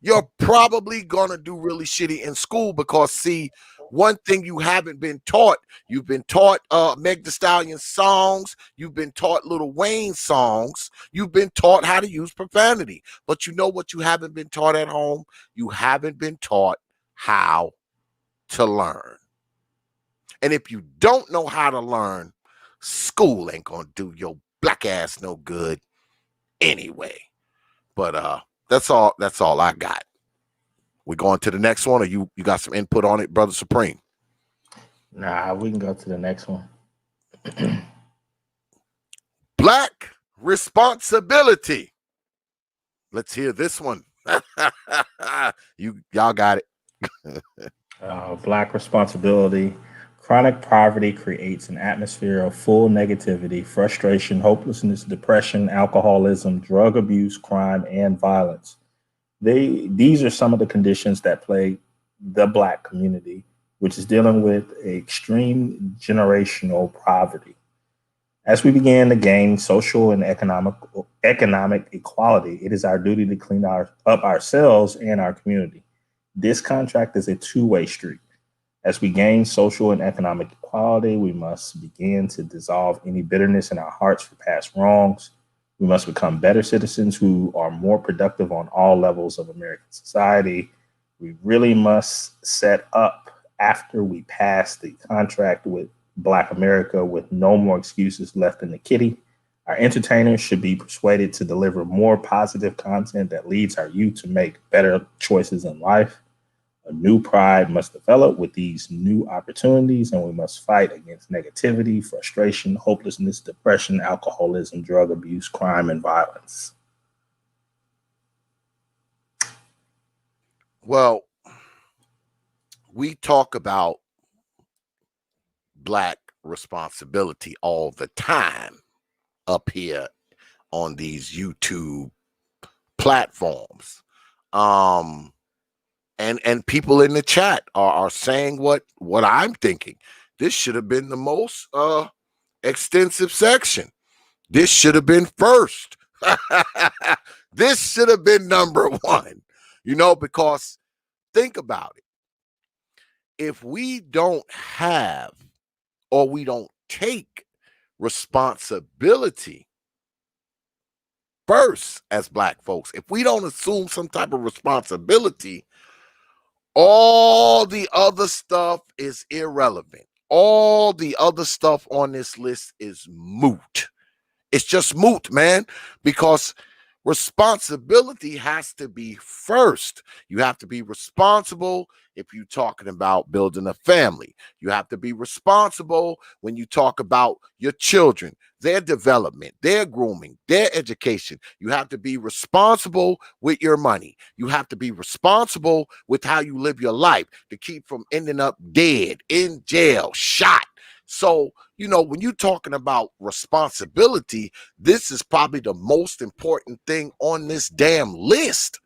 You're probably going to do really shitty in school because, see, one thing you haven't been taught, you've been taught Meg Thee Stallion songs, you've been taught Lil Wayne songs, you've been taught how to use profanity. But you know what you haven't been taught at home? You haven't been taught how to learn. And if you don't know how to learn, school ain't going to do your black ass no good anyway. But that's all I got. We going to the next one, or you got some input on it, Brother Supreme? Nah, we can go to the next one. Black responsibility. Let's hear this one. Y'all got it. Black responsibility. Chronic poverty creates an atmosphere of full negativity, frustration, hopelessness, depression, alcoholism, drug abuse, crime, and violence. These are some of the conditions that plague the Black community, which is dealing with extreme generational poverty. As we begin to gain social and economic equality, it is our duty to clean up ourselves and our community. This contract is a two-way street. As we gain social and economic equality, we must begin to dissolve any bitterness in our hearts for past wrongs. We must become better citizens who are more productive on all levels of American society. We really must set up, after we pass the contract with Black America, with no more excuses left in the kitty. Our entertainers should be persuaded to deliver more positive content that leads our youth to make better choices in life. A new pride must develop with these new opportunities, and we must fight against negativity, frustration, hopelessness, depression, alcoholism, drug abuse, crime, and violence. Well, we talk about Black responsibility all the time up here on these YouTube platforms. And people in the chat are saying what I'm thinking. This should have been the most extensive section. This should have been first. This should have been number one, because think about it. If we don't have or we don't take responsibility first as Black folks, if we don't assume some type of responsibility, all the other stuff is irrelevant. All the other stuff on this list is moot. It's just moot, man, because responsibility has to be first. You have to be responsible if you're talking about building a family. You have to be responsible when you talk about your children, their development, their grooming, their education. You have to be responsible with your money. You have to be responsible with how you live your life to keep from ending up dead, in jail, shot. So, when you're talking about responsibility, this is probably the most important thing on this damn list.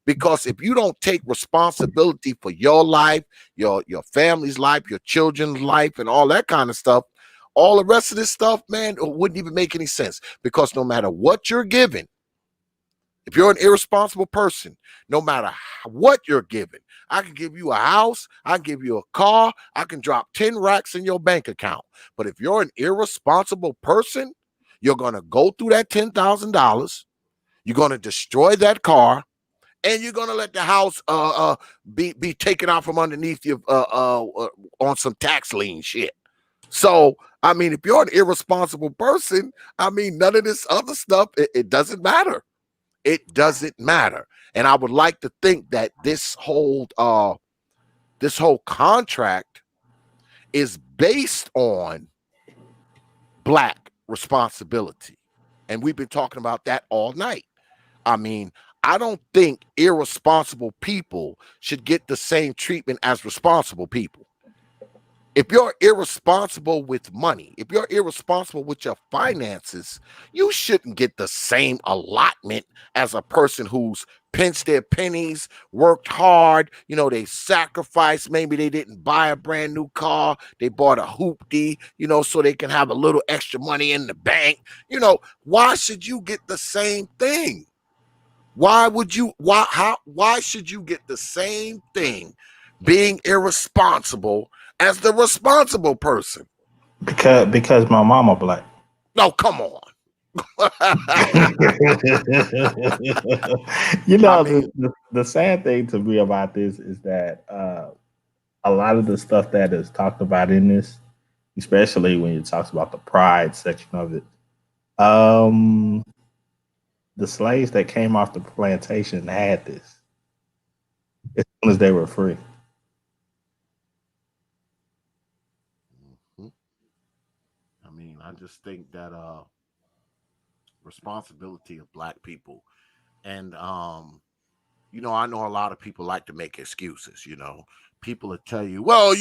Because if you don't take responsibility for your life, your family's life, your children's life, and all that kind of stuff, all the rest of this stuff, man, it wouldn't even make any sense. Because no matter what you're given, if you're an irresponsible person, no matter what you're given, I can give you a house, I can give you a car, I can drop 10 racks in your bank account. But if you're an irresponsible person, you're going to go through that $10,000, you're going to destroy that car, and you're going to let the house be taken out from underneath you on some tax lien shit. So, I mean, if you're an irresponsible person, I mean, none of this other stuff, it doesn't matter. It doesn't matter. And I would like to think that this whole contract is based on Black responsibility. And we've been talking about that all night. I mean, I don't think irresponsible people should get the same treatment as responsible people. If you're irresponsible with money, if you're irresponsible with your finances, you shouldn't get the same allotment as a person who's pinched their pennies, worked hard, they sacrificed. Maybe they didn't buy a brand new car. They bought a hoopty, so they can have a little extra money in the bank. Why should you get the same thing? Why should you get the same thing being irresponsible as the responsible person? Because my mama Black. No, come on. The sad thing to me about this is that a lot of the stuff that is talked about in this, especially when it talks about the pride section of it, the slaves that came off the plantation had this as soon as they were free. I mean, I just think that responsibility of Black people, and I know a lot of people like to make excuses. People will tell you, well,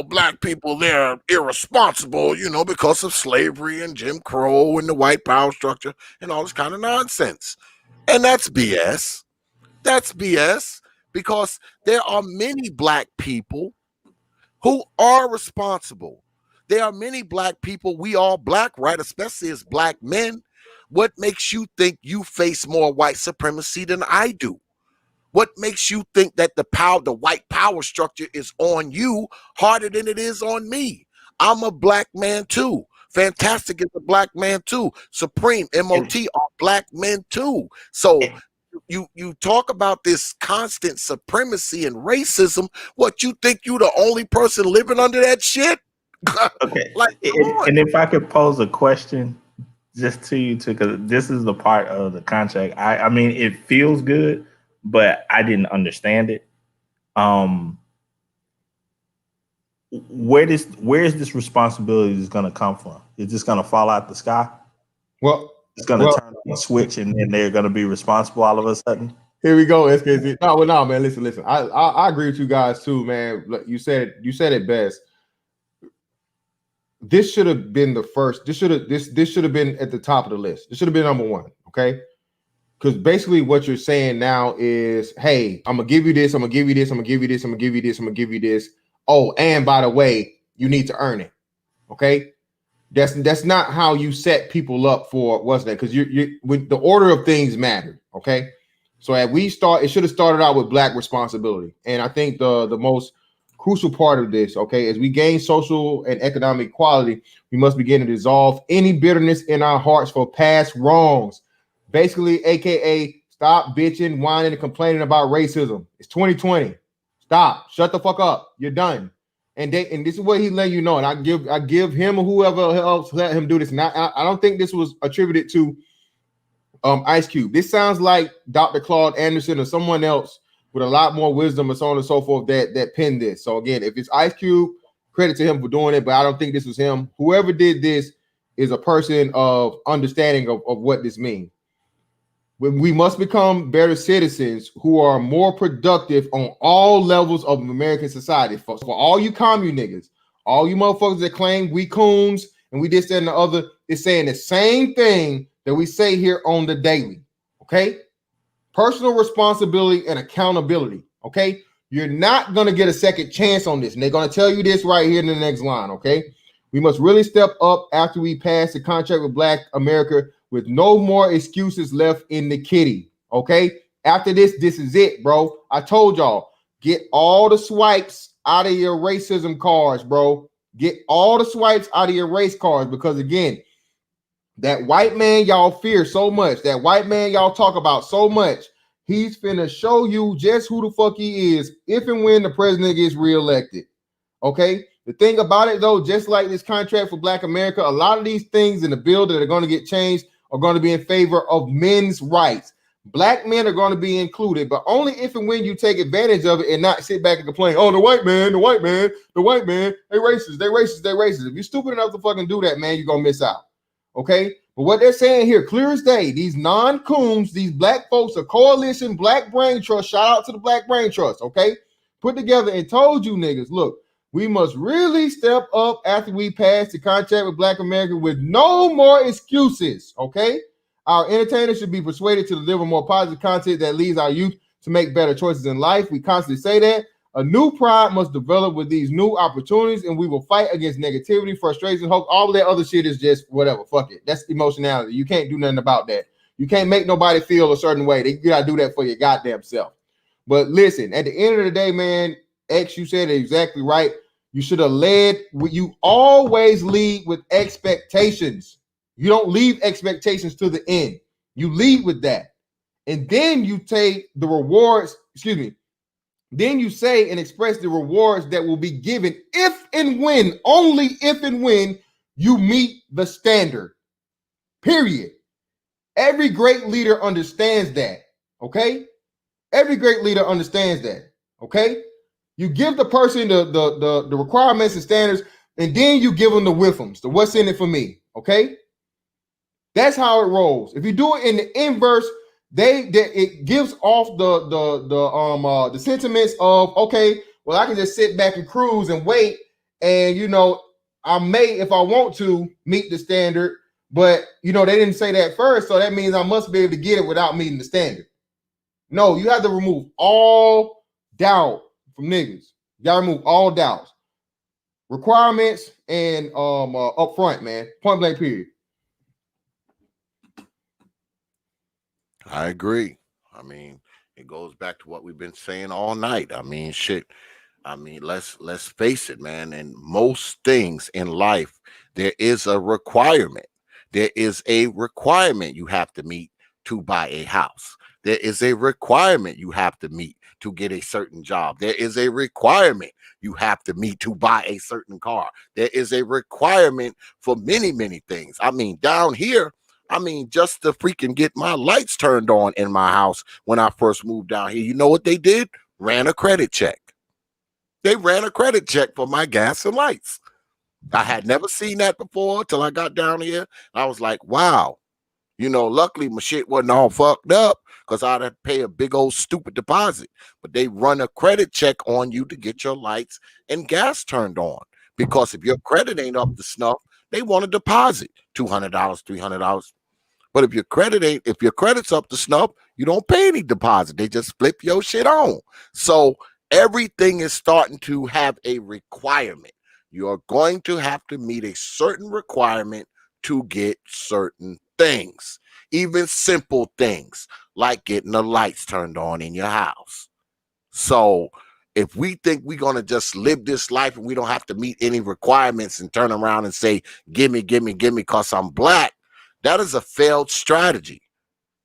Black people, they're irresponsible, because of slavery and Jim Crow and the white power structure and all this kind of nonsense. And that's BS. That's BS, because there are many Black people who are responsible. There are many Black people. We all Black, right? Especially as Black men. What makes you think you face more white supremacy than I do? What makes you think that the white power structure is on you harder than it is on me? I'm a Black man too. Fantastic is a Black man too. Supreme, M.O.T are Black men too. So you talk about this constant supremacy and racism. What, you think you the only person living under that shit? Okay. And if I could pose a question just to you, because this is the part of the contract. I mean, it feels good, but I didn't understand it. Where is this responsibility is going to come from? Is this going to fall out the sky? Well, it's going to turn on a switch and then they're going to be responsible all of a sudden? Here we go, SKZ. No, man. Listen. I agree with you guys too, man. Look, you said it best. This should have been the first. This should have been at the top of the list. This should have been number one. Okay. Because basically what you're saying now is, hey, I'm gonna give you this, I'm gonna give you this, I'm gonna give you this, I'm gonna give you this, I'm gonna give you this. Oh, and by the way, you need to earn it. Okay. That's not how you set people up for what's that? Because you with the order of things matter. Okay. So as we start, it should have started out with Black responsibility. And I think the most crucial part of this, okay, as we gain social and economic equality, we must begin to dissolve any bitterness in our hearts for past wrongs. Basically, aka stop bitching, whining, and complaining about racism. It's 2020. Stop. Shut the fuck up. You're done. And this is what he let you know. And I give him or whoever else let him do this. And I don't think this was attributed to Ice Cube. This sounds like Dr. Claude Anderson or someone else with a lot more wisdom and so on and so forth that penned this. So again, if it's Ice Cube, credit to him for doing it, but I don't think this was him. Whoever did this is a person of understanding of what this means. We must become better citizens who are more productive on all levels of American society. For all you commune niggas, all you motherfuckers that claim we coons and we this, that, and the other, is saying the same thing that we say here on the daily. Okay? Personal responsibility and accountability. Okay? You're not going to get a second chance on this. And they're going to tell you this right here in the next line. Okay? We must really step up after we pass the contract with Black America with no more excuses left in the kitty. Okay? After this is it, bro. I told y'all, get all the swipes out of your racism cards, bro. Get all the swipes out of your race cards, because again, that white man y'all fear so much, that white man y'all talk about so much, he's finna show you just who the fuck he is if and when the president gets reelected. Okay? The thing about it though, just like this contract for Black America, a lot of these things in the bill that are going to get changed are going to be in favor of men's rights. Black men are going to be included, but only if and when you take advantage of it and not sit back and complain, oh, the white man, they racist. If you're stupid enough to fucking do that, man, you're going to miss out. Okay? But what they're saying here, clear as day, these non-coons, these black folks, a coalition, Black Brain Trust, shout out to the Black Brain Trust, okay? Put together and told you niggas, look, we must really step up after we pass the contract with Black America with no more excuses, okay? Our entertainers should be persuaded to deliver more positive content that leads our youth to make better choices in life. We constantly say that. A new pride must develop with these new opportunities, and we will fight against negativity, frustration, hope. All that other shit is just whatever. Fuck it. That's emotionality. You can't do nothing about that. You can't make nobody feel a certain way. You gotta do that for your goddamn self. But listen, at the end of the day, man, X, you said it exactly right. You should have led. You always lead with expectations. You don't leave expectations to the end. You lead with that. And then you take the rewards, then you say and express the rewards that will be given if and when, only if and when you meet the standard. Period. Every great leader understands that. Okay? Every great leader understands that. Okay? You give the person the requirements and standards, and then you give them the with-ems, the what's in it for me. Okay? That's how it rolls. If you do it in the inverse, it gives off the sentiments of, okay, well, I can just sit back and cruise and wait, and I may, if I want to, meet the standard, but they didn't say that first, so that means I must be able to get it without meeting the standard. No, you have to remove all doubt from niggas. You gotta remove all doubts, requirements, and up front, man. Point blank, period. I agree. I mean, it goes back to what we've been saying all night. I mean, shit. I mean, let's face it, man. In most things in life, there is a requirement. There is a requirement you have to meet to buy a house. There is a requirement you have to meet to get a certain job. There is a requirement you have to meet to buy a certain car. There is a requirement for many, many things. I mean, down here, just to freaking get my lights turned on in my house when I first moved down here, you know what they did? Ran a credit check. They ran a credit check for my gas and lights. I had never seen that before till I got down here. I was like, wow, You know, luckily my shit wasn't all fucked up because I'd have to pay a big old stupid deposit. But they run a credit check on you to get your lights and gas turned on. Because if your credit ain't up to snuff, they want a deposit, $200, $300. But if your credit's up to snuff, you don't pay any deposit. They just flip your shit on. So everything is starting to have a requirement. You're going to have to meet a certain requirement to get certain things, even simple things like getting the lights turned on in your house. So if we think we're going to just live this life and we don't have to meet any requirements and turn around and say, gimme, gimme, gimme, because I'm black, that is a failed strategy.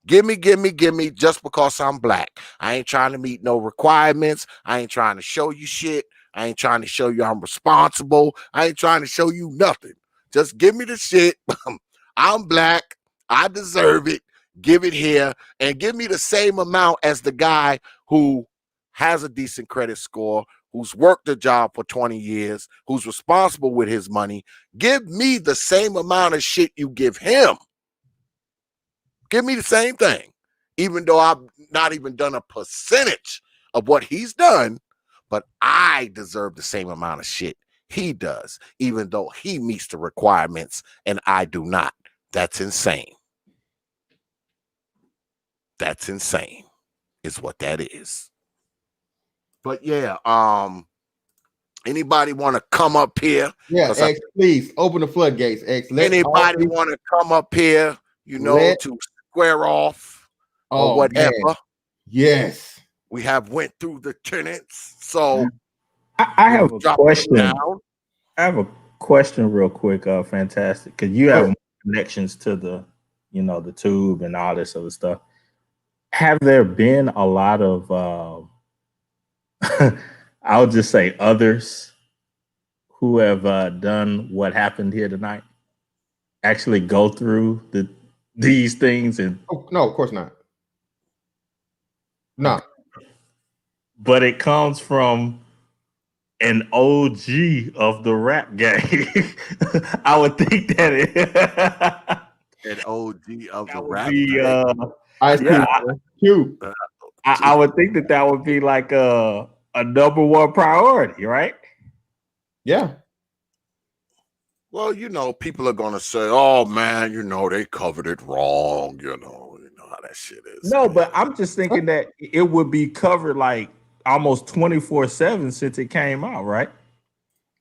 Gimme, gimme, gimme, just because I'm black. I ain't trying to meet no requirements. I ain't trying to show you shit. I ain't trying to show you I'm responsible. I ain't trying to show you nothing. Just give me the shit. I'm black. I deserve it. Give it here and give me the same amount as the guy who has a decent credit score, who's worked a job for 20 years, who's responsible with his money. Give me the same amount of shit you give him. Give me the same thing, even though I've not even done a percentage of what he's done, but I deserve the same amount of shit he does, even though he meets the requirements and I do not. That's insane. That's insane is what that is. But yeah, anybody want to come up here? Yeah, X, please open the floodgates, X. Anybody want to come up here, you know, to square off or whatever? Man. Yes. We have went through the tenants. So I have a question. I have a question real quick, Fantastic, because you have connections to the, you know, the tube and all this other stuff. Have there been a lot of I'll just say others who have done what happened here tonight? Actually go through these things? And no, of course not. No. But it comes from an OG of the rap game. I would think that an OG of the rap game. I would think that would be like a number one priority, right? Yeah. Well, you know, people are gonna say, "Oh man, you know, they covered it wrong." You know how that shit is. No, but I'm just thinking that it would be covered like almost 24/7 since it came out, right?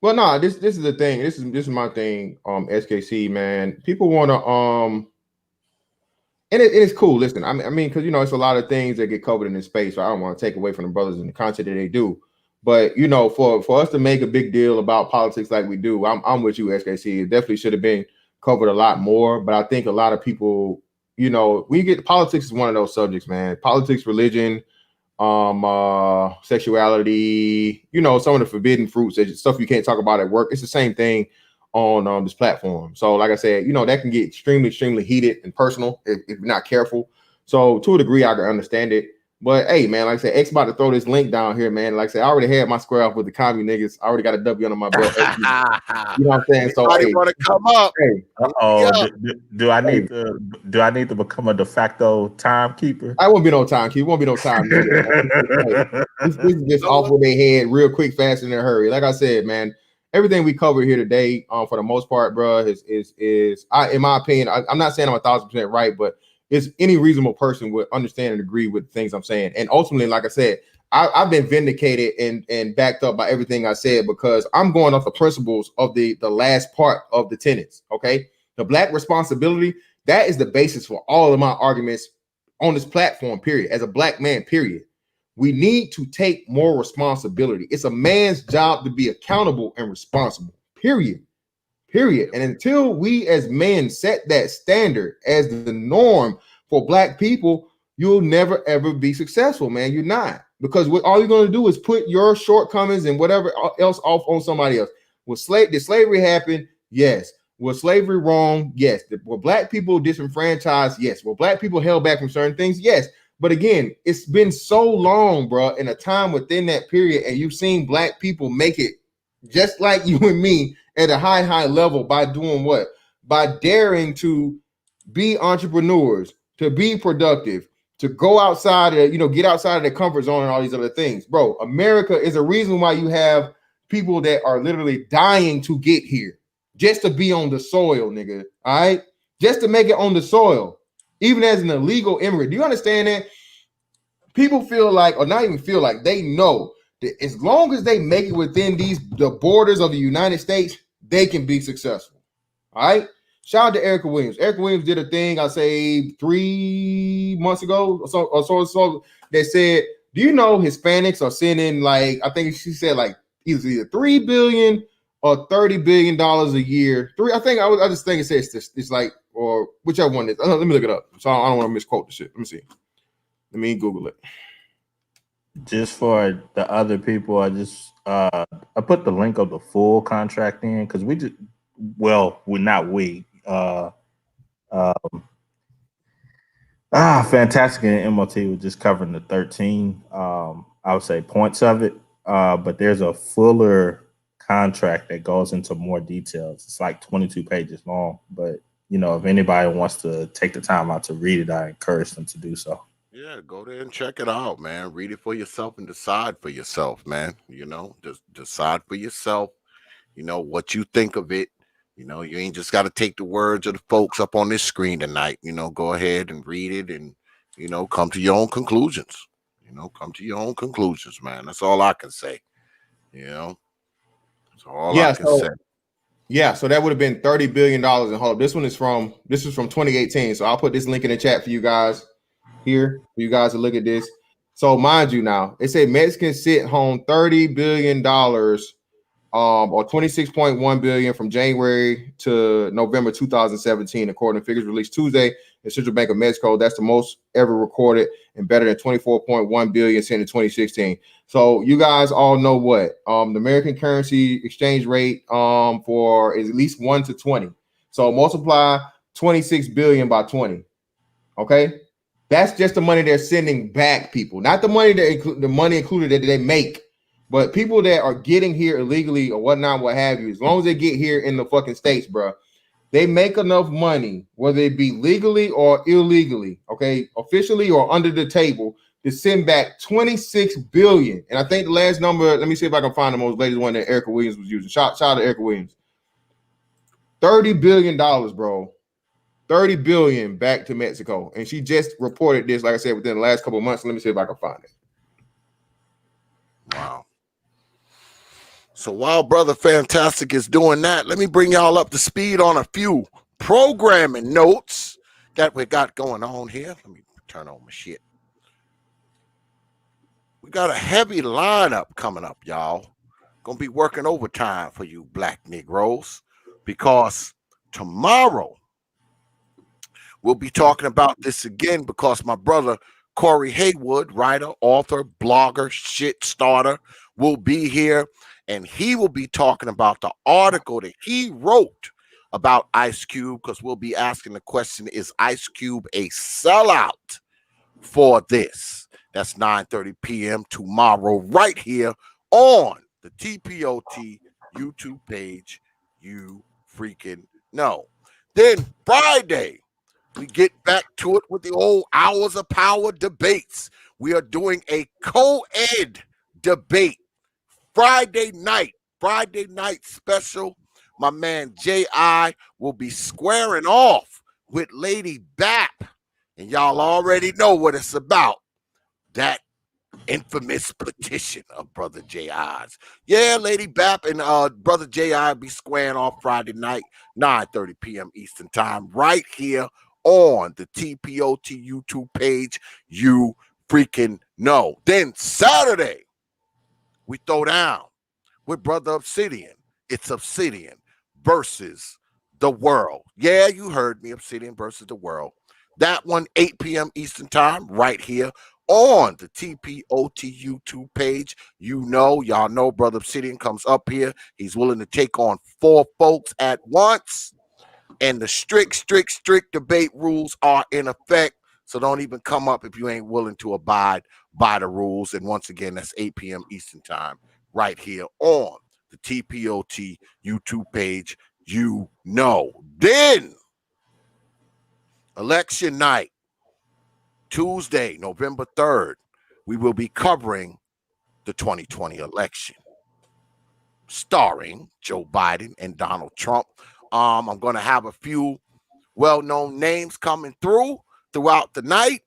Well, no, this is the thing. This is my thing. SKC, man. People want to and it's cool. Listen, I mean, because you know, it's a lot of things that get covered in this space. So I don't want to take away from the brothers and the content that they do. But you know, for us to make a big deal about politics like we do, I'm with you, SKC. It definitely should have been covered a lot more. But I think a lot of people, you know, when you get politics is one of those subjects, man. Politics, religion, sexuality, you know, some of the forbidden fruits, stuff you can't talk about at work. It's the same thing on this platform. So like I said, you know, that can get extremely, extremely heated and personal if you're not careful. So to a degree, I can understand it. But hey, man, like I said, X about to throw this link down here, man. Like I said, I already had my square off with the commie niggas. I already got a W under my belt. You know what I'm saying? So I want to come up. Hey, do I need to become a de facto timekeeper? I won't be no timekeeper. Won't be no time. This is just off with their head real quick, fast, in a hurry. Like I said, man, everything we covered here today, for the most part, bro, is in my opinion, I'm not saying I'm 1,000% right, but it's any reasonable person would understand and agree with things I'm saying. And ultimately, like I said, I've been vindicated and backed up by everything I said because I'm going off the principles of the last part of the tenets. Okay, the black responsibility, that is the basis for all of my arguments on this platform. Period. As a black man, period. We need to take more responsibility. It's a man's job to be accountable and responsible. Period. And until we as men set that standard as the norm for black people, you'll never, ever be successful, man. You're not. Because all you're going to do is put your shortcomings and whatever else off on somebody else. Did slavery happen? Yes. Was slavery wrong? Yes. Were black people disenfranchised? Yes. Were black people held back from certain things? Yes. But again, it's been so long, bro, in a time within that period, and you've seen black people make it just like you and me at a high level by doing what? By daring to be entrepreneurs, to be productive, to go outside of, get outside of their comfort zone and all these other things. Bro, America is a reason why you have people that are literally dying to get here just to be on the soil, nigga. All right? Just to make it on the soil, even as an illegal immigrant. Do you understand that? People feel like, or not even feel like, they know that as long as they make it within the borders of the United States, they can be successful. All right. Shout out to Erica Williams. Erica Williams did a thing, I say 3 months ago or so that said, do you know Hispanics are sending, like, I think she said like either $3 billion or $30 billion a year. I just think it says it's like, or whichever one it is. Let me look it up. So I don't want to misquote the shit. Let me see. Let me Google it. Just for the other people, I put the link of the full contract in because Fantastic and M.O.T was just covering the 13 I would say points of it, but there's a fuller contract that goes into more details. It's like 22 pages long, but if anybody wants to take the time out to read it, I encourage them to do so. Yeah, go there and check it out, man. Read it for yourself and decide for yourself, man. Just decide for yourself, what you think of it. You ain't just got to take the words of the folks up on this screen tonight. Go ahead and read it and, come to your own conclusions. Come to your own conclusions, man. That's all I can say. That's all I can say. Yeah, so that would have been $30 billion in hold. This is from 2018. So I'll put this link in the chat for you guys here for you guys to look at this. So mind you, now it said Mexicans sit home $30 billion or 26.1 billion from January to November 2017, according to figures released Tuesday in Central Bank of Mexico. That's the most ever recorded and better than 24.1 billion sent in 2016. So you guys all know what the American currency exchange rate for is at least 1 to 20. So multiply 26 billion by 20. Okay, that's just the money they're sending back, people, not the money the money included that they make. But people that are getting here illegally or whatnot, what have you, as long as they get here in the fucking States, bro, they make enough money, whether it be legally or illegally, okay, officially or under the table, to send back 26 billion. And I think the last number, let me see if I can find the most latest one that Erica Williams was using. Shout out to Erica Williams. $30 billion, bro. 30 billion back to Mexico. And she just reported this, like I said, within the last couple of months. Let me see if I can find it. Wow. So while Brother Fantastic is doing that, let me bring y'all up to speed on a few programming notes that we got going on here. Let me turn on my shit. We got a heavy lineup coming up, y'all. Gonna be working overtime for you black Negroes because tomorrow we'll be talking about this again because my brother Corey Haywood, writer, author, blogger, shit starter, will be here. And he will be talking about the article that he wrote about Ice Cube, because we'll be asking the question, is Ice Cube a sellout for this? That's 9:30 p.m. tomorrow right here on the T.P.O.T YouTube page. You freaking know. Then Friday, we get back to it with the old Hours of Power debates. We are doing a co-ed debate. Friday night special. My man J.I. will be squaring off with Lady BAP. And y'all already know what it's about. That infamous petition of Brother J.I.'s. Yeah, Lady BAP and Brother J.I. be squaring off Friday night, 9:30 p.m. Eastern Time, right here on the T.P.O.T YouTube page. You freaking know. Then Saturday, we throw down with Brother Obsidian. It's Obsidian versus the world. Yeah, you heard me. Obsidian versus the world. That one, 8 p.m. Eastern Time, right here on the T.P.O.T YouTube page. Y'all know Brother Obsidian comes up here. He's willing to take on 4 folks at once. And the strict debate rules are in effect. So don't even come up if you ain't willing to abide by the rules. And once again, that's 8 p.m. Eastern Time right here on the T.P.O.T YouTube page. Then Election night, Tuesday, November 3rd, we will be covering the 2020 election, starring Joe Biden and Donald Trump. I'm going to have a few well-known names coming throughout the night,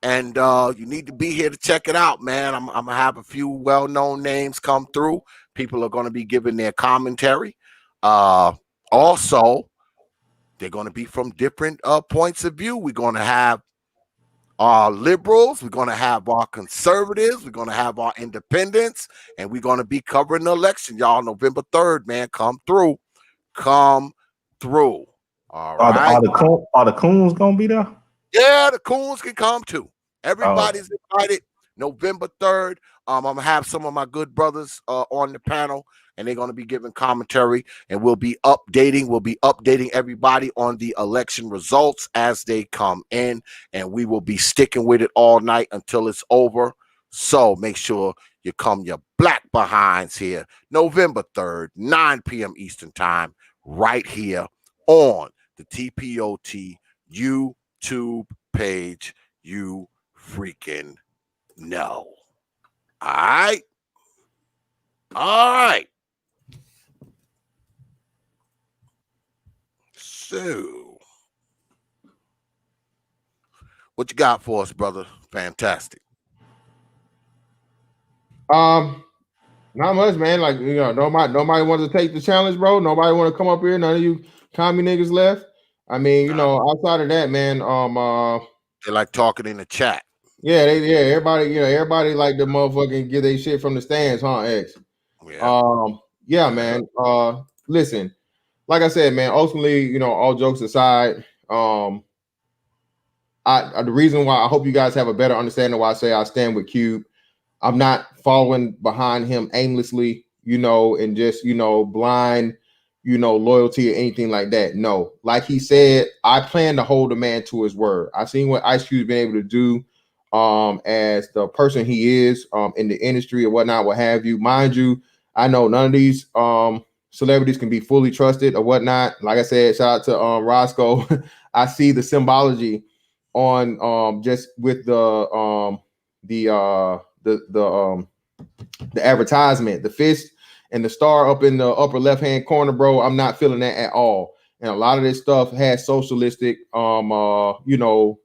and you need to be here to check it out, man. I'm going to have a few well-known names come through. People are going to be giving their commentary. Also, they're going to be from different points of view. We're going to have our liberals, we're going to have our conservatives, we're going to have our independents, and we're going to be covering the election, y'all. November 3rd, man. Come through. All right. Are the coons gonna be there? Yeah, the coons can come too. Everybody's invited. November 3rd. I'm gonna have some of my good brothers on the panel, and they're gonna be giving commentary, and we'll be updating everybody on the election results as they come in, and we will be sticking with it all night until it's over. So make sure you come your black behinds here, November 3rd, 9 p.m. Eastern time, right here on the T.P.O.T. YouTube page. You freaking know. All right. So, what you got for us, brother? Fantastic. Not much, man. Like, nobody wants to take the challenge, bro. Nobody want to come up here. None of you commie niggas left. I mean, outside of that, man. They like talking in the chat. Yeah, everybody like the motherfucking get their shit from the stands, huh, X? Yeah. Man. Listen, like I said, man, ultimately, all jokes aside, the reason why I hope you guys have a better understanding why I say I stand with Cube. I'm not following behind him aimlessly, and just, blind, loyalty or anything like that. No, like he said, I plan to hold a man to his word. I've seen what Ice Cube's been able to do as the person he is in the industry or whatnot, what have you. Mind you, I know none of these celebrities can be fully trusted or whatnot. Like I said, shout out to Roscoe. I see the symbology on just with the advertisement, the fist and the star up in the upper left hand corner, bro. I'm not feeling that at all. And a lot of this stuff has socialistic undertones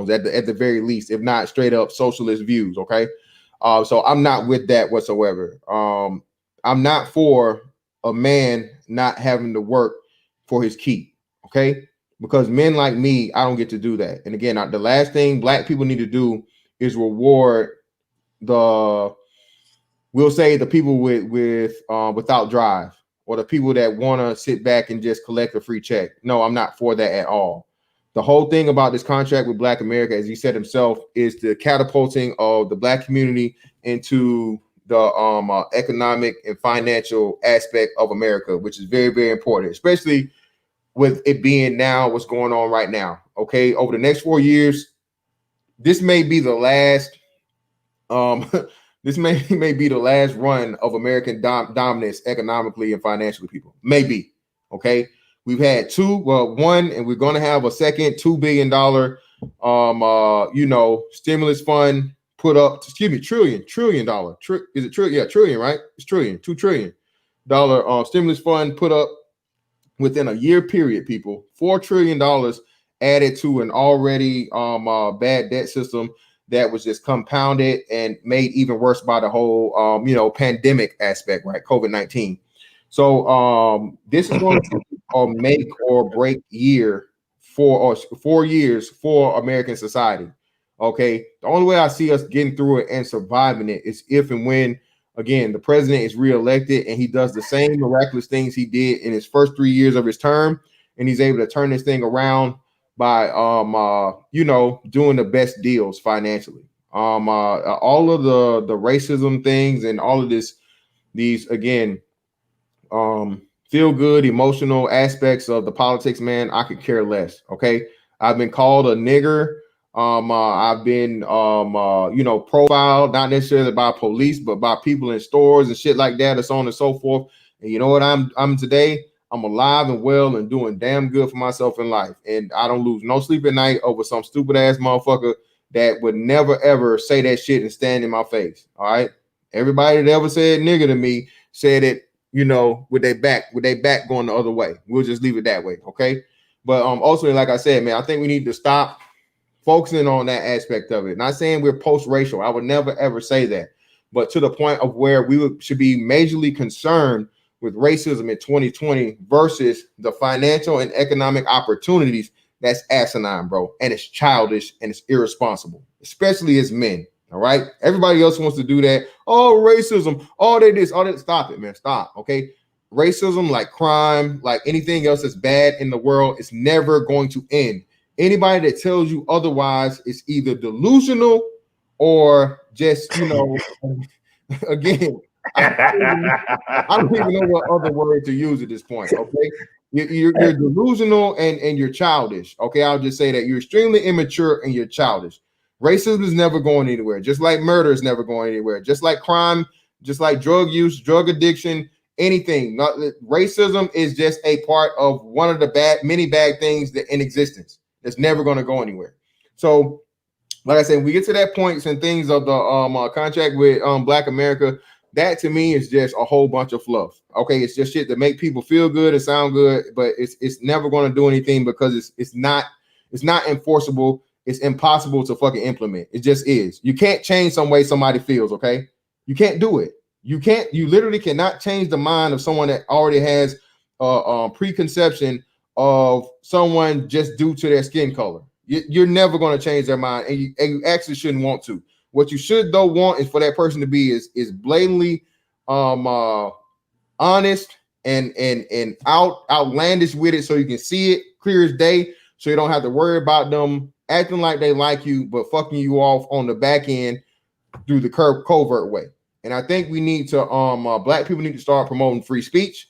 at the very least, if not straight up socialist views. Okay. So I'm not with that whatsoever. I'm not for a man not having to work for his keep. Okay. Because men like me, I don't get to do that. And again, the last thing black people need to do is reward the people with without drive, or the people that want to sit back and just collect a free check. No, I'm not for that at all. The whole thing about this contract with Black America, as he said himself, is the catapulting of the Black community into the economic and financial aspect of America, which is very, very important, especially with it being now what's going on right now. Okay, over the next 4 years, this may be the last. This may be the last run of American dominance economically and financially, people. Maybe. Okay. We've had one, and we're going to have a second $2 billion, stimulus fund put up. Trillion dollar. Is it trillion? Yeah, trillion, right? It's trillion, $2 trillion stimulus fund put up within a year period, people. $4 trillion added to an already bad debt system that was just compounded and made even worse by the whole, pandemic aspect, right? COVID-19. So this is going to be a make or break year for 4 years for American society. Okay. The only way I see us getting through it and surviving it is if and when, again, the president is reelected and he does the same miraculous things he did in his first 3 years of his term, and he's able to turn this thing around by doing the best deals financially. All of the racism things and all of these again feel good emotional aspects of the politics, man, I could care less. Okay. I've been called a nigger. I've been profiled, not necessarily by police, but by people in stores and shit like that, and so on and so forth. And you know what I'm today? I'm alive and well and doing damn good for myself in life. And I don't lose no sleep at night over some stupid ass motherfucker that would never ever say that shit and stand in my face. All right. Everybody that ever said nigga to me said it, you know, with their back going the other way. We'll just leave it that way. Okay. But ultimately, like I said, man, I think we need to stop focusing on that aspect of it. Not saying we're post-racial. I would never ever say that. But to the point of where should be majorly concerned with racism in 2020 versus the financial and economic opportunities, that's asinine, bro. And it's childish and it's irresponsible, especially as men. All right. Everybody else wants to do that. Oh, racism. Oh, they this. Oh, that. Stop it, man. Stop. Okay. Racism, like crime, like anything else that's bad in the world, is never going to end. Anybody that tells you otherwise is either delusional or just, you know, again, I don't even know what other word to use at this point. Okay. You're delusional and you're childish. Okay. I'll just say that you're extremely immature and you're childish. Racism is never going anywhere, just like murder is never going anywhere, just like crime, just like drug use, drug addiction, anything. Racism is just a part of one of the many bad things that in existence. It's never going to go anywhere. So, like I said, we get to that point and things of the contract with Black America. That to me is just a whole bunch of fluff. Okay, it's just shit to make people feel good and sound good, but it's never going to do anything because it's not enforceable. It's impossible to fucking implement. It just is. You can't change some way somebody feels. Okay, you can't do it. You literally cannot change the mind of someone that already has preconception of someone just due to their skin color. You're never going to change their mind, and you actually shouldn't want to. What you should though want is for that person to be is blatantly honest and outlandish with it, so you can see it clear as day, so you don't have to worry about them acting like they like you but fucking you off on the back end through the covert way. And I think we need to Black people need to start promoting free speech.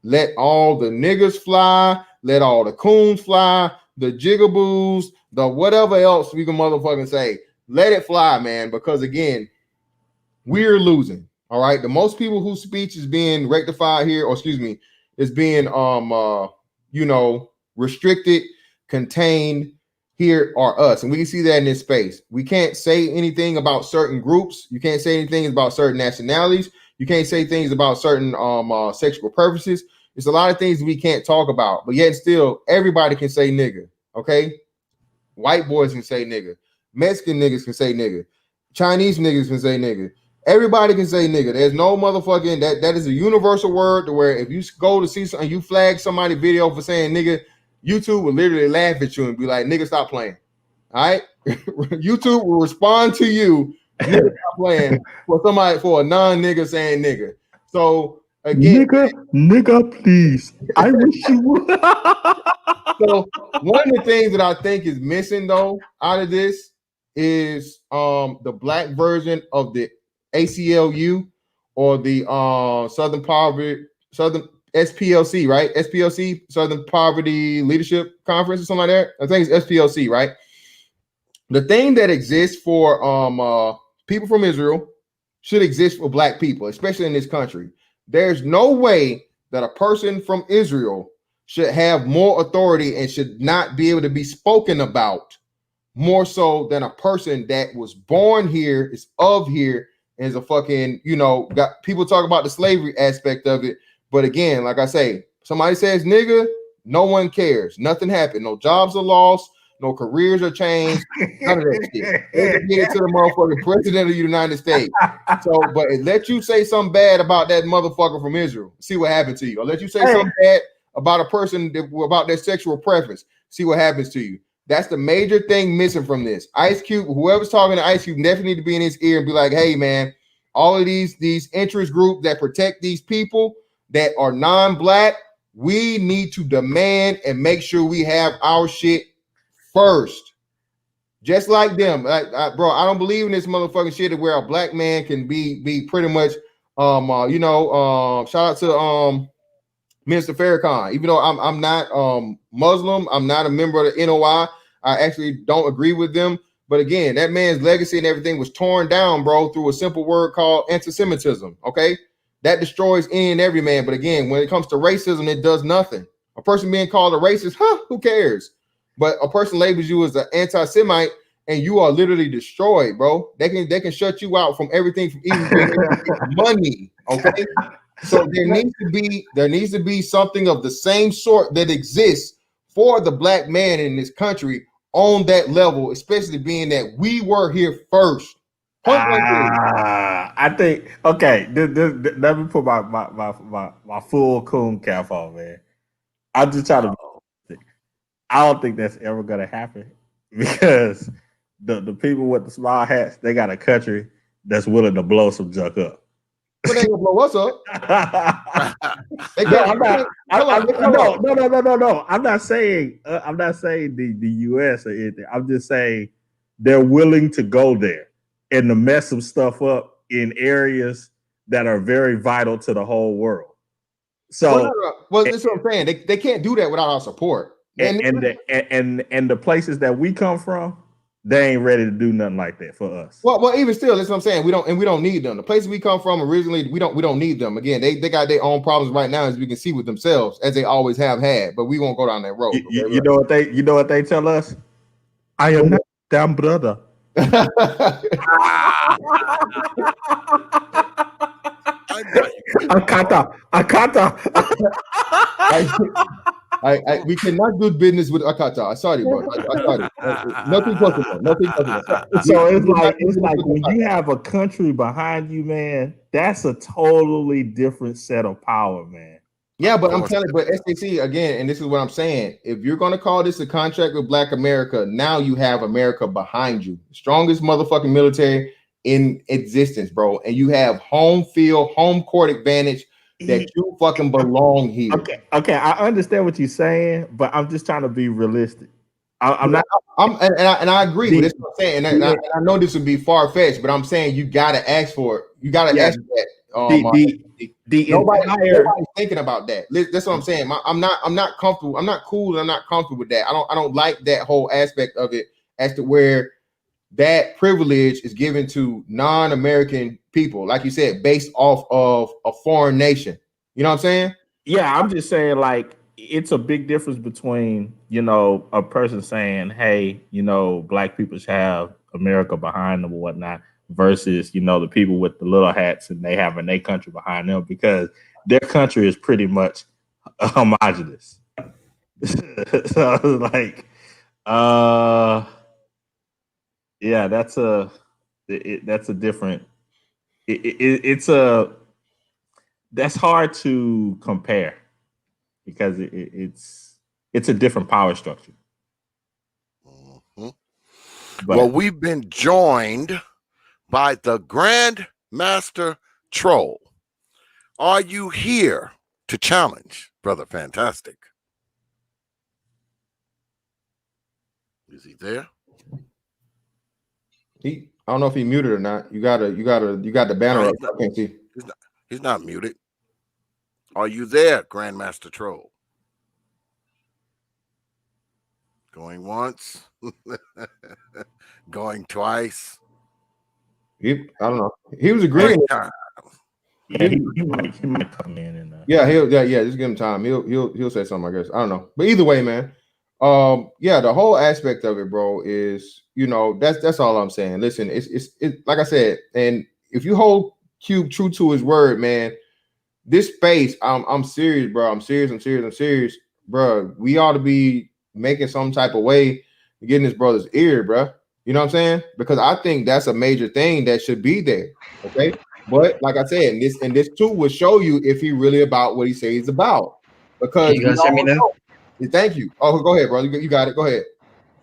Let all the niggas fly, let all the coons fly, the jigaboos, the whatever else we can motherfucking say. Let it fly, man, because again, we're losing. All right. The most people whose speech is being rectified here, or excuse me, is being restricted, contained here are us. And we can see that in this space. We can't say anything about certain groups. You can't say anything about certain nationalities. You can't say things about certain sexual preferences. There's a lot of things we can't talk about, but yet still everybody can say nigga. Okay. White boys can say nigga. Mexican niggas can say nigga. Chinese niggas can say nigga. Everybody can say nigga. There's no motherfucking that is a universal word to where if you go to see something, you flag somebody video for saying nigga, YouTube will literally laugh at you and be like, nigga, stop playing. All right. YouTube will respond to you, nigga, stop playing for a non-nigga saying nigga. So again, nigga, please. I wish you would. So one of the things that I think is missing though out of this is the Black version of the ACLU or the Southern SPLC, right? SPLC, Southern Poverty Leadership Conference or something like that. I think it's SPLC, right? The thing that exists for people from Israel should exist for Black people, especially in this country. There's no way that a person from Israel should have more authority and should not be able to be spoken about more so than a person that was born here, is of here, and is a fucking, got people talk about the slavery aspect of it. But again, like I say, somebody says nigga, no one cares. Nothing happened. No jobs are lost. No careers are changed. None of that shit. They can get it to the motherfucking president of the United States. So, but let you say something bad about that motherfucker from Israel. See what happens to you. Or let you say something bad about a person about their sexual preference. See what happens to you. That's the major thing missing from this. Ice Cube, whoever's talking to Ice Cube, definitely need to be in his ear and be like, hey, man, all of these interest groups that protect these people that are non-Black, we need to demand and make sure we have our shit first. Just like them. Bro, I don't believe in this motherfucking shit where a Black man can be pretty much, shout out to Minister Farrakhan. Even though I'm not Muslim, I'm not a member of the NOI. I actually don't agree with them. But again, that man's legacy and everything was torn down, bro, through a simple word called anti-Semitism. Okay. that destroys any and every man. But again, when it comes to racism, it does nothing. A person being called a racist, who cares? But a person labels you as an anti-Semite, and you are literally destroyed, bro. They can shut you out from everything, from even being able to get money. Okay, so there needs to be something of the same sort that exists for the black man in this country on that level, especially being that we were here first. I think okay. Let me put my full coon cap on, man. I'm just trying to. I don't think that's ever gonna happen because the people with the small hats, they got a country that's willing to blow some junk up. But they gonna blow us up. No. I'm not saying the U.S. or anything. I'm just saying they're willing to go there and to mess some stuff up in areas that are very vital to the whole world. So, well, that's what I'm saying. They can't do that without our support. And the places that we come from, they ain't ready to do nothing like that for us. Well, even still, that's what I'm saying. We don't need them. The places we come from originally, we don't need them. Again, they got their own problems right now, as we can see with themselves, as they always have had. But we won't go down that road. You know what they tell us? I am not damn brother. Akata. We cannot do business with Akata. Sorry, bro. Nothing personal. So it's like when you have a country behind you, man, that's a totally different set of power, man. Yeah, but I'm telling you, but SAC again, and this is what I'm saying. If you're gonna call this a contract with Black America, now you have America behind you, strongest motherfucking military in existence, bro, and you have home field, home court advantage that you fucking belong here. Okay, I understand what you're saying, but I'm just trying to be realistic. I'm not. And I agree with this. What I'm saying, and I know this would be far fetched, but I'm saying you gotta ask for it. You gotta ask for that. Nobody's thinking about that. That's what I'm saying. I'm not comfortable. I'm not cool. And I'm not comfortable with that. I don't like that whole aspect of it as to where that privilege is given to non-American people, like you said, based off of a foreign nation. You know what I'm saying? Yeah, I'm just saying, like, it's a big difference between, a person saying, hey, Black people should have America behind them or whatnot, versus, the people with the little hats and they having their country behind them, because their country is pretty much homogenous. So like, yeah, that's a different. That's hard to compare because it's a different power structure. Mm-hmm. Well, we've been joined by the Grand Master Troll. Are you here to challenge Brother Fantastic? Is he there? I don't know if he muted or not. You got the banner up. I can't see. He's not muted. Are you there, Grandmaster Troll? Going once, going twice. I don't know. He was agreeing. Yeah, he might come in and just give him time. He'll say something, I guess. I don't know. But either way, man. The whole aspect of it, bro, is that's all I'm saying. Listen, it's like I said, and if you hold Cube true to his word, man, this space, I'm serious, bro. I'm serious, bro. We ought to be making some type of way to get in this brother's ear, bro. You know what I'm saying? Because I think that's a major thing that should be there. Okay. But like I said, this too will show you if he really about what he says he's about. Because you guys hear me now? Thank you. Oh, go ahead, brother. You got it. Go ahead.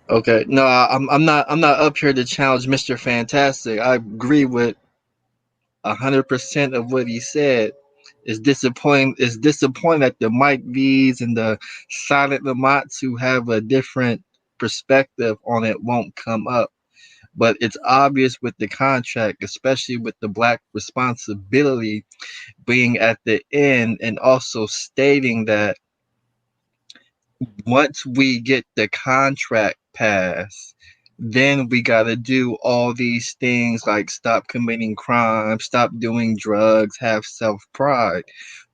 Okay. No, I'm not up here to challenge Mr. Fantastic. I agree with 100% of what he said. It's disappointing that the Mike V's and the silent M.O.Ts who have a different perspective on it won't come up. But it's obvious with the contract, especially with the Black responsibility being at the end, and also stating that once we get the contract passed, then we got to do all these things like stop committing crime, stop doing drugs, have self-pride.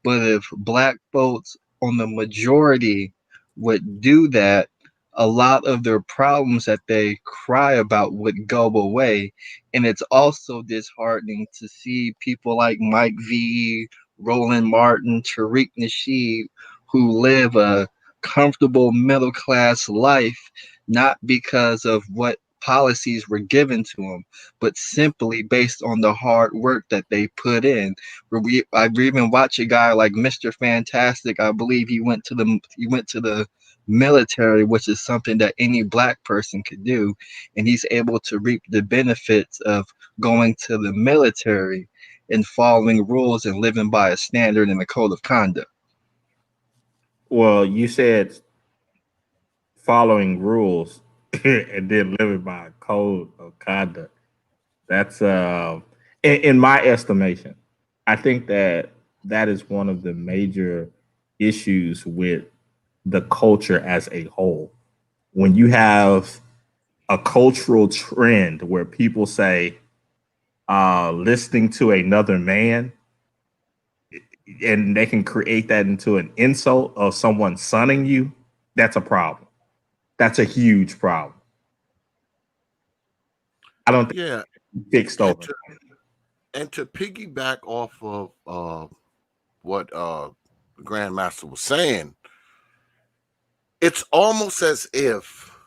But if black folks on the majority would do that, a lot of their problems that they cry about would go away. And it's also disheartening to see people like Mike V, Roland Martin, Tariq Nasheed, who live a comfortable middle class life, not because of what policies were given to them, but simply based on the hard work that they put in. I've even watched a guy like Mr. Fantastic. I believe he went to the military, which is something that any black person could do, and he's able to reap the benefits of going to the military and following rules and living by a standard and a code of conduct. Well, you said following rules and then living by a code of conduct. That's in my estimation, I think that is one of the major issues with the culture as a whole. When you have a cultural trend where people say listening to another man, and they can create that into an insult of someone sunning you, that's a problem. That's a huge problem. I don't think Yeah, fixed and over. to piggyback off of what the Grandmaster was saying, it's almost as if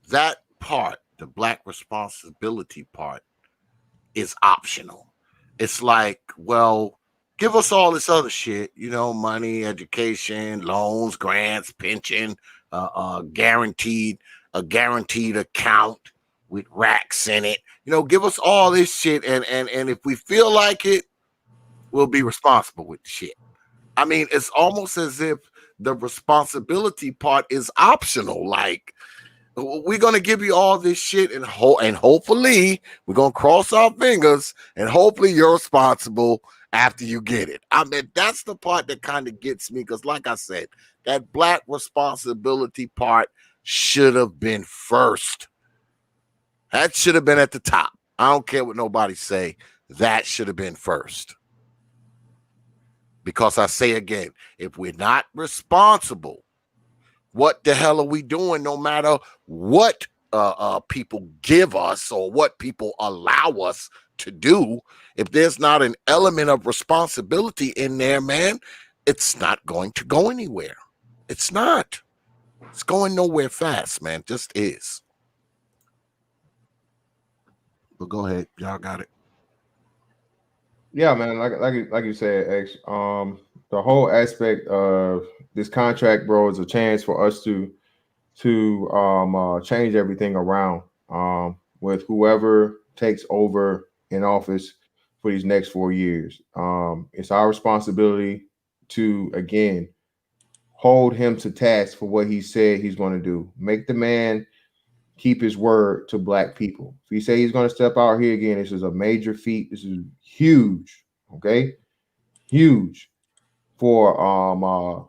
that part, the black responsibility part, is optional. It's like, well, give us all this other shit, money, education, loans, grants, pension, guaranteed account with racks in it. Give us all this shit, and if we feel like it, we'll be responsible with the shit. I mean, it's almost as if the responsibility part is optional. Like, we're gonna give you all this shit, and hopefully we're gonna cross our fingers, and hopefully you're responsible after you get it. I mean, that's the part that kind of gets me, because like I said, that black responsibility part should have been first. That should have been at the top. I don't care what nobody say. That should have been first. Because I say again, if we're not responsible, what the hell are we doing? No matter what people give us or what people allow us to do, if there's not an element of responsibility in there, man, it's not going to go anywhere. It's not. It's going nowhere fast, man. It just is. But go ahead, y'all got it. Yeah, man. Like you said, X. The whole aspect of this contract, bro, is a chance for us to change everything around with whoever takes over in office for these next 4 years. It's our responsibility to again hold him to task for what he said he's going to do. Make the man keep his word to black people. If he say he's going to step out here again, this is a major feat. This is huge. Okay, huge for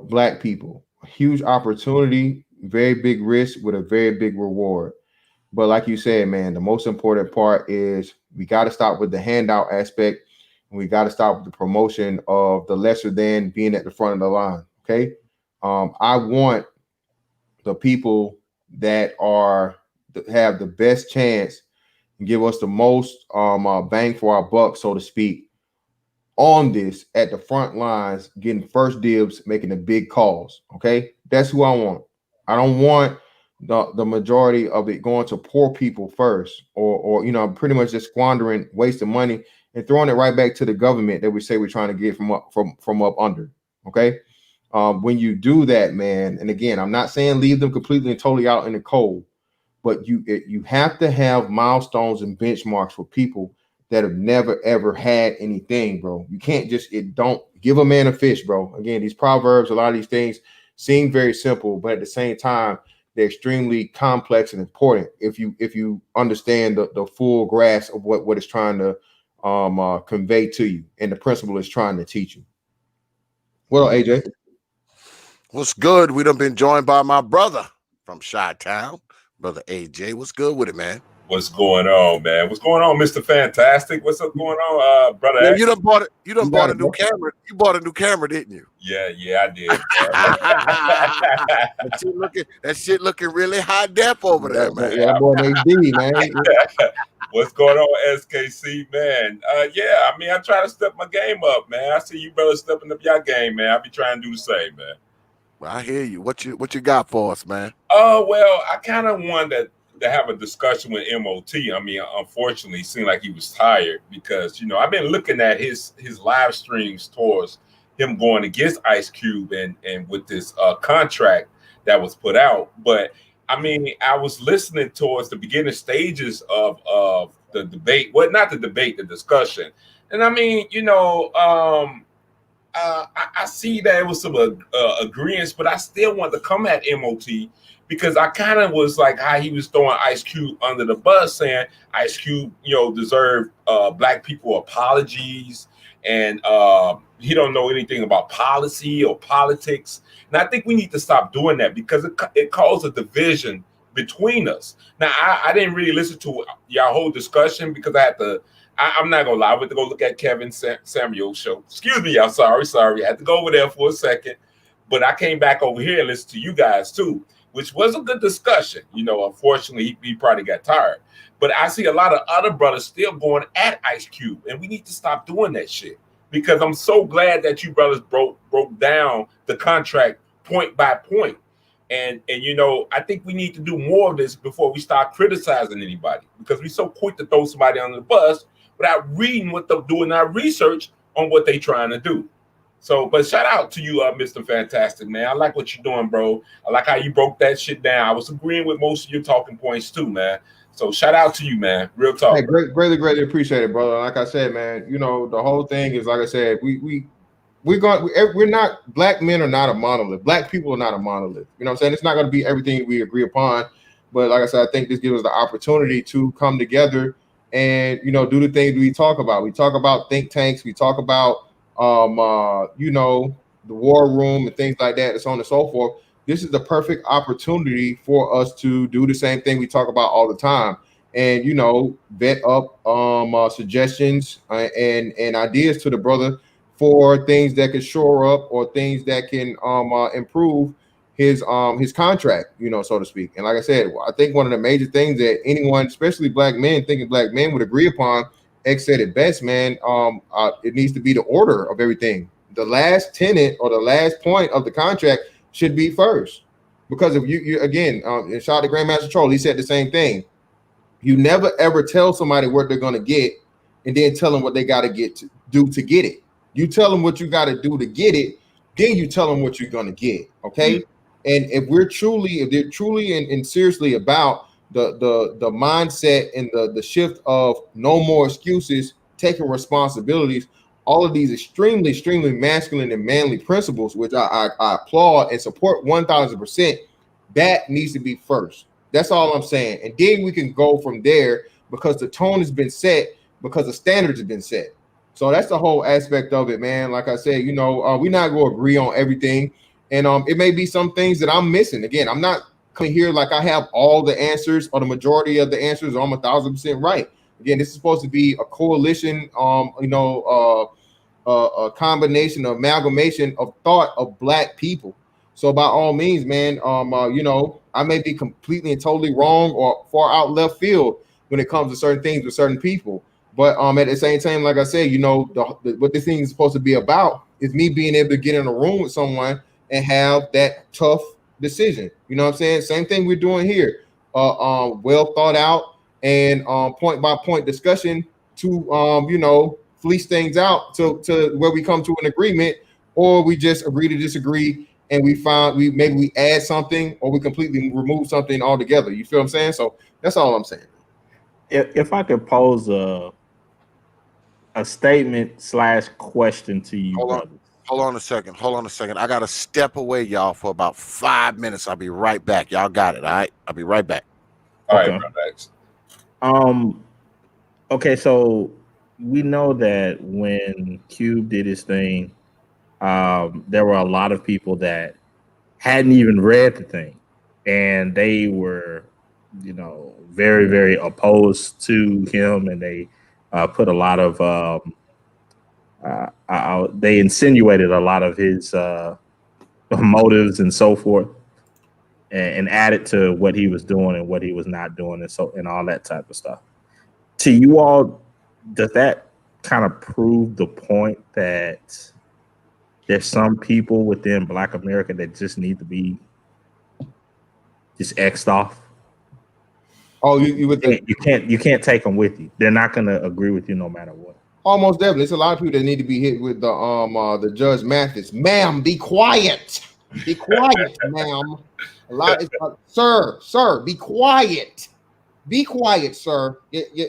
black people. Huge opportunity, very big risk with a very big reward. But like you said, man, the most important part is we got to stop with the handout aspect, and we got to stop with the promotion of the lesser than being at the front of the line. Okay, I want the people that have the best chance and give us the most bang for our buck, so to speak, on this at the front lines, getting first dibs, making the big calls. Okay, that's who I want. I don't want the majority of it going to poor people first, or pretty much just squandering, wasting money and throwing it right back to the government that we say we're trying to get from up under. Okay, when you do that, man, and again, I'm not saying leave them completely and totally out in the cold, but you have to have milestones and benchmarks for people that have never ever had anything, bro. You can't don't give a man a fish, bro. Again, these proverbs, a lot of these things seem very simple, but at the same time, they're extremely complex and important if you understand the full grasp of what it's trying to convey to you and the principle it's trying to teach you. Well, AJ. What's good? We done been joined by my brother from Chi-Town, Brother AJ, what's good with it, man? What's going on, man? What's going on, Mr. Fantastic? What's up going on, brother? Yeah, X? you done bought it. You done bought a new camera. You bought a new camera, didn't you? Yeah, I did. that shit looking really high def over there, man. Yeah, boy, HD, man. What's going on, SKC, man? Yeah, I mean, I try to step my game up, man. I see you brothers stepping up your game, man. I'll be trying to do the same, man. Well, I hear you. What you got for us, man? Well, I kind of wanted to have a discussion with M.O.T. I mean, unfortunately, it seemed like he was tired because, you know, I've been looking at his live streams towards him going against Ice Cube and with this contract that was put out. But I mean, I was listening towards the beginning stages of the debate. Well, not the debate, the discussion. And I mean, you know, I see that it was some agreements, but I still want to come at M.O.T. because I kind of was like how he was throwing Ice Cube under the bus, saying Ice Cube, you know, deserved black people apologies, and he don't know anything about policy or politics. And I think we need to stop doing that because it caused a division between us. Now, I didn't really listen to y'all whole discussion because I had to. I'm not gonna lie. I went to go look at Kevin Samuel's show. Excuse me, I'm sorry. I had to go over there for a second, but I came back over here and listened to you guys too, which was a good discussion. You know, unfortunately, he probably got tired. But I see a lot of other brothers still going at Ice Cube, and we need to stop doing that shit because I'm so glad that you brothers broke down the contract point by point. And you know, I think we need to do more of this before we start criticizing anybody because we're so quick to throw somebody under the bus without reading what they're doing, our research on what they're trying to do. So, but shout out to you, Mr. Fantastic, man. I like what you're doing, bro. I like how you broke that shit down. I was agreeing with most of your talking points too, man. So shout out to you, man. Real talk. Hey, greatly appreciate it, brother. Like I said, man, you know, the whole thing is, like I said, we're not, black men are not a monolith. Black people are not a monolith. You know what I'm saying? It's not going to be everything we agree upon. But like I said, I think this gives us the opportunity to come together and, you know, do the things we talk about. We talk about think tanks. We talk about, you know, the war room and things like that, and so on and so forth. This is the perfect opportunity for us to do the same thing we talk about all the time. And, you know, vet up suggestions and ideas to the brother for things that can shore up or things that can improve his contract, you know, so to speak. And like I said, I think one of the major things that anyone, especially black men, thinking black men would agree upon, X said it best, man. It needs to be the order of everything. The last tenant or the last point of the contract should be first, because if you again, shout out to Grandmaster Troll, he said the same thing. You never ever tell somebody what they're going to get and then tell them what they got to do to get it. You tell them what you got to do to get it, then you tell them what you're going to get. Okay. Mm-hmm. And if they're truly and seriously about the mindset and the shift of no more excuses, taking responsibilities, all of these extremely masculine and manly principles, which I applaud and support 1000%, that needs to be first. That's all I'm saying. And then we can go from there because the tone has been set, because the standards have been set. So that's the whole aspect of it, man. Like I said, you know, we're not going to agree on everything. And it may be some things that I'm missing. Again, I'm not coming here like I have all the answers or the majority of the answers. I'm 1000% right. Again, this is supposed to be a coalition, you know, a combination, amalgamation of thought of black people. So by all means, man, you know, I may be completely and totally wrong or far out left field when it comes to certain things with certain people. But at the same time, like I said, you know, what this thing is supposed to be about is me being able to get in a room with someone and have that tough decision. You know what I'm saying? Same thing we're doing here. Well thought out and point by point discussion to you know, fleece things out to where we come to an agreement, or we just agree to disagree and maybe we add something or we completely remove something altogether. You feel what I'm saying? So that's all I'm saying. If I could pose a statement / question to you, brother. Hold on a second. I got to step away, y'all, for about 5 minutes. I'll be right back. Y'all got it, all right? I'll be right back. All right, bro. Okay, so we know that when Cube did his thing, there were a lot of people that hadn't even read the thing, and they were you know, very, very opposed to him, and they put a lot of they insinuated a lot of his motives and so forth, and added to what he was doing and what he was not doing, and all that type of stuff. To you all, does that kind of prove the point that there's some people within Black America that just need to be just X'd off? Oh, you can't take them with you. They're not going to agree with you no matter what. Almost definitely. It's a lot of people that need to be hit with the Judge Mathis. Ma'am, be quiet. Be quiet, ma'am. Sir, be quiet. Be quiet, sir.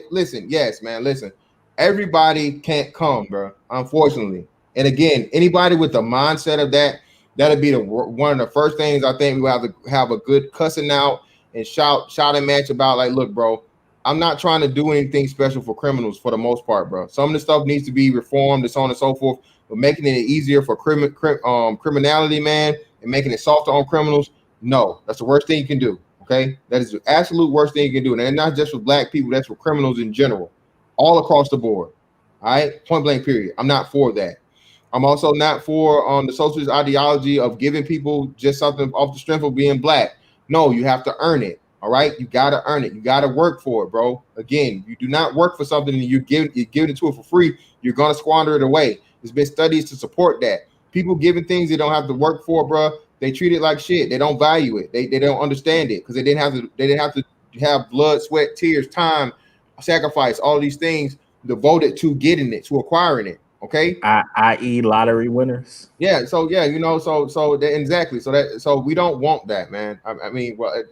Listen, yes, man. Listen, everybody can't come, bro. Unfortunately, and again, anybody with the mindset of that'll be one of the first things I think we have to have a good cussing out and shouting match about. Like, look, bro, I'm not trying to do anything special for criminals for the most part, bro. Some of the stuff needs to be reformed and so on and so forth, but making it easier for criminality, man, and making it softer on criminals, no, that's the worst thing you can do. Okay, that is the absolute worst thing you can do, and not just for Black people, that's for criminals in general, all across the board. All right, point blank, period. I'm not for that. I'm also not for the socialist ideology of giving people just something off the strength of being Black. No, you have to earn it. All right, you got to earn it. You got to work for it, bro. Again, you do not work for something and you're giving it to it for free. You're gonna squander it away. There's been studies to support that. People giving things they don't have to work for, bro. They treat it like shit. They don't value it. They don't understand it because they didn't have to have blood, sweat, tears, time, sacrifice, all these things devoted to getting it, to acquiring it. Okay, i.e. lottery winners. Yeah. So yeah, you know, so exactly. So we don't want that, man. I mean, well,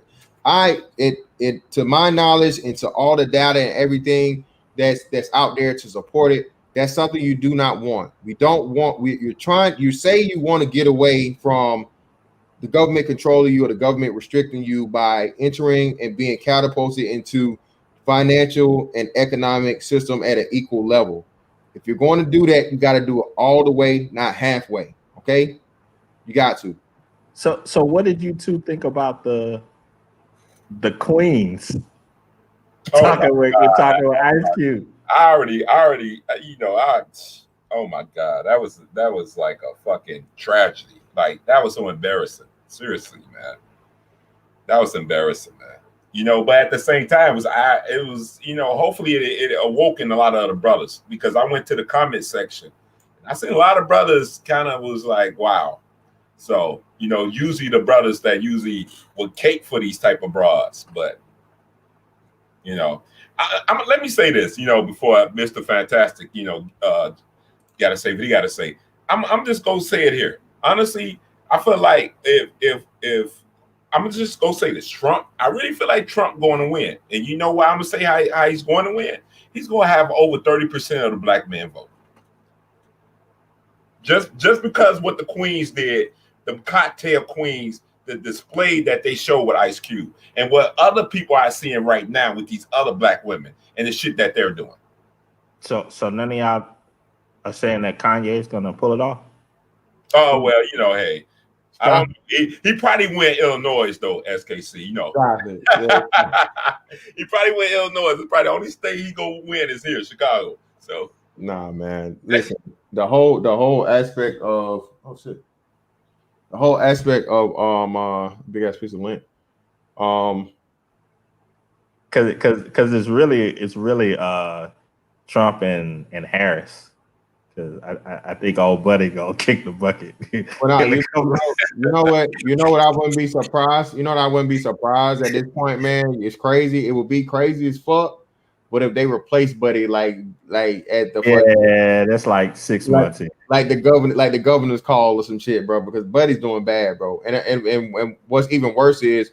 to my knowledge and to all the data and everything that's out there to support it, that's something you do not want. We don't want. You say you want to get away from the government controlling you or the government restricting you by entering and being catapulted into financial and economic system at an equal level. If you're going to do that, you got to do it all the way, not halfway. Okay, you got to. So what did you two think about the queens talking with Ice Cube? I already, you know, oh my God, that was like a fucking tragedy. Like, that was so embarrassing. Seriously, man, that was embarrassing, man. You know, but at the same time, it was, you know, hopefully it awoke in a lot of other brothers, because I went to the comment section. I seen a lot of brothers kind of was like, wow. So, you know, usually the brothers that usually would cape for these type of broads, but, you know, let me say this, you know, before Mr. Fantastic, you know, gotta say what he gotta say. I'm just gonna say it here. Honestly, I feel like if I'm gonna just go say this, Trump, I really feel like Trump going to win. And you know why I'm gonna say how he's going to win? He's gonna have over 30% of the Black men vote. Just because what the queens did, the cocktail queens, the display that they show with Ice Cube, and what other people are seeing right now with these other Black women and the shit that they're doing. So none of y'all are saying that Kanye is gonna pull it off? Oh, well, you know, hey, I don't. He probably went Illinois though, SKC. You know, he probably went Illinois. It's probably the only state he gonna win is here, Chicago. So nah, man. Listen, the whole aspect of the whole aspect of big ass piece of lint. Because it's really Trump and Harris. Because I think old buddy gonna kick the bucket. Well, you know what? I wouldn't be surprised. You know what? I wouldn't be surprised at this point, man. It's crazy. It would be crazy as fuck. But if they replace Buddy, like at the that's like 6 months in. like the governor's call or some shit, bro. Because Buddy's doing bad, bro. And what's even worse is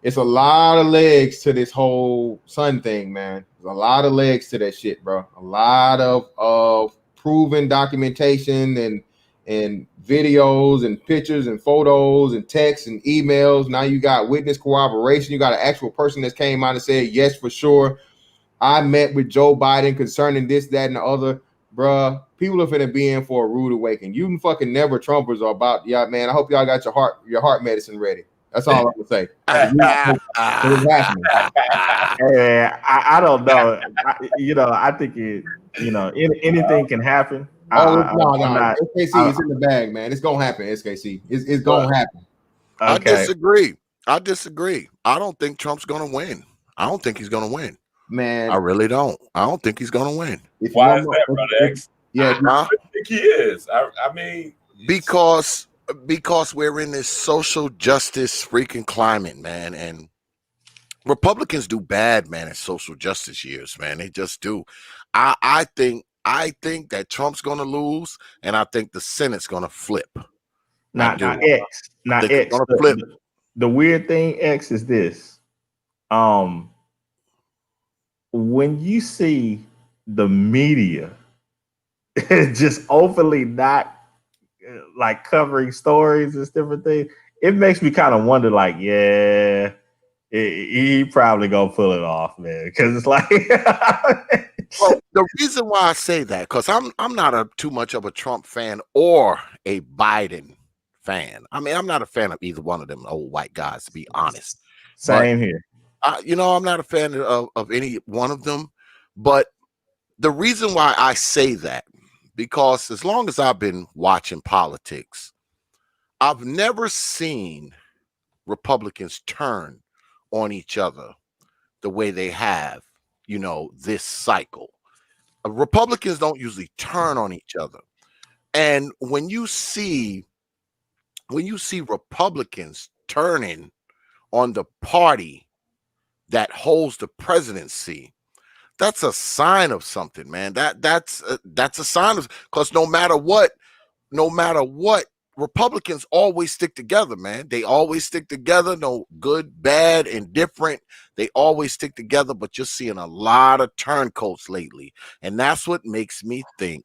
it's a lot of legs to this whole son thing, man. There's a lot of legs to that shit, bro. A lot of proven documentation and videos and pictures and photos and texts and emails. Now you got witness corroboration. You got an actual person that came out and said, yes, for sure, I met with Joe Biden concerning this, that, and the other. Bruh, people are finna be in for a rude awakening. You fucking never Trumpers are about, yeah, man. I hope y'all got your heart medicine ready. That's all I'm gonna say. It's happening. I don't know. I think anything can happen. I'm not. SKC is in the bag, man. It's gonna happen. SKC, it's gonna happen. Okay. I disagree. I don't think Trump's gonna win. I don't think he's gonna win. Man, I really don't. I don't think he's gonna win. Why is that, Brother X? Yeah, I think he is. I mean, because we're in this social justice freaking climate, man, and Republicans do bad, man, in social justice years, man. They just do. I think that Trump's gonna lose, and I think the Senate's gonna flip. Not X. Not X. The weird thing, X, is this. When you see the media just openly not like covering stories and different things, it makes me kind of wonder, like, yeah, he probably gonna pull it off, man. Because it's like, well, the reason why I say that, because I'm not too much of a Trump fan or a Biden fan. I mean, I'm not a fan of either one of them old white guys, to be honest. Same here. I'm not a fan of any one of them. But the reason why I say that, because as long as I've been watching politics, I've never seen Republicans turn on each other the way they have, this cycle. Republicans don't usually turn on each other. And when you see Republicans turning on the party that holds the presidency, that's a sign of something, man. That's a sign of, because no matter what, Republicans always stick together, man. They always stick together, no good, bad, indifferent. They always stick together, but you're seeing a lot of turncoats lately. And that's what makes me think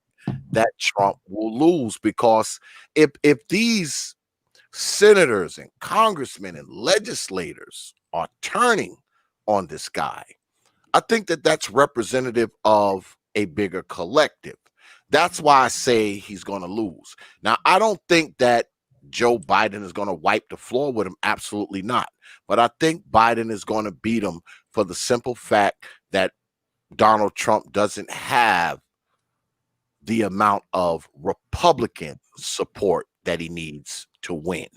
that Trump will lose, because if these senators and congressmen and legislators are turning on this guy, I think that that's representative of a bigger collective. That's why I say he's going to lose. Now, I don't think that Joe Biden is going to wipe the floor with him. Absolutely not. But I think Biden is going to beat him for the simple fact that Donald Trump doesn't have the amount of Republican support that he needs to win.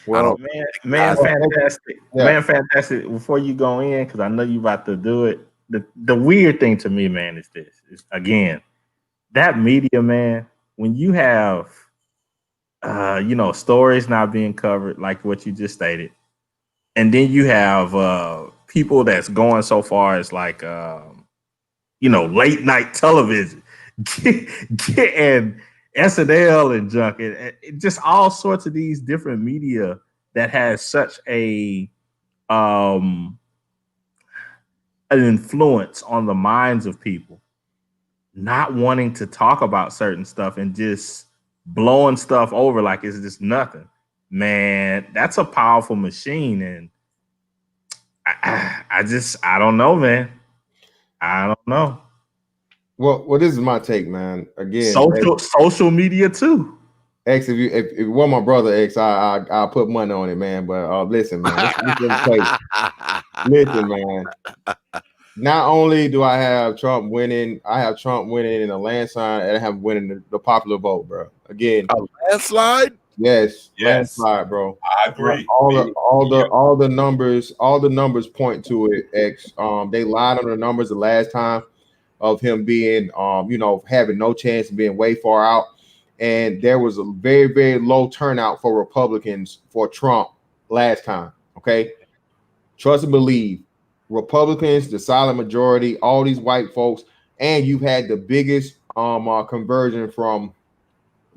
Well, man, fantastic. Yeah. Man, fantastic. Before you go in, because I know you about to do it, the weird thing to me, man, is this. Is, again, that media, man, when you have, stories not being covered, like what you just stated, and then you have people that's going so far as like, late night television, and SNL and junk, and just all sorts of these different media that has such an influence on the minds of people, not wanting to talk about certain stuff and just blowing stuff over like it's just nothing. Man, that's a powerful machine, and I don't know, man. I don't know. Well, this is my take, man. Again, social media too. X, if you want my brother X, I'll put money on it, man. But listen, man. Listen, man. Not only do I have Trump winning, I have Trump winning in a landslide, and I have winning the popular vote, bro. Again, a landslide. Yes, landslide, bro. I agree. All the numbers point to it. X. They lied on the numbers the last time of him being, having no chance of being way far out. And there was a very, very low turnout for Republicans for Trump last time. Okay. Trust and believe. Republicans, the silent majority, all these white folks, and you've had the biggest conversion from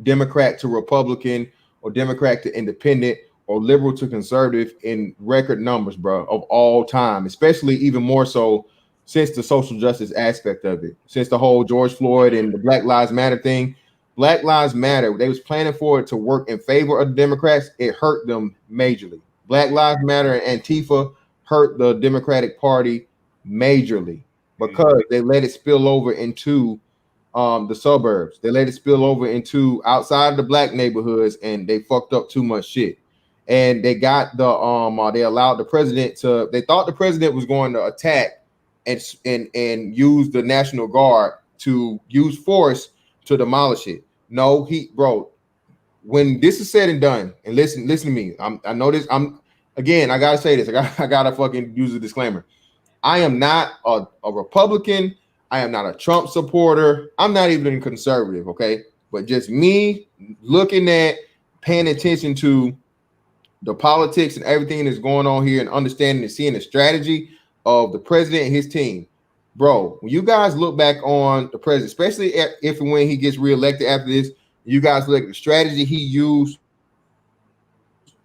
Democrat to Republican, or Democrat to independent, or liberal to conservative in record numbers, bro, of all time, especially even more so since the social justice aspect of it, since the whole George Floyd and the Black Lives Matter thing. Black Lives Matter, they was planning for it to work in favor of the Democrats. It hurt them majorly. Black Lives Matter and Antifa hurt the Democratic Party majorly because they let it spill over into the suburbs. They let it spill over into outside of the black neighborhoods, and they fucked up too much shit. and they got the they allowed the president to. They thought the president was going to attack and use the National Guard to use force to demolish it. No, bro. When this is said and done, and listen to me. I know this. I gotta say this. I gotta fucking use a disclaimer. I am not a Republican. I am not a Trump supporter. I'm not even a conservative. Okay, but just me looking at, paying attention to the politics and everything that's going on here, and understanding and seeing the strategy of the president and his team. Bro, when you guys look back on the president, especially if and when he gets reelected after this, you guys look at the strategy he used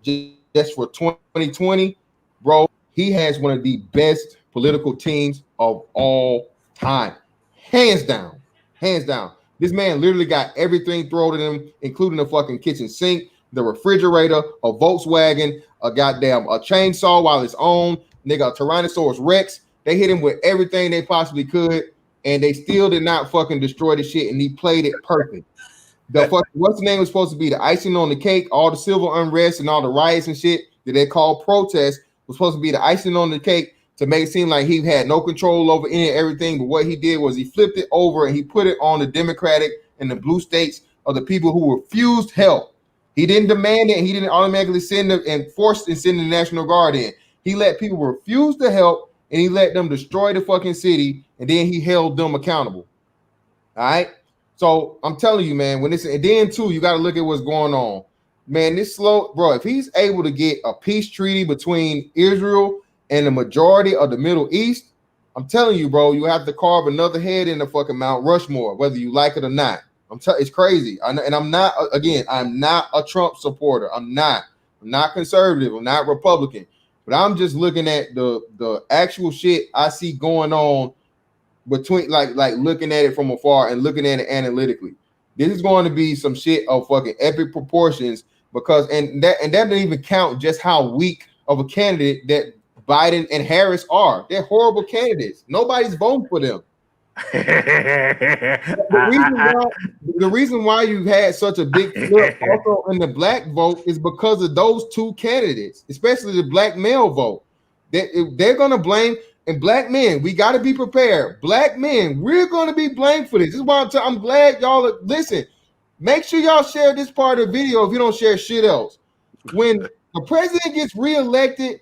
just for 2020, bro. He has one of the best political teams of all time, hands down, hands down. This man literally got everything thrown at him, including the fucking kitchen sink, the refrigerator, a Volkswagen, a chainsaw while it's on, nigga, a Tyrannosaurus Rex. They hit him with everything they possibly could, and they still did not fucking destroy the shit, and he played it perfect. What's the name was supposed to be the icing on the cake, all the civil unrest and all the riots and shit that they call protests was supposed to be the icing on the cake to make it seem like he had no control over any and everything. But what he did was he flipped it over and he put it on the Democratic and the blue states of the people who refused help. He didn't demand it. He didn't automatically send them and force and send the National Guard in. He let people refuse to help, and he let them destroy the fucking city, and then he held them accountable. All right. So I'm telling you, man, and then too, you got to look at what's going on. Man, this slow, bro, if he's able to get a peace treaty between Israel and the majority of the Middle East, I'm telling you, bro, you have to carve another head in the fucking Mount Rushmore, whether you like it or not. It's crazy. And I'm not, again, I'm not a Trump supporter. I'm not conservative. I'm not Republican. But I'm just looking at the actual shit I see going on between like looking at it from afar and looking at it analytically. This is going to be some shit of fucking epic proportions, because and that doesn't even count just how weak of a candidate that Biden and Harris are. They're horrible candidates. Nobody's voting for them. The reason why you had such a big flip also in the black vote is because of those two candidates, especially the black male vote. They're going to blame. And black men, we got to be prepared. Black men, we're going to be blamed for this. This is why I'm glad y'all listen. Make sure y'all share this part of the video if you don't share shit else. When the president gets reelected,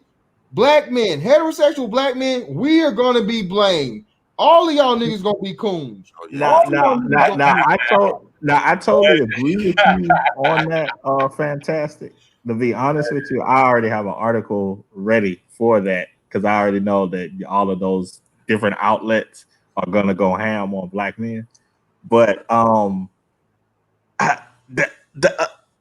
black men, heterosexual black men, we are going to be blamed. All of y'all niggas going to be coons. I totally agree with you on that. Fantastic. To be honest with you, I already have an article ready for that, because I already know that all of those different outlets are gonna go ham on black men. But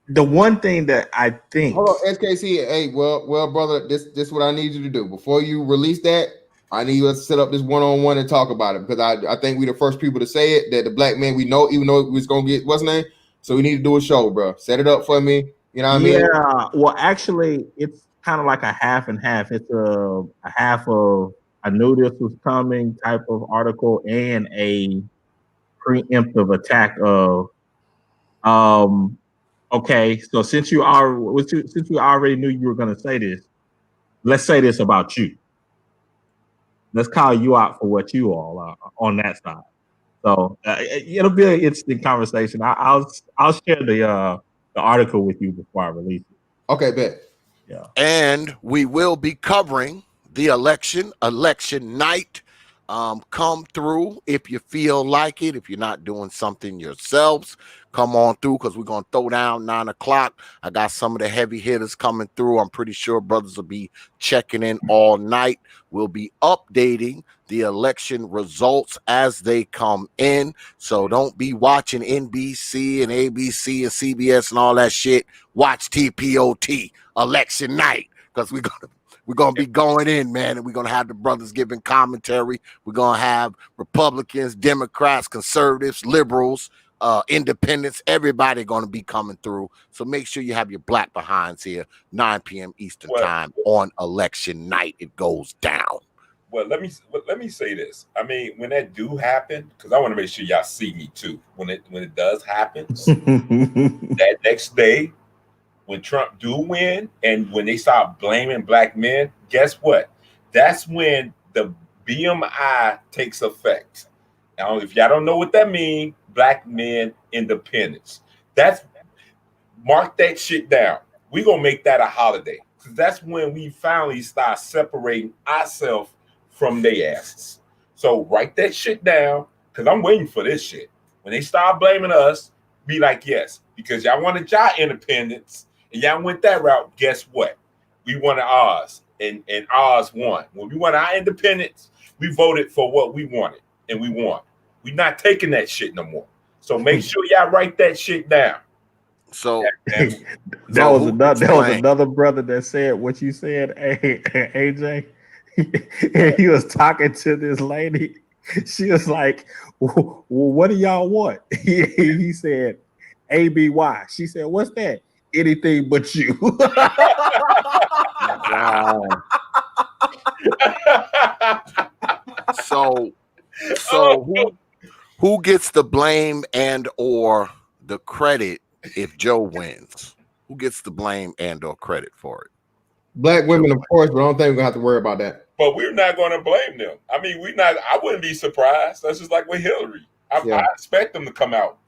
the one thing that I think. Hold on, SKC. Hey, well, brother, this is what I need you to do before you release that. I need you to set up this one-on-one and talk about it, because I think we're the first people to say it, that the black man we know, even though it was gonna get what's his name. So we need to do a show, bro. Set it up for me. You know what I mean? Yeah. Well, actually, it's kind of like a half and half. It's a half of I knew this was coming type of article and a preemptive attack of okay, so since you already knew you were going to say this, let's say this about you. Let's call you out for what you all are on that side. So it'll be an interesting conversation. I'll share the article with you before I release it. Okay, bet. Yeah. And we will be covering the election night. Come through if you feel like it. If you're not doing something yourselves, come on through, because we're going to throw down 9 o'clock. I got some of the heavy hitters coming through. I'm pretty sure brothers will be checking in all night. We'll be updating the election results as they come in. So don't be watching NBC and ABC and CBS and all that shit. Watch T.P.O.T. election night, because we're going to be going in, man, and we're going to have the brothers giving commentary. We're going to have Republicans, Democrats, conservatives, liberals, independents, everybody going to be coming through. So make sure you have your black behinds here, 9 p.m. Eastern time on election night. It goes down. Well, let me say this. I mean, when that do happen, because I want to make sure y'all see me too. When it does happen, that next day, when Trump do win and when they start blaming black men, guess what? That's when the BMI takes effect. Now, if y'all don't know what that means, black men independence. That's mark that shit down. We're gonna make that a holiday. Because that's when we finally start separating ourselves from their asses. So write that shit down, because I'm waiting for this shit. When they start blaming us, be like, yes, because y'all wanted y'all independence and y'all went that route. Guess what? We wanted ours, and ours won. When we wanted our independence, we voted for what we wanted, and we won. We're not taking that shit no more. So make sure y'all write that shit down. So that was another brother that said what you said, AJ. He was talking to this lady. She was like, well, what do y'all want? He said, ABY. She said, what's that? Anything but you. Wow. So who gets the blame and or the credit if Joe wins? Who gets the blame and or credit for it? Black women, of course, but I don't think we're gonna have to worry about that. But we're not going to blame them. I mean, I wouldn't be surprised. That's just like with Hillary. I expect them to come out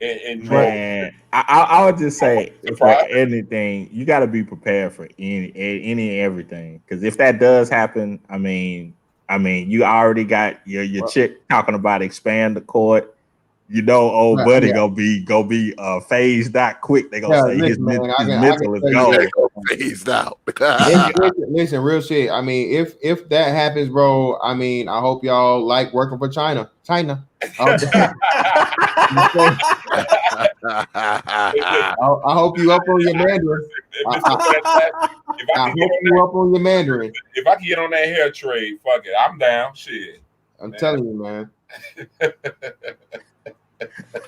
and man. I would just say, for anything, you got to be prepared for any and everything. Because if that does happen, I mean, you already got your chick talking about expand the court. You know, old buddy gonna be phased out quick. They gonna say his mental is gone. Phased out. listen, real shit. I mean, if that happens, bro, I mean, I hope y'all like working for China. I hope you up on your Mandarin. I hope you up on your Mandarin. If I can get on that hair trade, fuck it, I'm down. Shit, I'm telling you, man.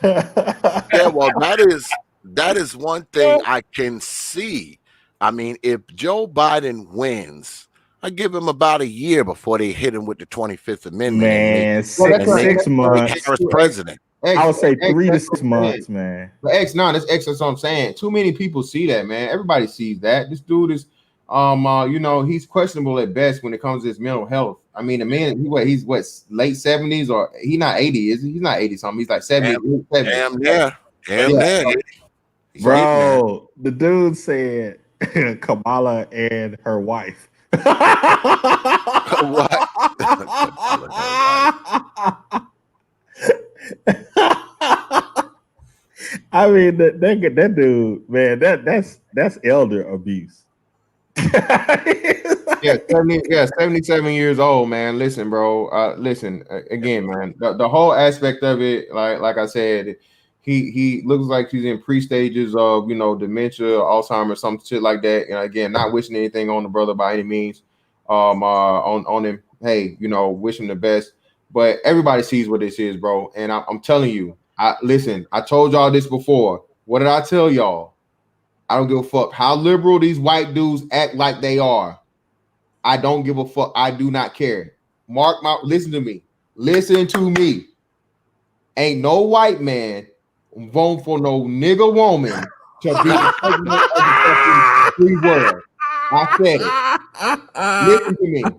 Yeah, well, that is one thing I can see. I mean, if Joe Biden wins, I give him about a year before they hit him with the 25th Amendment. Man, six months. Harris president. I would say 3 to 6 months, man. But that's what I'm saying. Too many people see that, man. Everybody sees that. This dude is, he's questionable at best when it comes to his mental health. I mean, the man, he's late 70s, or he's not 80, is he? He's not 80 something. He's like 70. Damn, yeah. Bro, the dude said Kamala and her wife. What? I mean, that dude, man, that's elder abuse. 77 years old, man. Listen, bro. Listen, again, man. The whole aspect of it, like I said, he looks like he's in pre-stages of dementia, Alzheimer's, some shit like that. And again, not wishing anything on the brother by any means. On him, hey, wish him the best. But everybody sees what this is, bro. And I'm telling you, listen. I told y'all this before. What did I tell y'all? I don't give a fuck how liberal these white dudes act like they are. I don't give a fuck. I do not care. Listen to me. Listen to me. Ain't no white man voting for no nigga woman to be the president of the free world. I said it.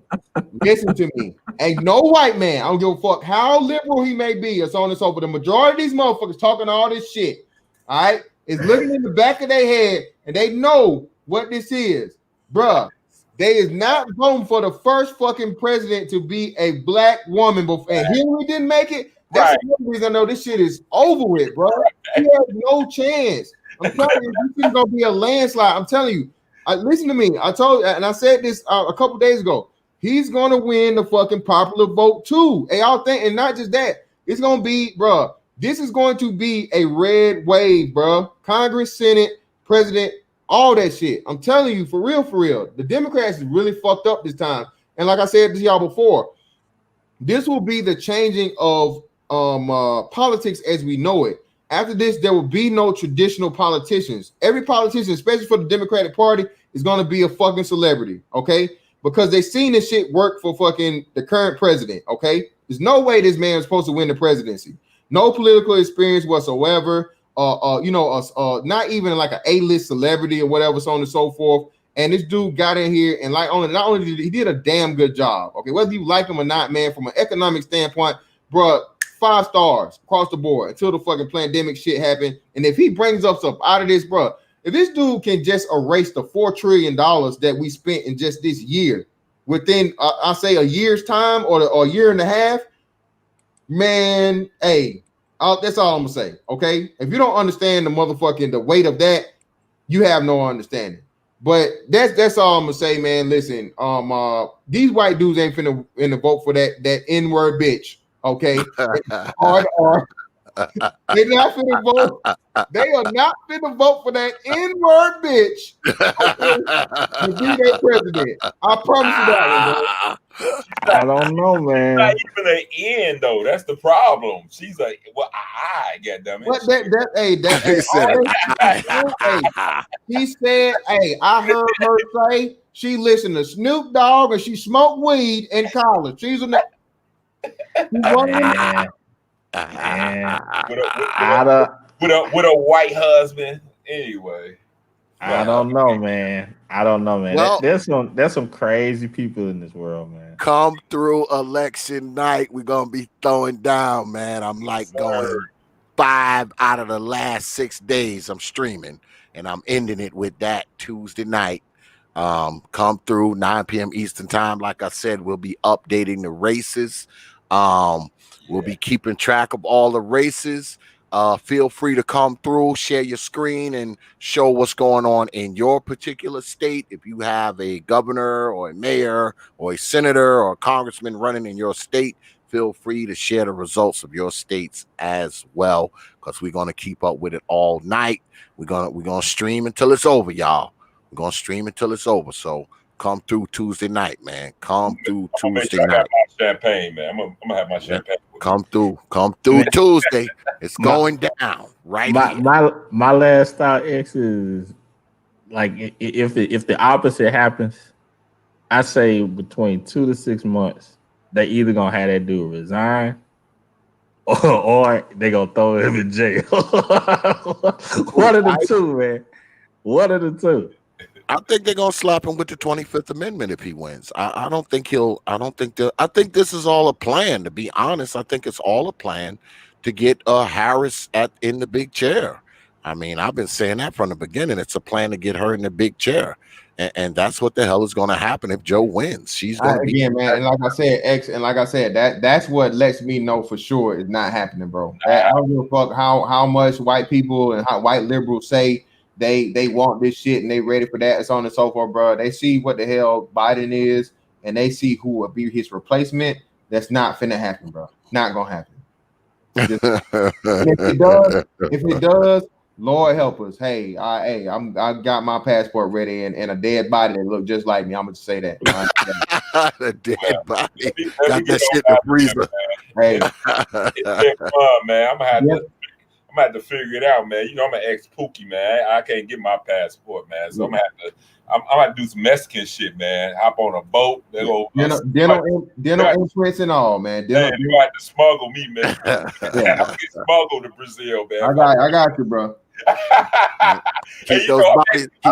Listen to me. Ain't no white man. I don't give a fuck how liberal he may be, or so on and so forth. The majority of these motherfuckers talking all this shit, all right, is looking in the back of their head, and they know what this is. Bruh, they is not voting for the first fucking president to be a black woman before, and Hillary didn't make it. That's the only reason I know this shit is over with, bro. He has no chance. I'm telling you, this is gonna be a landslide. I'm telling you. Listen to me. I told you, and I said this a couple days ago. He's gonna win the fucking popular vote too. And y'all think, and not just that, it's gonna be, bro. This is going to be a red wave, bro. Congress, Senate, President, all that shit. I'm telling you, for real, for real. The Democrats is really fucked up this time. And like I said to y'all before, this will be the changing of politics as we know it. After this, there will be no traditional politicians. Every politician, especially for the Democratic Party, is going to be a fucking celebrity, okay? Because they've seen this shit work for fucking the current president, okay? There's no way this man is supposed to win the presidency. No political experience whatsoever. not even like an A-list celebrity or whatever, so on and so forth. And this dude got in here and not only did he did a damn good job. Okay, whether you like him or not, man, from an economic standpoint, bro, 5 stars across the board until the fucking pandemic shit happened. And if he brings us up out of this, bro, if this dude can just erase the $4 trillion that we spent in just this year within, I say a year's time or a year and a half, man, hey, that's all I'm gonna say. Okay, if you don't understand the weight of that, you have no understanding. But that's all I'm gonna say, man. Listen, these white dudes ain't finna vote for that N-word bitch. Okay, they not finna vote. They are not finna vote for that N-word bitch. Okay, to be their president. I promise you that one, bro. I don't know, man. Not even an N though. That's the problem. She's like, well, I get them. What he said, hey, I heard her say she listened to Snoop Dogg and she smoked weed in college. She's a with a white husband. Anyway, I don't know, man. I don't know, man. Well, there's some crazy people in this world, man. Come through election night, we're gonna be throwing down, man. I'm like going 5 out of the last 6 days. I'm streaming, and I'm ending it with that Tuesday night. Come through 9 p.m. Eastern time. Like I said, we'll be updating the races. We'll be keeping track of all the races. Feel free to come through, share your screen, and show what's going on in your particular state. If you have a governor or a mayor or a senator or a congressman running in your state, feel free to share the results of your states as well, because we're going to keep up with it all night. We're gonna stream until it's over, y'all. We're gonna stream until it's over. So come through Tuesday night, man. Come through Tuesday night. I have my champagne, man. I'm gonna have my champagne. Come through Tuesday. It's going down right here. My last thought, X, is like if the opposite happens, I say between 2 to 6 months, they either gonna have that dude resign or they gonna throw him in jail. One of the two, man. One of the two. I think they're gonna slap him with the 25th Amendment if he wins. I think this is all a plan, to be honest. I think it's all a plan to get Harris in the big chair. I mean, I've been saying that from the beginning. It's a plan to get her in the big chair. And that's what the hell is gonna happen if Joe wins. She's gonna be again, man. And like I said, that's what lets me know for sure it's not happening, bro. I don't give a fuck how much white people and how white liberals say they want this shit and they ready for that, and so on and so forth, bro. They see what the hell Biden is, and they see who will be his replacement. That's not finna happen, bro. Not gonna happen. If it does, Lord help us. Hey, I got my passport ready and a dead body that look just like me. I'm gonna say that. The dead body. Got that shit in the freezer. Hey, it's been fun, man. I'm gonna have to figure it out, man. You know, I'm an ex-Pookie, man. I can't get my passport, man. So I'm gonna have to do some Mexican shit, man. Hop on a boat. Dental insurance and all, man. You have to smuggle me, man. I get smuggled to Brazil, man. I got you, bro. Keep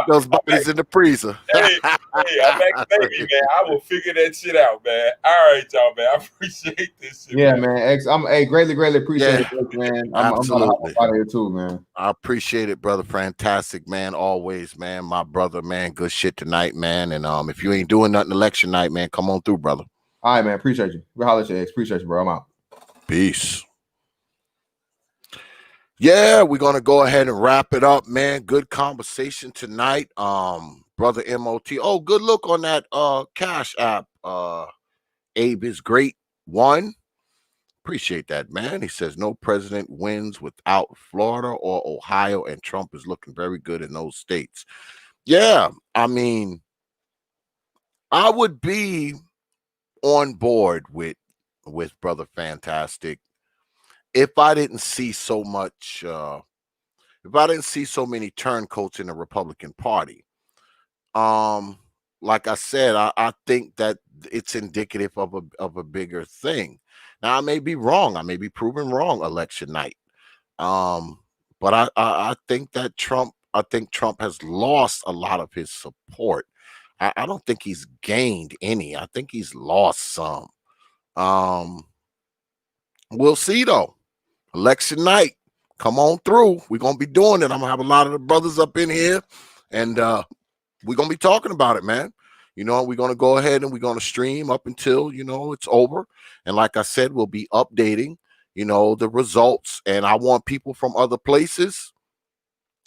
those bodies in the freezer. hey, I'm ex-baby, man. I will figure that shit out, man. All right, y'all, man. I appreciate this shit. Yeah, man. I'm greatly appreciate it, man. I'm absolutely out of here too, man. I appreciate it, brother. Fantastic, man. Always, man. My brother, man. Good shit tonight, man. And if you ain't doing nothing election night, man, come on through, brother. All right, man. Appreciate you. We'll holler at you, X. Appreciate you, bro. I'm out. Peace. Yeah, we're gonna go ahead and wrap it up, man. Good conversation tonight. Brother M.O.T. Oh, good look on that Cash App. Abe is great. One. Appreciate that, man. He says no president wins without Florida or Ohio, and Trump is looking very good in those states. Yeah, I mean, I would be on board with Brother Fantastic if I didn't see so much, if I didn't see so many turncoats in the Republican Party. Like I said, I think that it's indicative of a bigger thing. Now, I may be wrong. I may be proven wrong election night. But But I think that Trump has lost a lot of his support. I don't think he's gained any. I think he's lost some. We'll see though. Election night, come on through. We're gonna be doing it. I'm gonna have a lot of the brothers up in here, and we're gonna be talking about it, man. You know, we're gonna go ahead and we're gonna stream up until it's over. And like I said, we'll be updating, the results. And I want people from other places.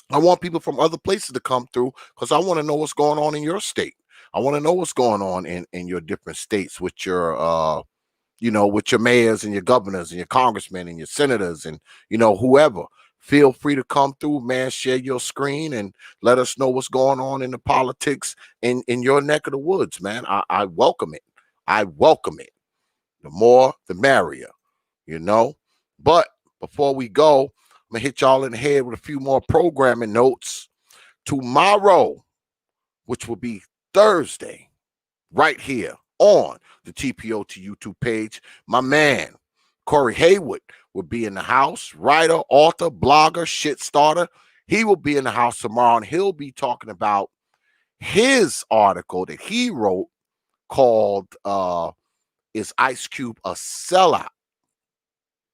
I want people from other places to come through because I want to know what's going on in your state. I want to know what's going on in your different states with your with your mayors and your governors and your congressmen and your senators and whoever. Feel free to come through, man. Share your screen and let us know what's going on in the politics in your neck of the woods, man. I welcome it. I welcome it. The more, the merrier, But before we go, I'm gonna hit y'all in the head with a few more programming notes. Tomorrow, which will be Thursday, right here on the T.P.O.T YouTube page, my man Corey Haywood will be in the house. Writer, author, blogger, shit starter. He will be in the house tomorrow, and he'll be talking about his article that he wrote called "Is Ice Cube a Sellout?"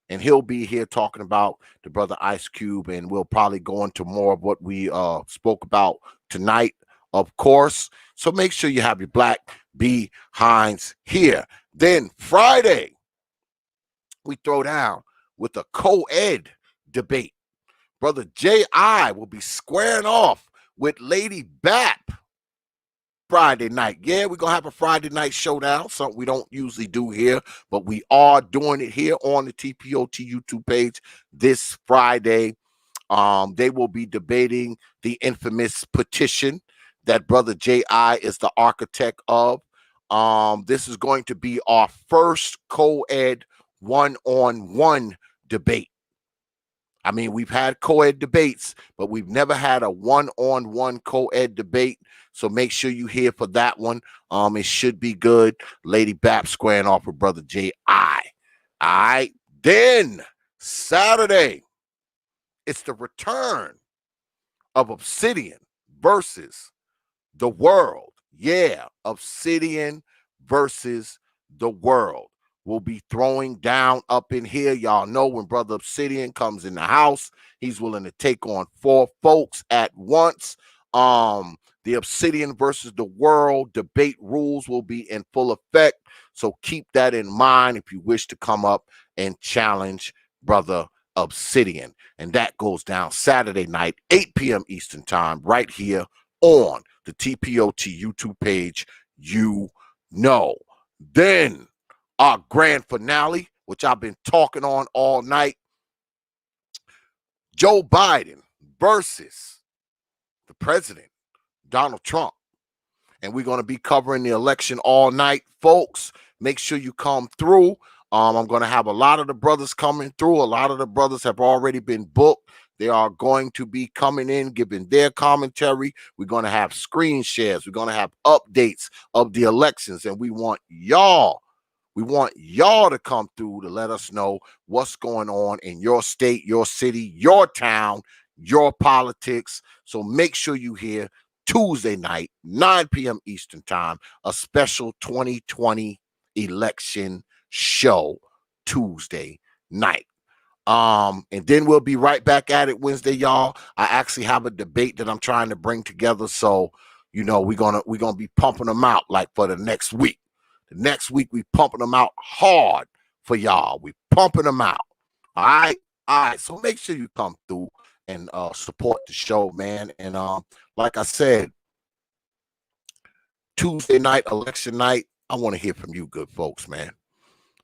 And he'll be here talking about the brother Ice Cube, and we'll probably go into more of what we spoke about tonight, of course. So make sure you have your black behinds here. Then Friday, we throw down with a co-ed debate. Brother J.I. will be squaring off with Lady BAP Friday night. Yeah, we're going to have a Friday night showdown, something we don't usually do here, but we are doing it here on the T.P.O.T YouTube page this Friday. They will be debating the infamous petition that Brother J.I. is the architect of. This is going to be our first co-ed one-on-one debate. I mean, we've had co-ed debates, but we've never had a one-on-one co-ed debate. So make sure you here for that one. It should be good. Lady BAP squaring off with Brother J.I. All right. Then Saturday, it's the return of Obsidian versus the World. Yeah, Obsidian versus the World. We'll be throwing down up in here. Y'all know when Brother Obsidian comes in the house, he's willing to take on 4 folks at once. The Obsidian versus the World debate rules will be in full effect. So keep that in mind if you wish to come up and challenge Brother Obsidian. And that goes down Saturday night, 8 p.m. Eastern time, right here on the T.P.O.T YouTube page. Then our grand finale, which I've been talking on all night, Joe Biden versus the president, Donald Trump. And we're going to be covering the election all night, folks. Make sure you come through. I'm going to have a lot of the brothers coming through. A lot of the brothers have already been booked. They are going to be coming in, giving their commentary. We're going to have screen shares. We're going to have updates of the elections. And we want y'all to come through to let us know what's going on in your state, your city, your town, your politics. So make sure you hear Tuesday night, 9 p.m. Eastern time, a special 2020 election show Tuesday night. And then we'll be right back at it Wednesday, y'all. I actually have a debate that I'm trying to bring together. So, we're gonna be pumping them out like for the next week. The next week we pumping them out hard for y'all. We pumping them out. All right. So make sure you come through and support the show, man. And like I said, Tuesday night, election night, I want to hear from you good folks, man.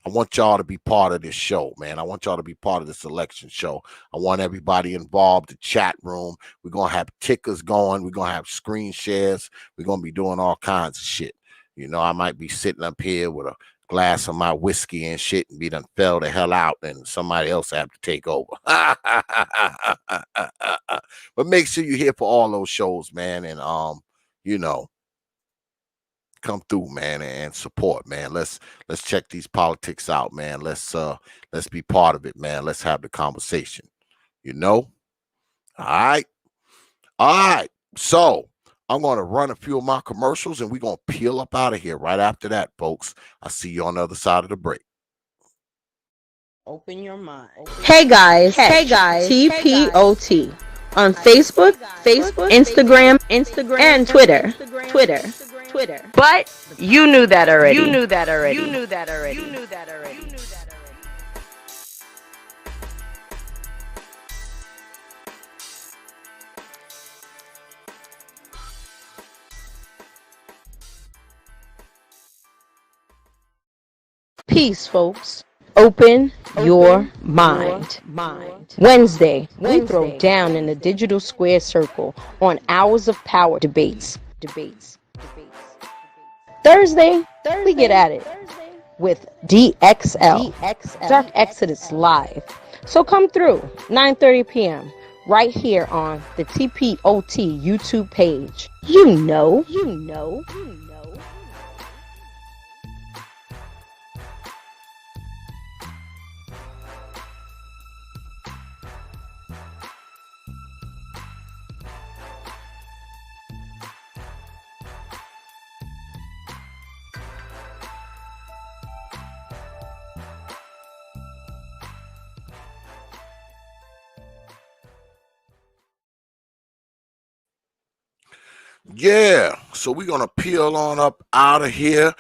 I want y'all to be part of this show, man. I want y'all to be part of this election show. I want everybody involved, the chat room. We're going to have tickers going. We're going to have screen shares. We're going to be doing all kinds of shit. I might be sitting up here with a glass of my whiskey and shit and be done fell the hell out and somebody else have to take over. But make sure you're here for all those shows, man. And, come through, man, and support, man. Let's check these politics out, man. Let's be part of it, man. Let's have the conversation. All right. All right. So I'm going to run a few of my commercials and we're going to peel up out of here right after that, folks. I'll see you on the other side of the break. Open your mind. Hey guys, T.P.O.T. on Facebook, Instagram, and Twitter. But you knew that already. Peace, folks. Open your mind. Wednesday, we throw down in the digital square circle on Hours of Power debates. Thursday, we get at it with DXL, Dark Exodus Live. So come through, 9:30 p.m., right here on the T.P.O.T YouTube page. You know. Yeah, so we're going to peel on up out of here.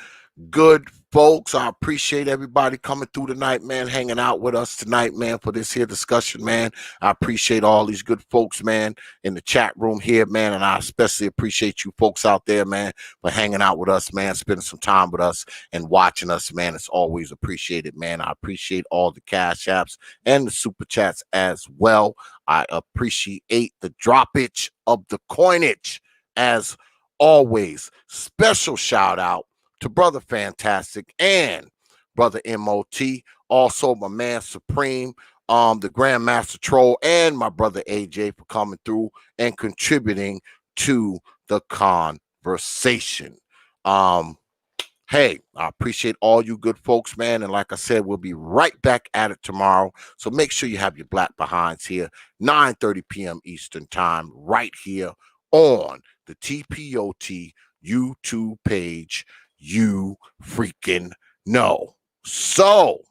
Good folks, I appreciate everybody coming through tonight, man, hanging out with us tonight, man, for this here discussion, man. I appreciate all these good folks, man, in the chat room here, man, and I especially appreciate you folks out there, man, for hanging out with us, man, spending some time with us and watching us, man. It's always appreciated, man. I appreciate all the cash apps and the super chats as well. I appreciate the droppage of the coinage. As always, special shout out to Brother Fantastic and Brother M.O.T. Also, my man Supreme, the Grandmaster Troll, and my brother AJ for coming through and contributing to the conversation. Hey, I appreciate all you good folks, man. And like I said, we'll be right back at it tomorrow. So make sure you have your black behinds here, 9:30 p.m. Eastern time, right here on the T.P.O.T YouTube page. You freaking know. So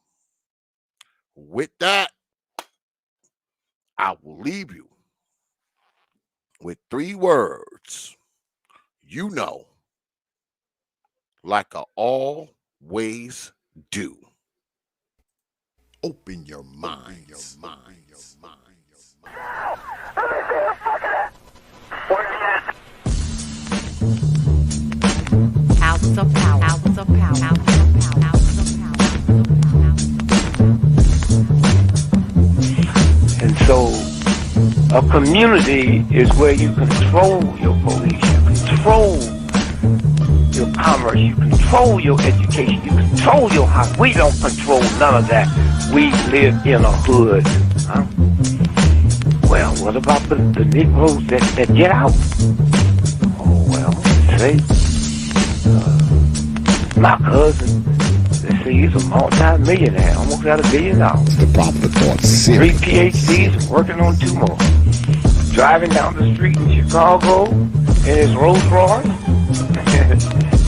with that, I will leave you with 3 words. You know, like I always do. Open your mind. Hours of power. And so a community is where you control your police, you control your commerce, you control your education, you control your house. We don't control none of that. We live in a hood. Huh? Well, what about the Negroes that get out? Oh, well, say, my cousin, they say he's a multi-millionaire, almost got $1 billion. The proper thought 3 PhDs and working on 2 more. Driving down the street in Chicago in his Rolls Royce,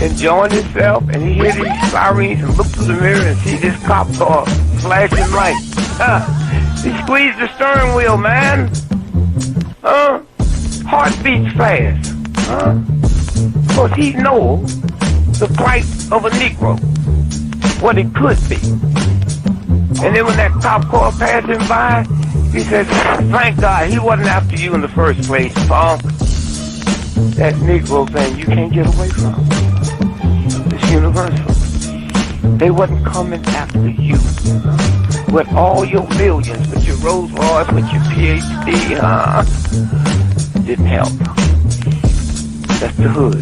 enjoying himself, and he hears these sirens and looks through the mirror and see this cop car flashing lights. He squeezed the steering wheel, man. Heart beats fast. Because he knows the plight of a Negro, what it could be. And then when that cop car passed him by, he said, thank God he wasn't after you in the first place, punk. That Negro thing you can't get away from. It's universal. They wasn't coming after you. With all your millions, with your Rolls Royce, with your PhD, didn't help. That's the hood.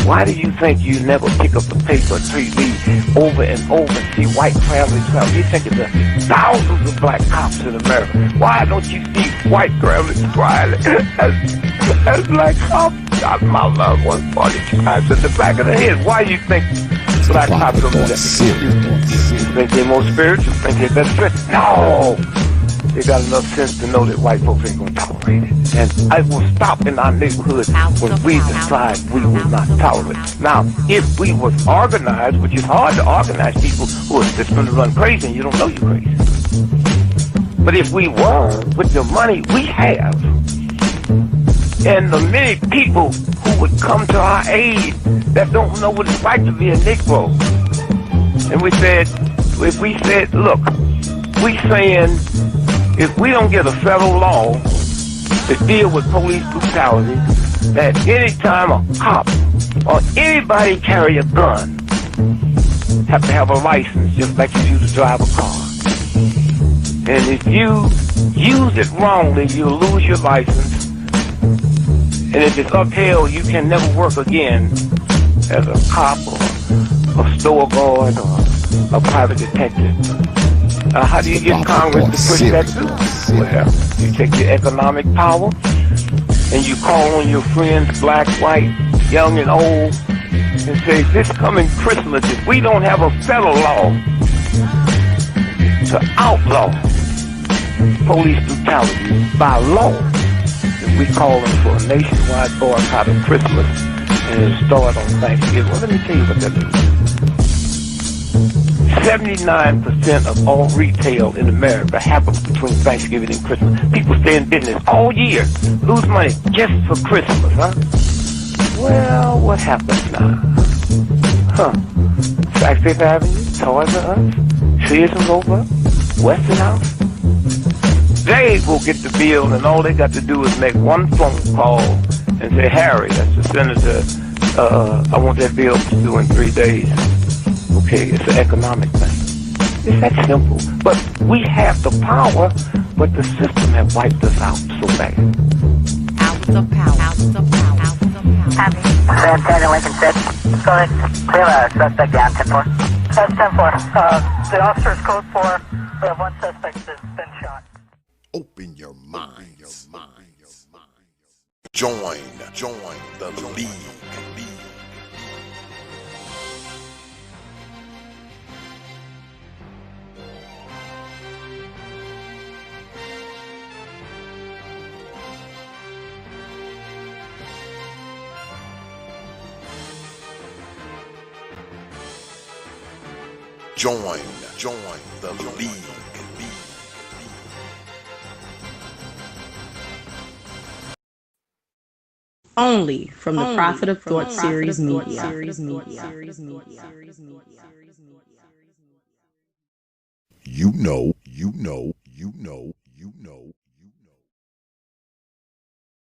Why do you think you never pick up the paper 3 over and over and see white families travel? You think of the thousands of black cops in America. Why don't you see white families crying as black cops shot my loved one 40 times in the back of the head? Why do you think black cops don't do that? You think they're more spiritual? Think they're better? No! They got enough sense to know that white folks ain't gonna tolerate it. And I will stop in our neighborhood when we decide we will not tolerate it. Now, if we was organized, which is hard to organize people who are just gonna run crazy and you don't know you're crazy. But if we were, with the money we have, and the many people who would come to our aid that don't know what it's like to be a Negro, and if we said, look, we saying, if we don't get a federal law to deal with police brutality, that anytime a cop or anybody carry a gun, have to have a license just like you do to drive a car. And if you use it wrongly, you'll lose your license. And if it's upheld, you can never work again as a cop or a store guard or a private detective. How do you get Congress to push that through? Well, you take your economic power and you call on your friends, black, white, young and old, and say, this coming Christmas, if we don't have a federal law to outlaw police brutality by law, then we calling for a nationwide boycott of Christmas and it'll start on Thanksgiving. Well, let me tell you what that means. 79% of all retail in America happens between Thanksgiving and Christmas. People stay in business all year, lose money just for Christmas, huh? Well, what happens now? Sac Fifth Avenue, Toys R Us, Sears and Roebuck, Westinghouse. They will get the bill, and all they got to do is make one phone call and say, Harry, that's the senator, I want that bill to do in 3 days. Okay, it's an economic thing. It's that simple. But we have the power, but the system has wiped us out so bad. Out the power. Out the power. Out the power. Copy. San Lincoln 6. Go ahead. We have a suspect down, 10-4. That's 10-4. The officer's code 4. We have one suspect that's been shot. Open your minds. Join the league. Join the league. Only from the Prophet of Thought series media. You know.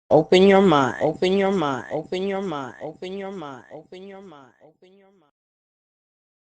Open your mind. Open your mind. Open your mind. Open your mind. Open your mind. Open your mind.